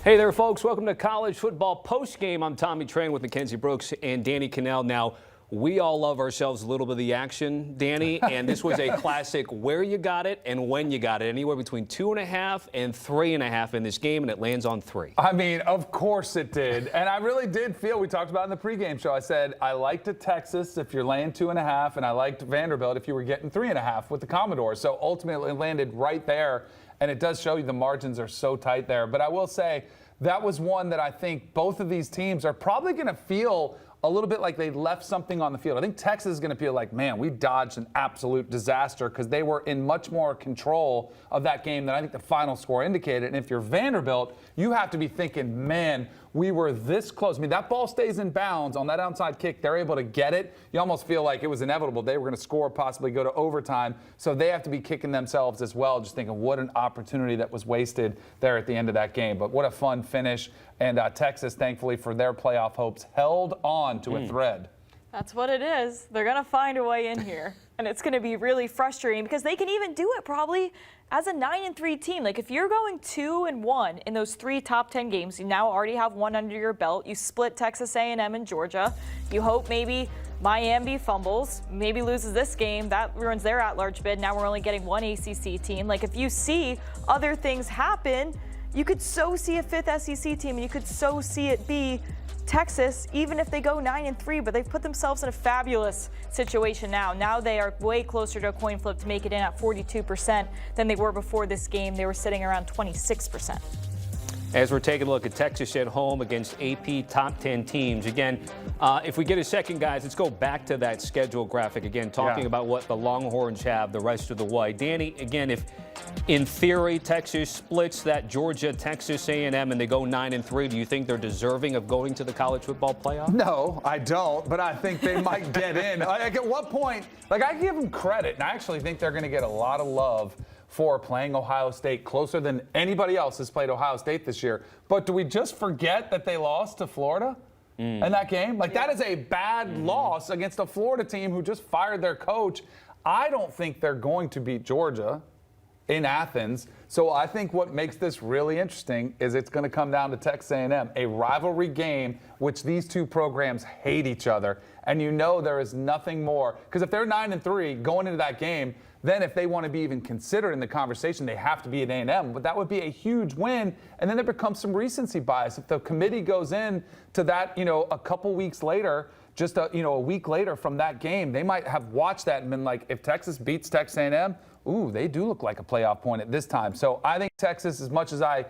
Hey there, folks. Welcome to College Football Postgame. I'm Tommy Tran with Mackenzie Brooks and Danny Cannell. Now, we all love ourselves a little bit of the action, Danny, and this was a classic where you got it and when you got it. Anywhere between 2.5 and 3.5 in this game, and it lands on 3. I mean, of course it did. And I really did feel, we talked about in the pregame show, I said, I liked Texas if you're laying 2.5, and I liked Vanderbilt if you were getting 3.5 with the Commodores. So ultimately it landed right there, and it does show you the margins are so tight there. But I will say, that was one that I think both of these teams are probably going to feel a little bit like they left something on the field. I think Texas is going to feel like, man, we dodged an absolute disaster because they were in much more control of that game than I think the final score indicated. And if you're Vanderbilt, you have to be thinking, man, we were this close. I mean, that ball stays in bounds on that onside kick. They're able to get it. You almost feel like it was inevitable. They were going to score, possibly go to overtime. So they have to be kicking themselves as well, just thinking what an opportunity that was wasted there at the end of that game. But what a fun finish. And Texas, thankfully for their playoff hopes, held on to a thread. That's what it is. They're going to find a way in here. And it's going to be really frustrating because they can even do it probably as a 9-3 team. Like if you're going 2-1 in those 3 top 10 games, you now already have one under your belt. You split Texas A&M and Georgia. You hope maybe Miami fumbles, maybe loses this game. That ruins their at-large bid. Now we're only getting one ACC team. Like if you see other things happen, you could so see a 5th SEC team, and you could so see it be Texas, even if they go 9-3, but they've put themselves in a fabulous situation now. Now they are way closer to a coin flip to make it in at 42% than they were before this game. They were sitting around 26%. As we're taking a look at Texas at home against AP top 10 teams. Again, if we get a second, guys, let's go back to that schedule graphic again, talking about what the Longhorns have the rest of the way. Danny, again, if in theory Texas splits that Georgia-Texas A&M and they go 9-3, do you think they're deserving of going to the college football playoff? No, I don't, but I think they might get in. Like at what point, like I give them credit, and I actually think they're going to get a lot of love for playing Ohio State closer than anybody else has played Ohio State this year. But do we just forget that they lost to Florida in that game? Like that is a bad loss against a Florida team who just fired their coach. I don't think they're going to beat Georgia in Athens. So I think what makes this really interesting is it's going to come down to Texas A&M, a rivalry game which these two programs hate each other. And you know there is nothing more. Because if they're 9-3 going into that game, then if they want to be even considered in the conversation, they have to be at A&M. But that would be a huge win. And then there becomes some recency bias. If the committee goes in to that, a couple weeks later, just a week later from that game, they might have watched that and been like, if Texas beats Texas A&M, ooh, they do look like a playoff point at this time. So I think Texas, as much as I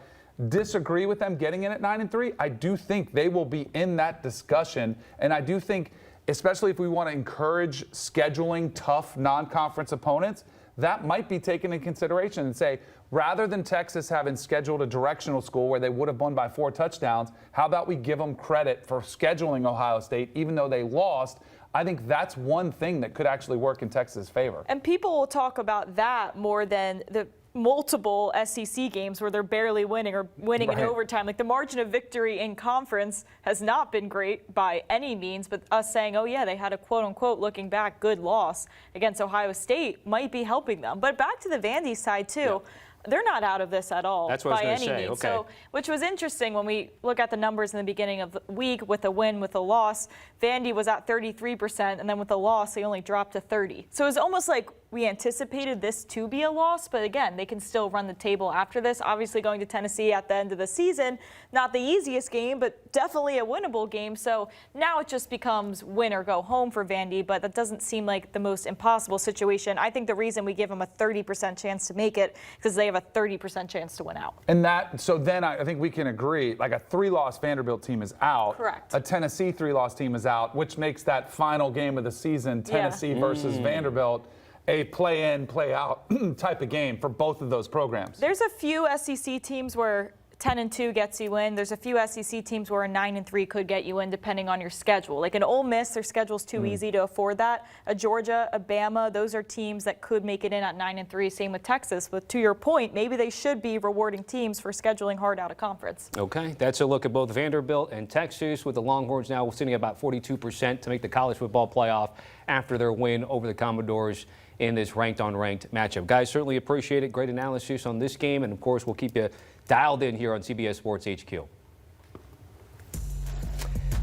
disagree with them getting in at 9-3, I do think they will be in that discussion. And I do think, especially if we want to encourage scheduling tough non-conference opponents, that might be taken into consideration and say, rather than Texas having scheduled a directional school where they would have won by 4 touchdowns, how about we give them credit for scheduling Ohio State, even though they lost? I think that's one thing that could actually work in Texas' favor. And people will talk about that more than the multiple SEC games where they're barely winning or winning in overtime. Like the margin of victory in conference has not been great by any means, but us saying, oh yeah, they had a quote unquote looking back good loss against Ohio State might be helping them. But back to the Vandy side too. They're not out of this at all. That's what by I was any gonna say. means. Okay. So, which was interesting when we look at the numbers in the beginning of the week with a win, with a loss. Vandy was at 33%, and then with the loss, they only dropped to 30. So it was almost like we anticipated this to be a loss, but again, they can still run the table after this. Obviously going to Tennessee at the end of the season, not the easiest game, but definitely a winnable game. So now it just becomes win or go home for Vandy, but that doesn't seem like the most impossible situation. I think the reason we give them a 30% chance to make it because they have a 30% chance to win out. And so then I think we can agree, like a 3-loss Vanderbilt team is out. Correct. A Tennessee 3-loss team is out, which makes that final game of the season, Tennessee versus Vanderbilt, a play-in, play-out type of game for both of those programs. There's a few SEC teams where 10-2 gets you in. There's a few SEC teams where a 9-3 could get you in depending on your schedule. Like an Ole Miss, their schedule's too easy to afford that. A Georgia, a Bama, those are teams that could make it in at 9-3. Same with Texas. But to your point, maybe they should be rewarding teams for scheduling hard out of conference. Okay, that's a look at both Vanderbilt and Texas, with the Longhorns now sitting at about 42% to make the college football playoff after their win over the Commodores in this ranked-on-ranked matchup. Guys, certainly appreciate it. Great analysis on this game, and of course, we'll keep you dialed in here on CBS Sports HQ.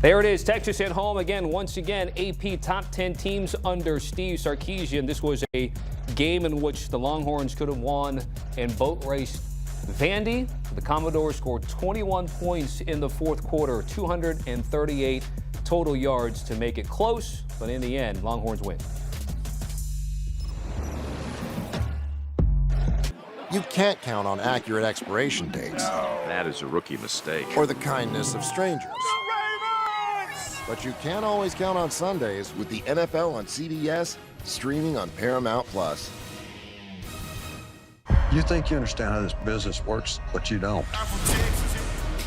There it is, Texas at home again. Once again, AP top 10 teams under Steve Sarkisian. This was a game in which the Longhorns could have won and boat raced Vandy. The Commodores scored 21 points in the fourth quarter, 238 total yards to make it close, but in the end, Longhorns win. You can't count on accurate expiration dates. That is a rookie mistake. Or the kindness of strangers. But you can always count on Sundays with the NFL on CBS, streaming on Paramount+. You think you understand how this business works, but you don't.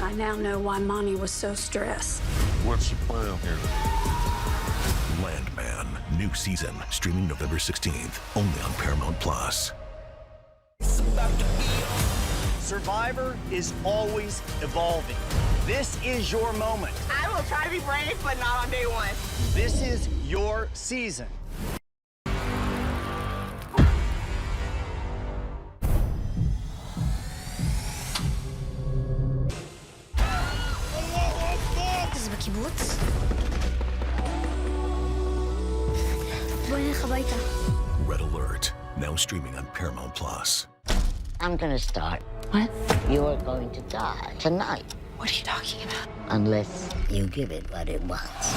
I now know why Monty was so stressed. What's the plan here? Landman, new season, streaming November 16th, only on Paramount+. Survivor is always evolving. This is your moment. I will try to be brave, but not on day one. This is your season. Red Alert, now streaming on Paramount+. I'm gonna start. What? You're going to die tonight. What are you talking about? Unless you give it what it wants.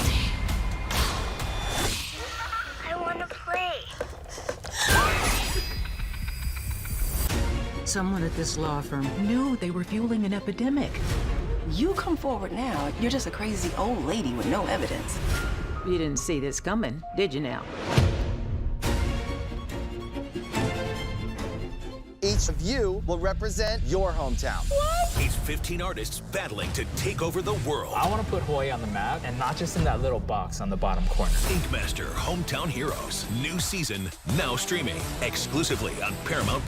I want to play. Someone at this law firm knew they were fueling an epidemic. You come forward now, you're just a crazy old lady with no evidence. You didn't see this coming, did you now? Each of you will represent your hometown. It's 15 artists battling to take over the world. I want to put Hawaii on the map, and not just in that little box on the bottom corner. Ink Master Hometown Heroes, new season, now streaming exclusively on Paramount+.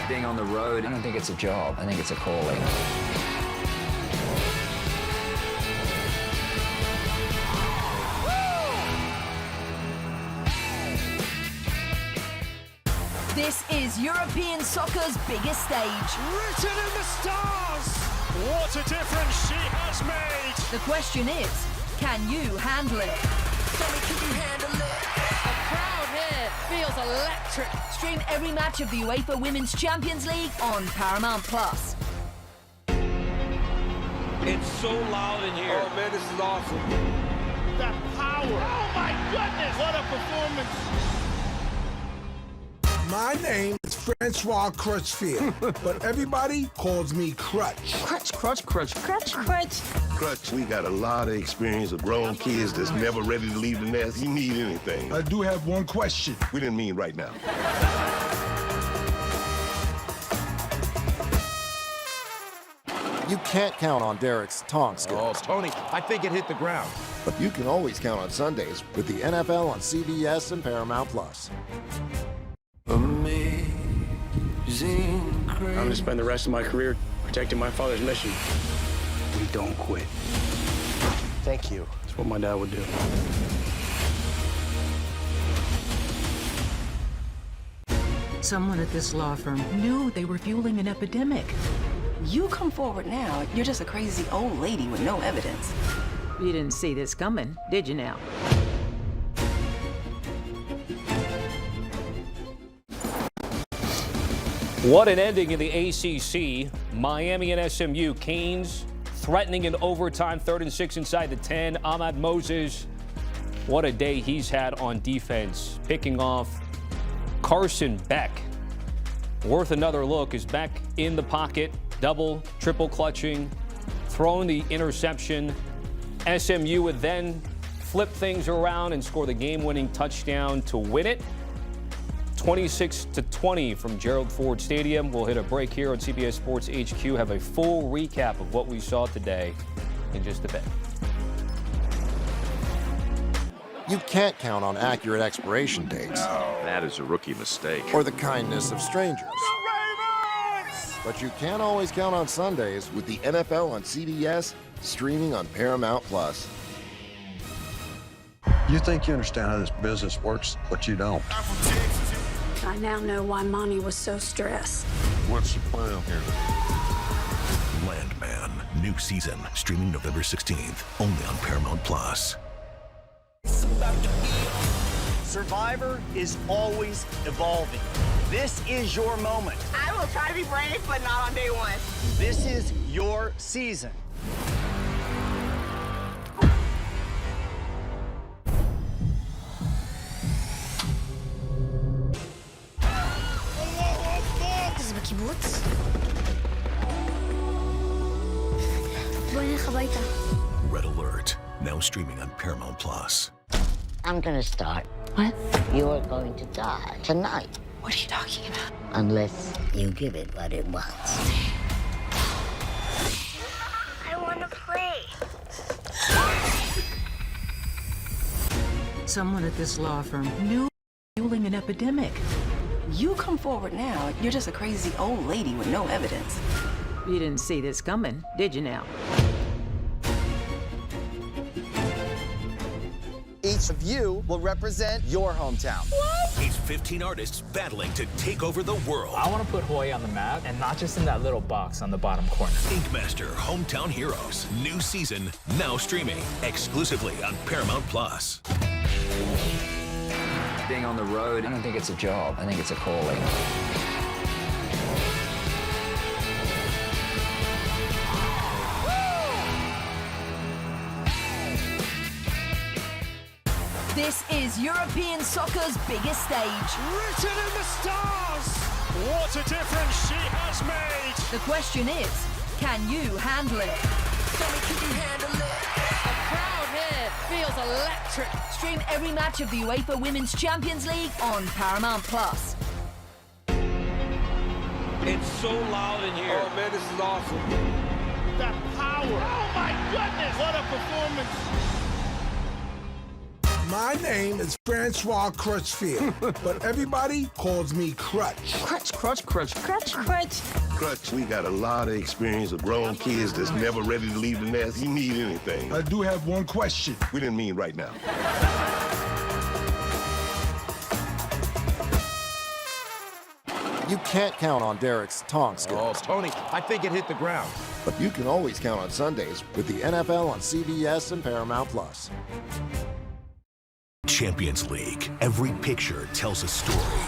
Being on the road, I don't think it's a job. I think it's a calling. This is European soccer's biggest stage. Written in the stars! What a difference she has made! The question is, can you handle it? Tell me, can you handle it? A crowd here feels electric. Stream every match of the UEFA Women's Champions League on Paramount+. It's so loud in here. Oh man, this is awesome. That power. Oh my goodness, what a performance. My name is Francois Crutchfield, but everybody calls me Crutch. Crutch. Crutch. Crutch, we got a lot of experience with grown kids that's never ready to leave the nest. You need anything. I do have one question. We didn't mean right now. You can't count on Derek's tongue skills. Oh, Tony, I think it hit the ground. But you can always count on Sundays with the NFL on CBS and Paramount+. I'm going to spend the rest of my career protecting my father's mission. We don't quit. Thank you. That's what my dad would do. Someone at this law firm knew they were fueling an epidemic. You come forward now, you're just a crazy old lady with no evidence. You didn't see this coming, did you now? What an ending in the ACC. Miami and SMU. Canes threatening in overtime, 3rd and 6 inside the 10. Ahmad Moses, what a day he's had on defense. Picking off Carson Beck. Worth another look is Beck in the pocket, double, triple clutching, throwing the interception. SMU would then flip things around and score the game-winning touchdown to win it. 26-20 from Gerald Ford Stadium. We'll hit a break here on CBS Sports HQ. Have a full recap of what we saw today in just a bit. You can't count on accurate expiration dates. That is a rookie mistake. Or the kindness of strangers. But you can always count on Sundays with the NFL on CBS, streaming on Paramount+. You think you understand how this business works, but you don't. I now know why Monty was so stressed. What's the plan here? Landman, new season, streaming November 16th, only on Paramount+. Survivor is always evolving. This is your moment. I will try to be brave, but not on day one. This is your season. Red Alert, now streaming on Paramount+. I'm gonna start. What? You're going to die tonight. What are you talking about? Unless you give it what it wants. I want to play. Someone at this law firm knew fueling an epidemic. You come forward now, you're just a crazy old lady with no evidence. You didn't see this coming, did you now? Each of you will represent your hometown. It's 15 artists battling to take over the world. I want to put Hawaii on the map, and not just in that little box on the bottom corner. Ink Master Hometown Heroes, new season, now streaming exclusively on Paramount+. Being on the road, I don't think it's a job. I think it's a calling. This is European soccer's biggest stage. Written in the stars! What a difference she has made! The question is, can you handle it? Tell me, can you handle it? A crowd here feels electric. Stream every match of the UEFA Women's Champions League on Paramount+. It's so loud in here. Oh man, this is awesome. That power. Oh my goodness, what a performance. My name is Francois Crutchfield, but everybody calls me Crutch. Crutch, crutch, crutch. Crutch, crutch. Crutch, we got a lot of experience with grown kids that's never ready to leave the nest. You need anything. I do have one question. We didn't mean right now. You can't count on Derek's tongue skills. Oh, Tony, I think it hit the ground. But you can always count on Sundays with the NFL on CBS and Paramount+. Champions League, every picture tells a story.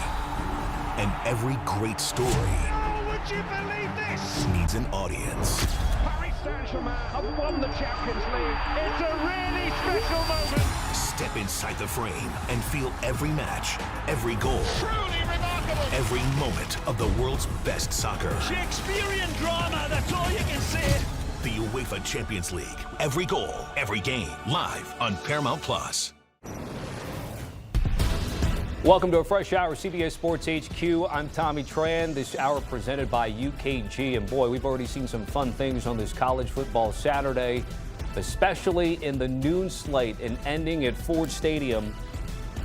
And every great story Would you believe this? needs an audience. Paris Saint-Germain have won the Champions League. It's a really special moment. Step inside the frame and feel every match, every goal, Truly remarkable. every moment of the world's best soccer. Shakespearean drama, that's all you can say. The UEFA Champions League, every goal, every game, live on Paramount+. Welcome to a fresh hour of CBS Sports HQ. I'm Tommy Tran. This hour presented by UKG. And boy, we've already seen some fun things on this college football Saturday, especially in the noon slate and ending at Ford Stadium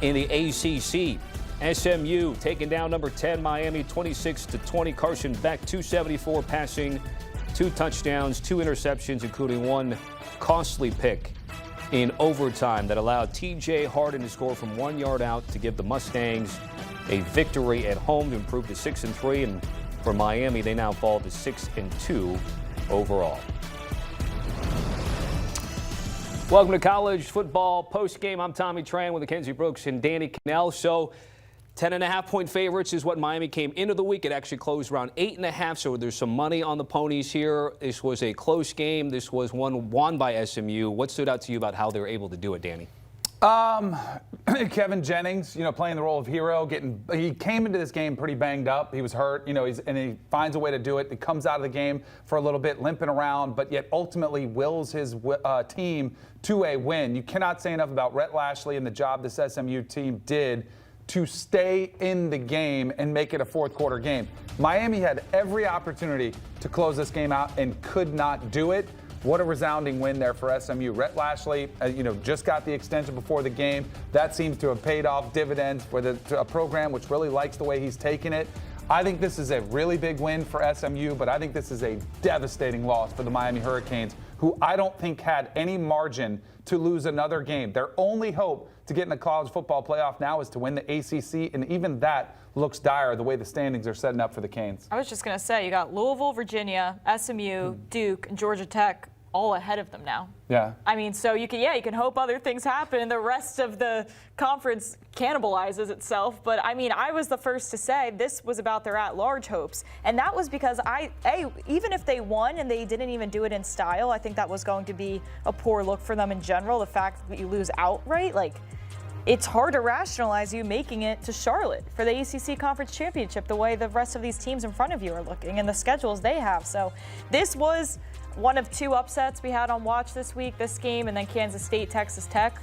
in the ACC. SMU taking down number 10 Miami 26-20. Carson Beck 274 passing, 2 touchdowns, 2 interceptions, including 1 costly pick in overtime that allowed TJ Harden to score from 1 yard out to give the Mustangs a victory at home to improve to 6-3. And for Miami, they now fall to 6-2 overall. Welcome to college football postgame. I'm Tommy Tran with Mackenzie Brooks and Danny Cannell. So 10.5-point favorites is what Miami came into the week. It actually closed around 8.5, so there's some money on the ponies here. This was a close game. This was one won by SMU. What stood out to you about how they were able to do it, Danny? Kevin Jennings, playing the role of hero, he came into this game pretty banged up. He was hurt, and he finds a way to do it. He comes out of the game for a little bit, limping around, but yet ultimately wills his team to a win. You cannot say enough about Rhett Lashley and the job this SMU team did to stay in the game and make it a fourth quarter game. Miami had every opportunity to close this game out and could not do it. What a resounding win there for SMU. Rhett Lashley, just got the extension before the game. That seems to have paid off dividends for a program which really likes the way he's taken it. I think this is a really big win for SMU, but I think this is a devastating loss for the Miami Hurricanes, who I don't think had any margin to lose another game. Their only hope to get in the college football playoff now is to win the ACC, and even that looks dire the way the standings are setting up for the Canes. I was just going to say, you got Louisville, Virginia, SMU, Duke, and Georgia Tech all ahead of them now. Yeah. I mean, so you can hope other things happen and the rest of the conference cannibalizes itself. But I mean, I was the first to say this was about their at-large hopes. And that was because even if they won and they didn't even do it in style, I think that was going to be a poor look for them in general. The fact that you lose outright, it's hard to rationalize you making it to Charlotte for the ACC Conference Championship the way the rest of these teams in front of you are looking and the schedules they have. So this was one of two upsets we had on watch this week, this game and then Kansas State, Texas Tech.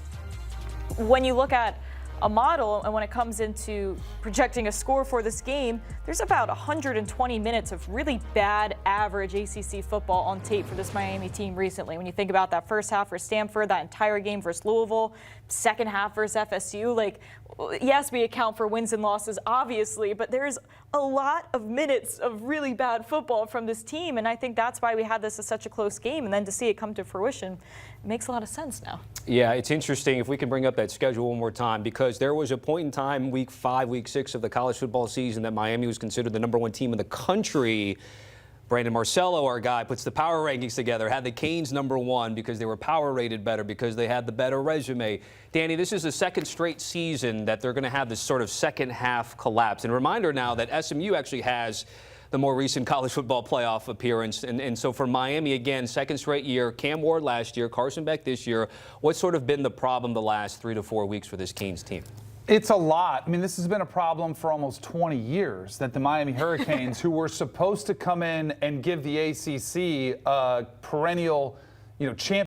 When you look at a model and when it comes into projecting a score for this game, there's about 120 minutes of really bad average ACC football on tape for this Miami team recently. When you think about that first half versus Stanford, that entire game versus Louisville, second half versus FSU, yes, we account for wins and losses, obviously, but there's a lot of minutes of really bad football from this team, and I think that's why we had this as such a close game, and then to see it come to fruition, it makes a lot of sense now. Yeah, it's interesting if we can bring up that schedule one more time, because there was a point in time, week 5, week 6 of the college football season, that Miami was considered the #1 team in the country. Brandon Marcello, our guy, puts the power rankings together, had the Canes #1 because they were power rated better, because they had the better resume. Danny, this is the second straight season that they're going to have this sort of second half collapse. And a reminder now that SMU actually has the more recent college football playoff appearance. And so for Miami, again, second straight year, Cam Ward last year, Carson Beck this year. What's sort of been the problem the last 3 to 4 weeks for this Canes team? It's a lot. I mean, this has been a problem for almost 20 years that the Miami Hurricanes, who were supposed to come in and give the ACC a perennial, champion.